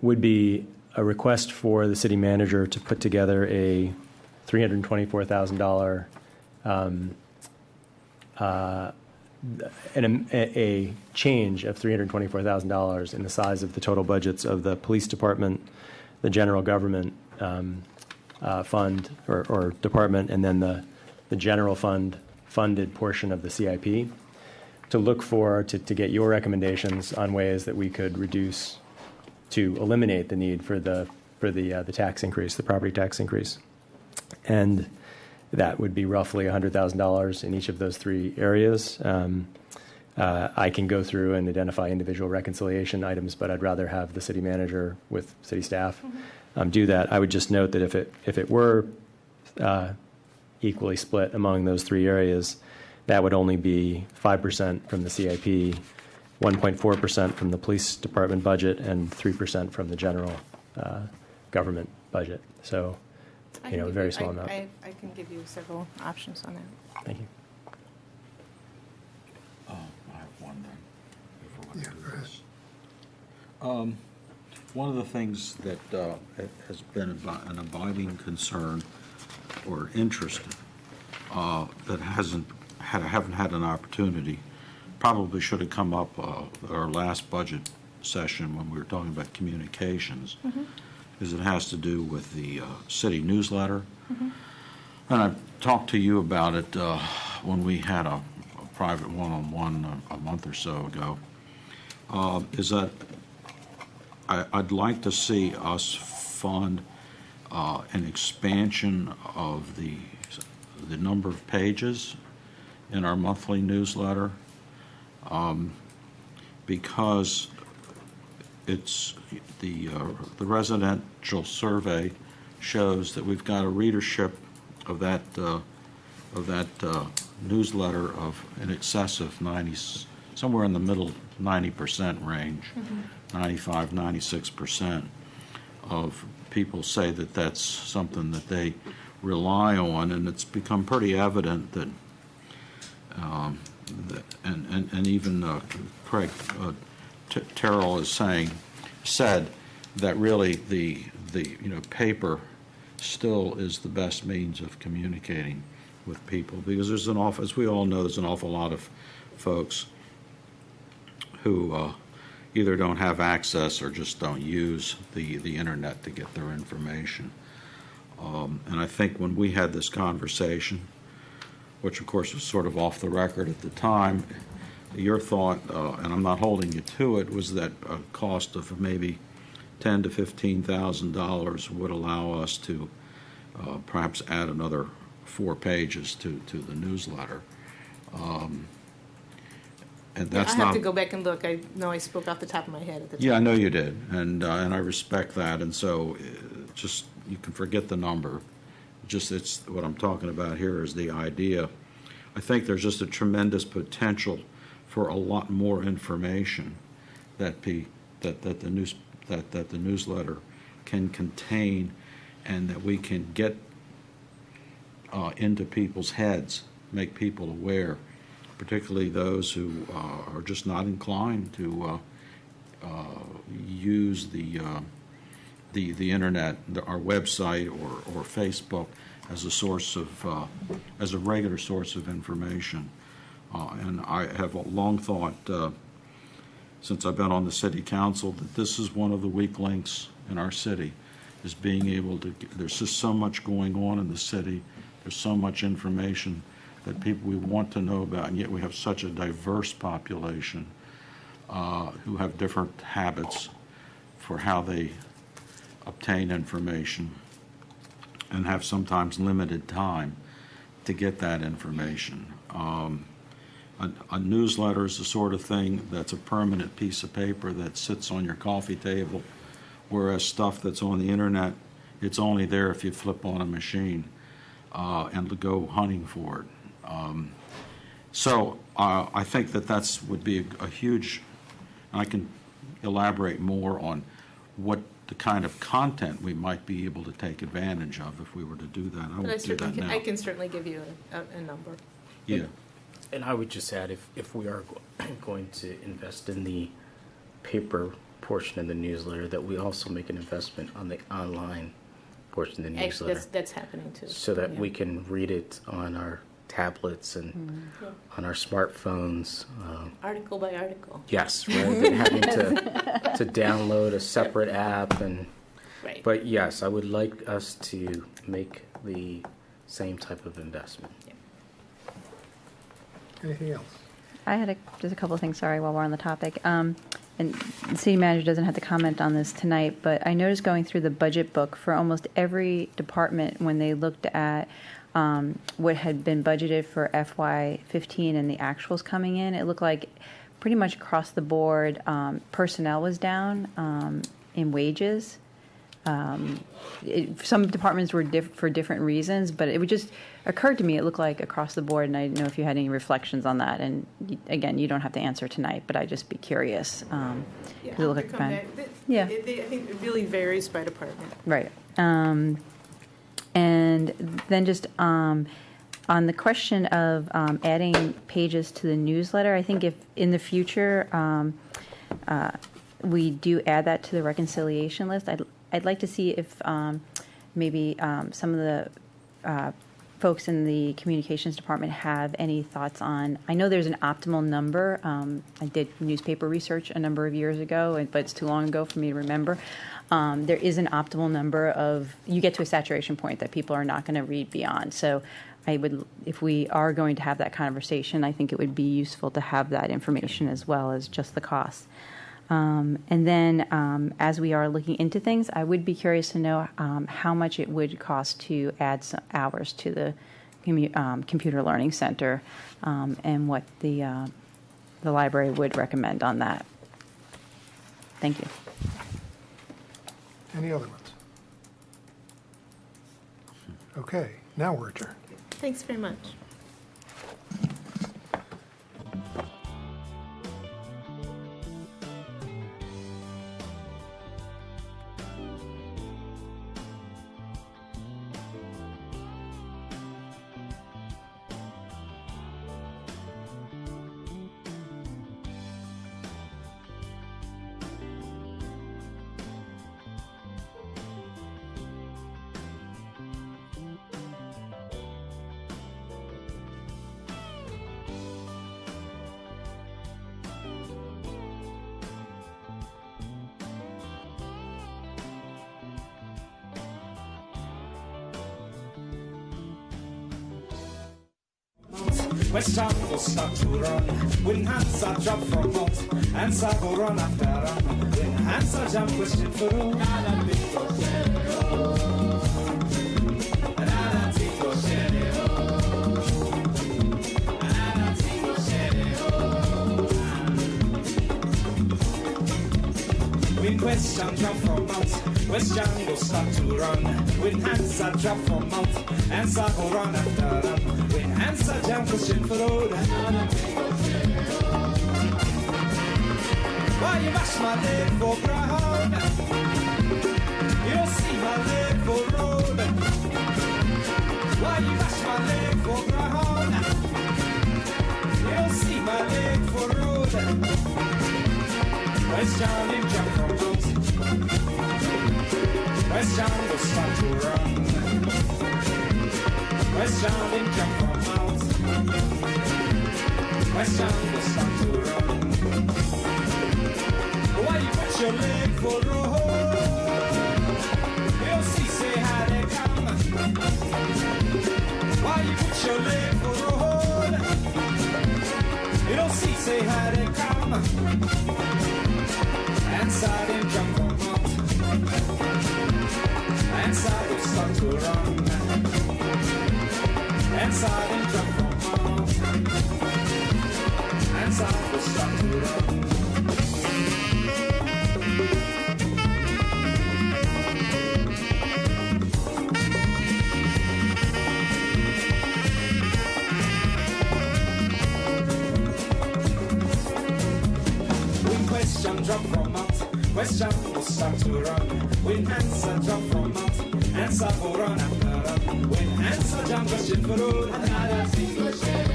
Would be a request for the city manager to put together a $324,000 a change of $324,000 in the size of the total budgets of the police department, the general government fund or department, and then the general fund funded portion of the CIP, to look to get your recommendations on ways that we could reduce, to eliminate the need for the tax increase, the property tax increase. And that would be roughly $100,000 in each of those three areas. I can go through and identify individual reconciliation items, but I'd rather have the city manager with city staff do that. I would just note that if it were equally split among those three areas, that would only be 5% from the CIP, 1.4% from the police department budget, and 3% from the general government budget. So, a very small amount. I can give you several options on that. Thank you. I have one then. Yeah, go ahead. One of the things that has been an abiding concern or interest that haven't had an opportunity, probably should have come up our last budget session when we were talking about communications, is it has to do with the city newsletter. And I talked to you about it when we had a private one-on-one a month or so ago, is that I'd like to see us fund an expansion of the number of pages in our monthly newsletter, because it's the residential survey shows that we've got a readership of that newsletter of in excess of 90, somewhere in the middle 90% range, 95, 96% of people say that that's something that they rely on, and it's become pretty evident that, and even Craig Terrell is said that really the paper still is the best means of communicating with people, because there's as we all know, there's an awful lot of folks who either don't have access or just don't use the internet to get their information. And I think when we had this conversation, which of course was sort of off the record at the time, your thought, and I'm not holding you to it, was that a cost of maybe $10,000 to $15,000 would allow us to perhaps add another 4 pages to the newsletter. And that's I have to go back and look. I know I spoke off the top of my head at the time. Yeah, I know you did, and I respect that. And so, just you can forget the number. Just it's what I'm talking about here is the idea. I think there's just a tremendous potential for a lot more information that the newsletter can contain, and that we can get into people's heads, make people aware, particularly those who are just not inclined to use the internet, our website or Facebook as a source of as a regular source of information. And I have long thought, since I've been on the city council, that this is one of the weak links in our city, is being able to. There's just so much going on in the city. There's so much information that people we want to know about, and yet we have such a diverse population who have different habits for how they obtain information and have sometimes limited time to get that information. A newsletter is the sort of thing that's a permanent piece of paper that sits on your coffee table, whereas stuff that's on the internet, it's only there if you flip on a machine and to go hunting for it. So I think that would be a huge, and I can elaborate more on what the kind of content we might be able to take advantage of if we were to do that. I won't do that now. I can certainly give you a number. Yeah. And I would just add, if we are going to invest in the paper portion of the newsletter, that we also make an investment on the online portion of the newsletter. That's happening too. So that we can read it on our tablets and on our smartphones. Article by article. Yes, rather than having to download a separate app. Right. But yes, I would like us to make the same type of investment. Anything else? I had just a couple of things, sorry, while we're on the topic. And the city manager doesn't have to comment on this tonight, but I noticed going through the budget book for almost every department when they looked at what had been budgeted for FY15 and the actuals coming in, it looked like pretty much across the board personnel was down in wages. Some departments were for different reasons, but it would just occurred to me it looked like across the board, and I didn't know if you had any reflections on that. And again, you don't have to answer tonight, but I'd just be curious. It looked like fine. Yeah. I think it really varies by department. Right. And then just on the question of adding pages to the newsletter, I think if in the future we do add that to the reconciliation list, I'd like to see if maybe some of the folks in the communications department have any thoughts on, I know there's an optimal number. I did newspaper research a number of years ago, but it's too long ago for me to remember. There is an optimal number of, you get to a saturation point that people are not going to read beyond. So I would, if we are going to have that conversation, I think it would be useful to have that information as well as just the cost. And then as we are looking into things, I would be curious to know how much it would cost to add some hours to the computer learning center and what the library would recommend on that. Thank you. Any other ones? Okay, now we're adjourned. Thanks very much. West Town will start to run when hands are dropped from mouth, hands are go run after run when hands are jump question for all. When question drop from mouth, question will start to run when hands are dropped from mouth, hands are go run after run when hands are jump question for road. Why you mash my leg for ground? You'll see my leg for road. Why you mash my leg for ground? You'll see my leg for road. West John in jump from out. West John will start to run. West John in jump from out. West John will start to run. Why you put your leg for road? You'll see, say how they come. Why you put your leg for road? they had it come and saw them jump from out and saw them start to run and saw them jump from out and saw them start to run. Question drop from out, question will start to run. When answer drop from out, answer will run after run. When answer jump question for road, another single share.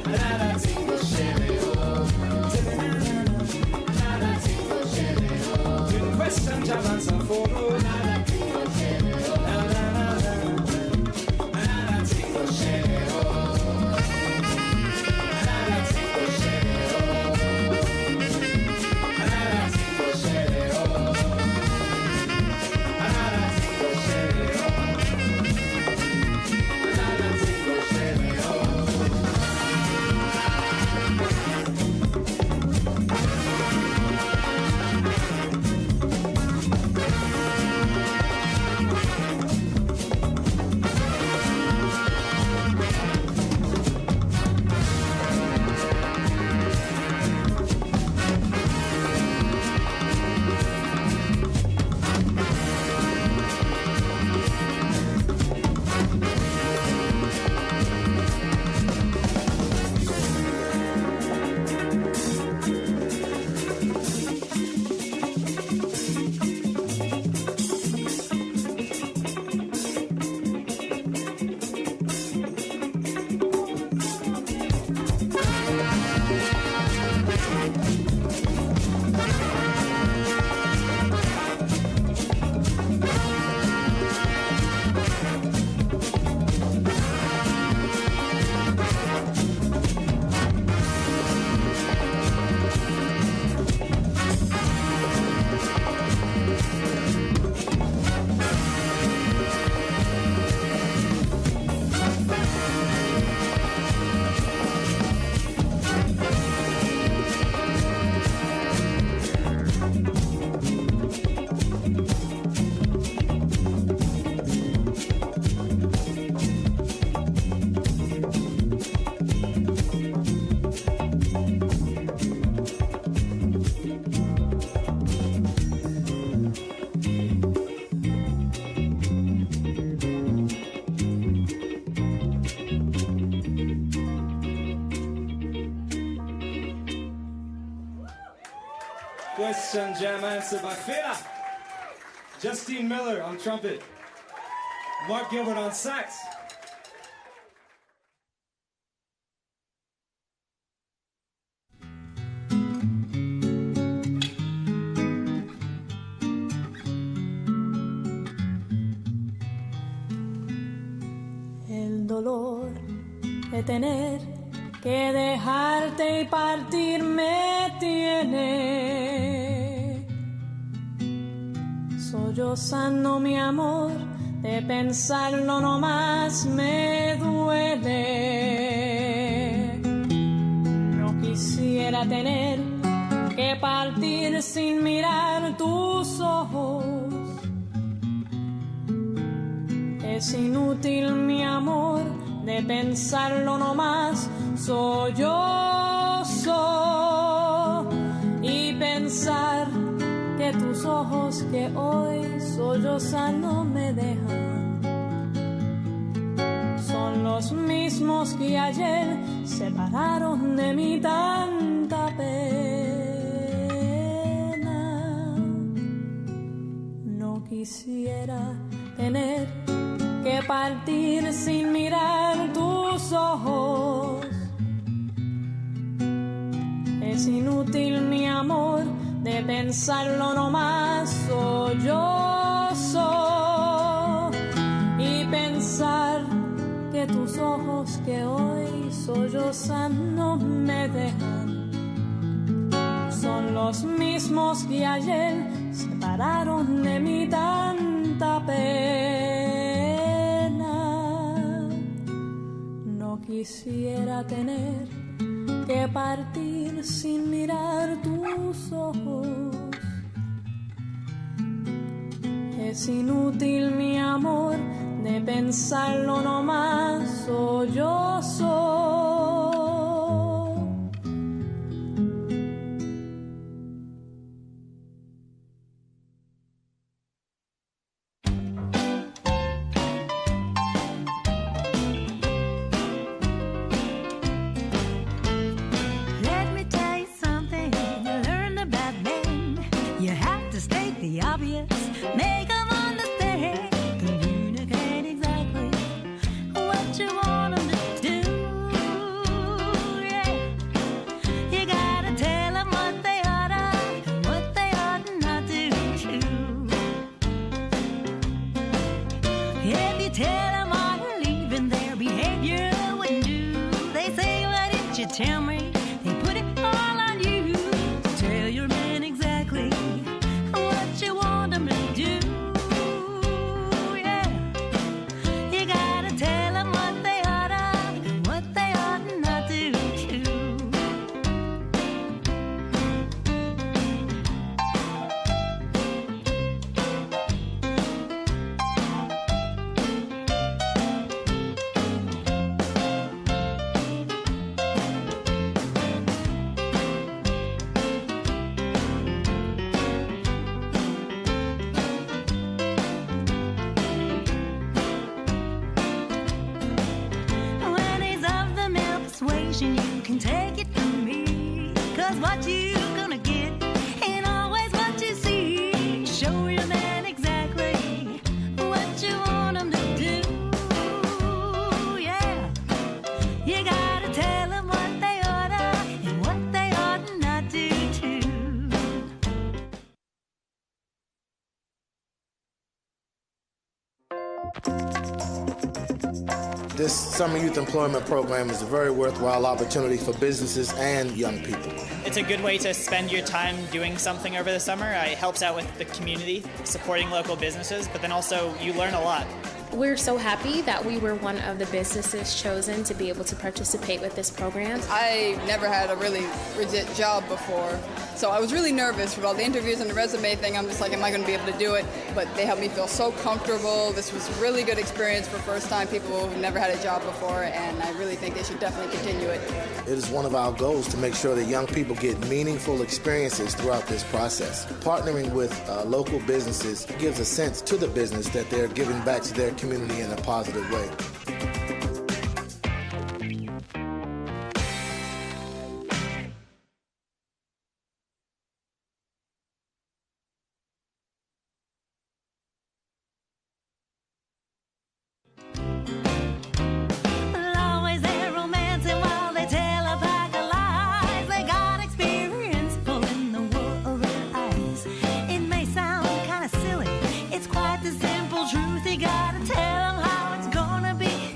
Another single share. Another single share. When question jump answer for road, another single share. Another single share. Question jam answer by Fela. Justine Miller on trumpet. Mark Gilbert on sax. El dolor de tener que dejarte y partir me tiene sollozando mi amor, de pensarlo nomás me duele. No quisiera tener que partir sin mirar tus ojos. Es inútil mi amor, de pensarlo nomás sollozo y pensar que tus ojos que hoy sollozan no me dejan son los mismos que ayer separaron de mí tanta pena. No quisiera tener que partir sin mirar tus ojos. Es inútil mi amor, de pensarlo nomás sollozo y pensar que tus ojos que hoy sollozan no me dejan son los mismos que ayer separaron de mí tanta pena. No quisiera tener que partir sin mirar tus ojos. Es inútil mi amor de pensarlo nomás, sollozo. Let me tell you something you learned about men. You have to state the obvious, make them understand. Communicate exactly what you want them to do. Yeah, you gotta tell them what they oughta and what they ought not to do. If you tell them all you're leaving, their behavior wouldn't do. They say, why didn't you tell me? They put it all on you. Tell your man exactly what you want them to do. Yeah, you gotta tell them what they oughta and what they ought not to do. When he's of the male persuasion, you can take it from me. 'Cause what you gonna get ain't always what you see. Show your man exactly what you want him to do. Yeah, you gotta tell him what they oughta and what they ought not to do. This summer youth employment program is a very worthwhile opportunity for businesses and young people. It's a good way to spend your time doing something over the summer. It helps out with the community, supporting local businesses, but then also you learn a lot. We're so happy that we were one of the businesses chosen to be able to participate with this program. I never had a really legit job before, so I was really nervous with all the interviews and the resume thing. I'm just like, am I going to be able to do it? But they helped me feel so comfortable. This was a really good experience for first-time people who've never had a job before, and I really think they should definitely continue it. It is one of our goals to make sure that young people get meaningful experiences throughout this process. Partnering with local businesses gives a sense to the business that they're giving back to their community in a positive way. Always they're romancing while they tell a pack of lies. They got experience pulling the wool over their eyes. It may sound kind of silly, it's quite the simple truth. You gotta tell them how it's gonna be.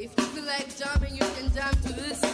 If you feel like jumping, you can jump to this.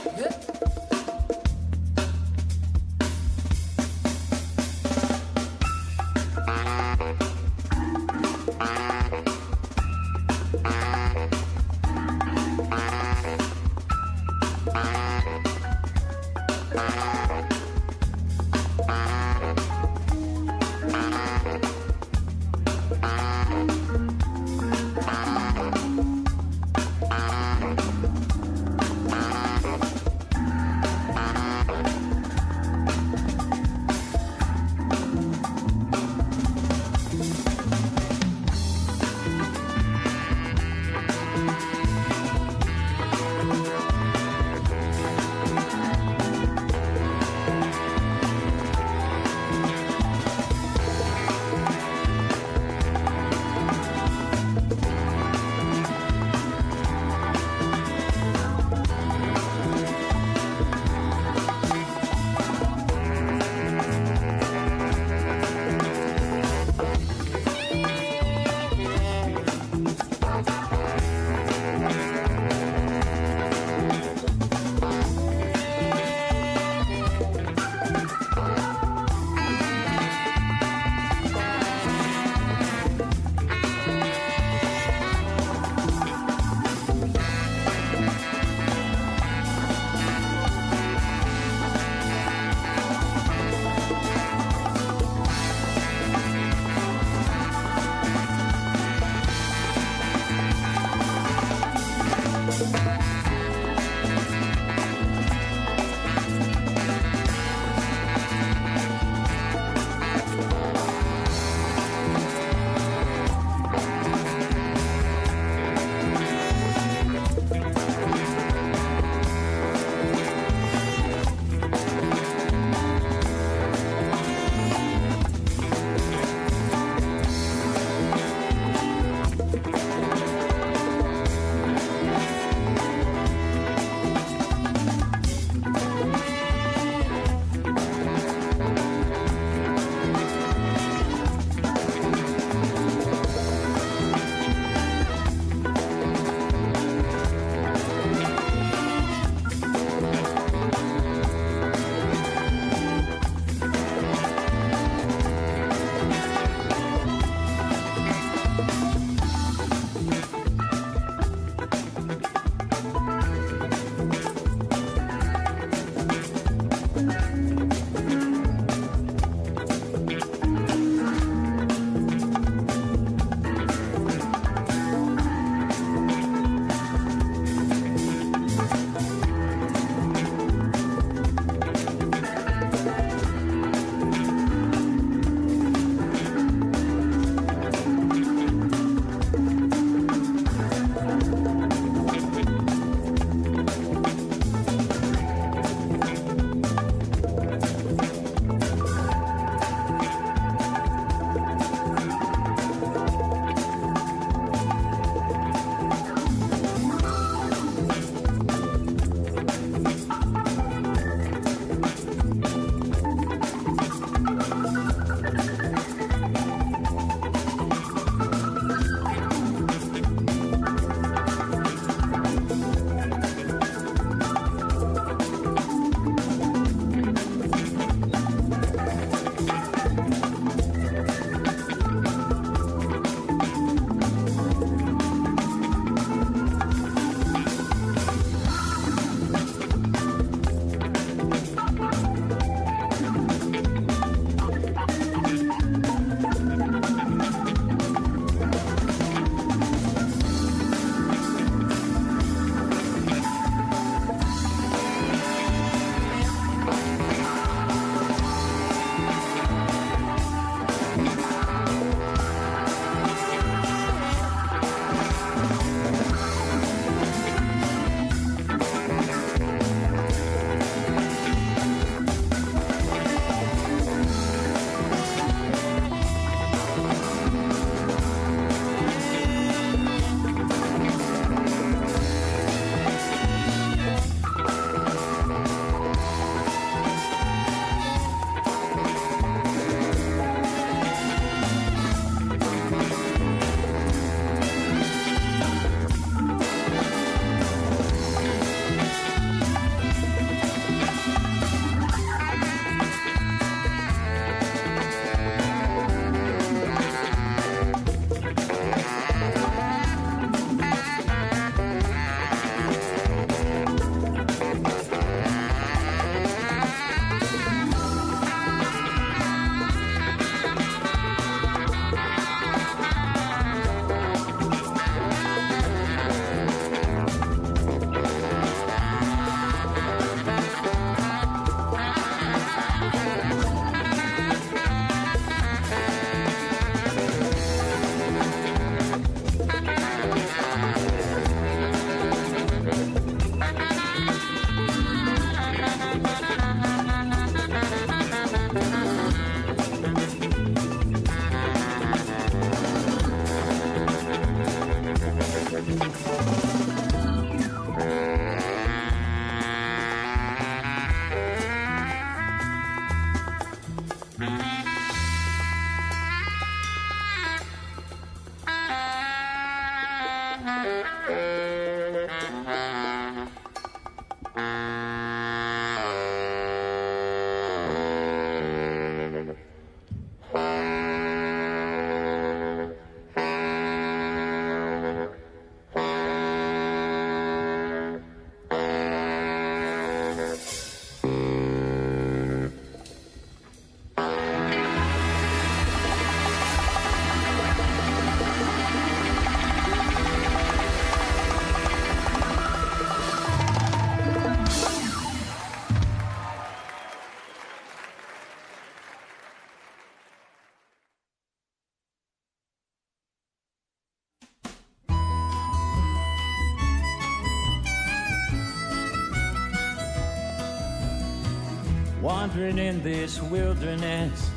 wandering in this wilderness,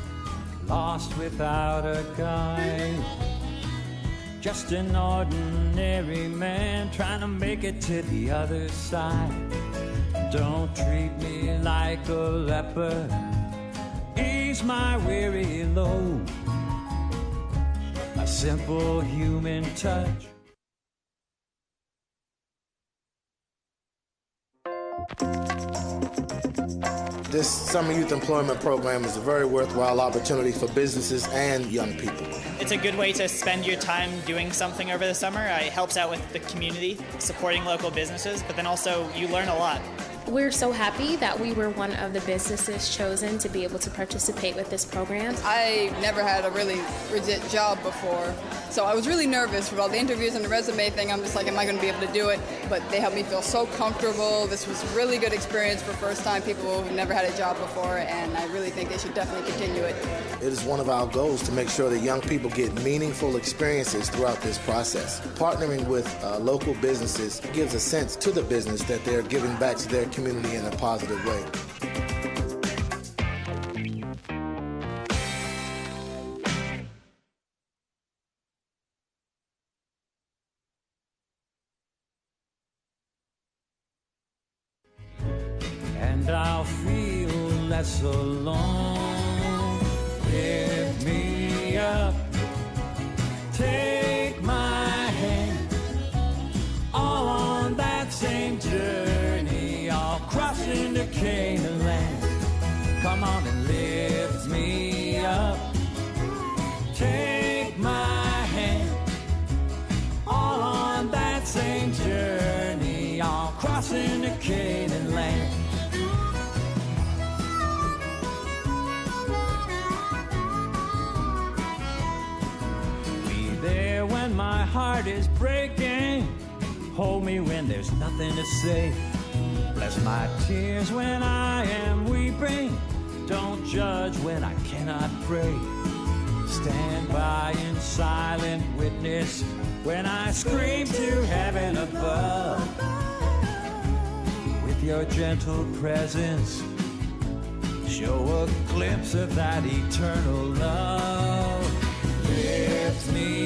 lost without a guide. Just an ordinary man trying to make it to the other side. Don't treat me like a leper, ease my weary load. A simple human touch. This Summer Youth Employment Program is a very worthwhile opportunity for businesses and young people. It's a good way to spend your time doing something over the summer. It helps out with the community, supporting local businesses, but then also you learn a lot. We're so happy that we were one of the businesses chosen to be able to participate with this program. I never had a really legit job before, so I was really nervous with all the interviews and the resume thing. I'm just like, am I going to be able to do it? But they helped me feel so comfortable. This was a really good experience for first-time people who've never had a job before, and I really think they should definitely continue it. It is one of our goals to make sure that young people get meaningful experiences throughout this process. Partnering with local businesses gives a sense to the business that they're giving back to their community in a positive way. And I'll feel less alone. Lift me up, take my hand, all on that same journey, all crossing the Canaan land. Come on and lift me up, take my hand, all on that same journey, all crossing the Canaan land. There when my heart is breaking, hold me when there's nothing to say. Bless my tears when I am weeping, don't judge when I cannot pray. Stand by in silent witness when I scream to heaven above. With your gentle presence, show a glimpse of that eternal love. Lift me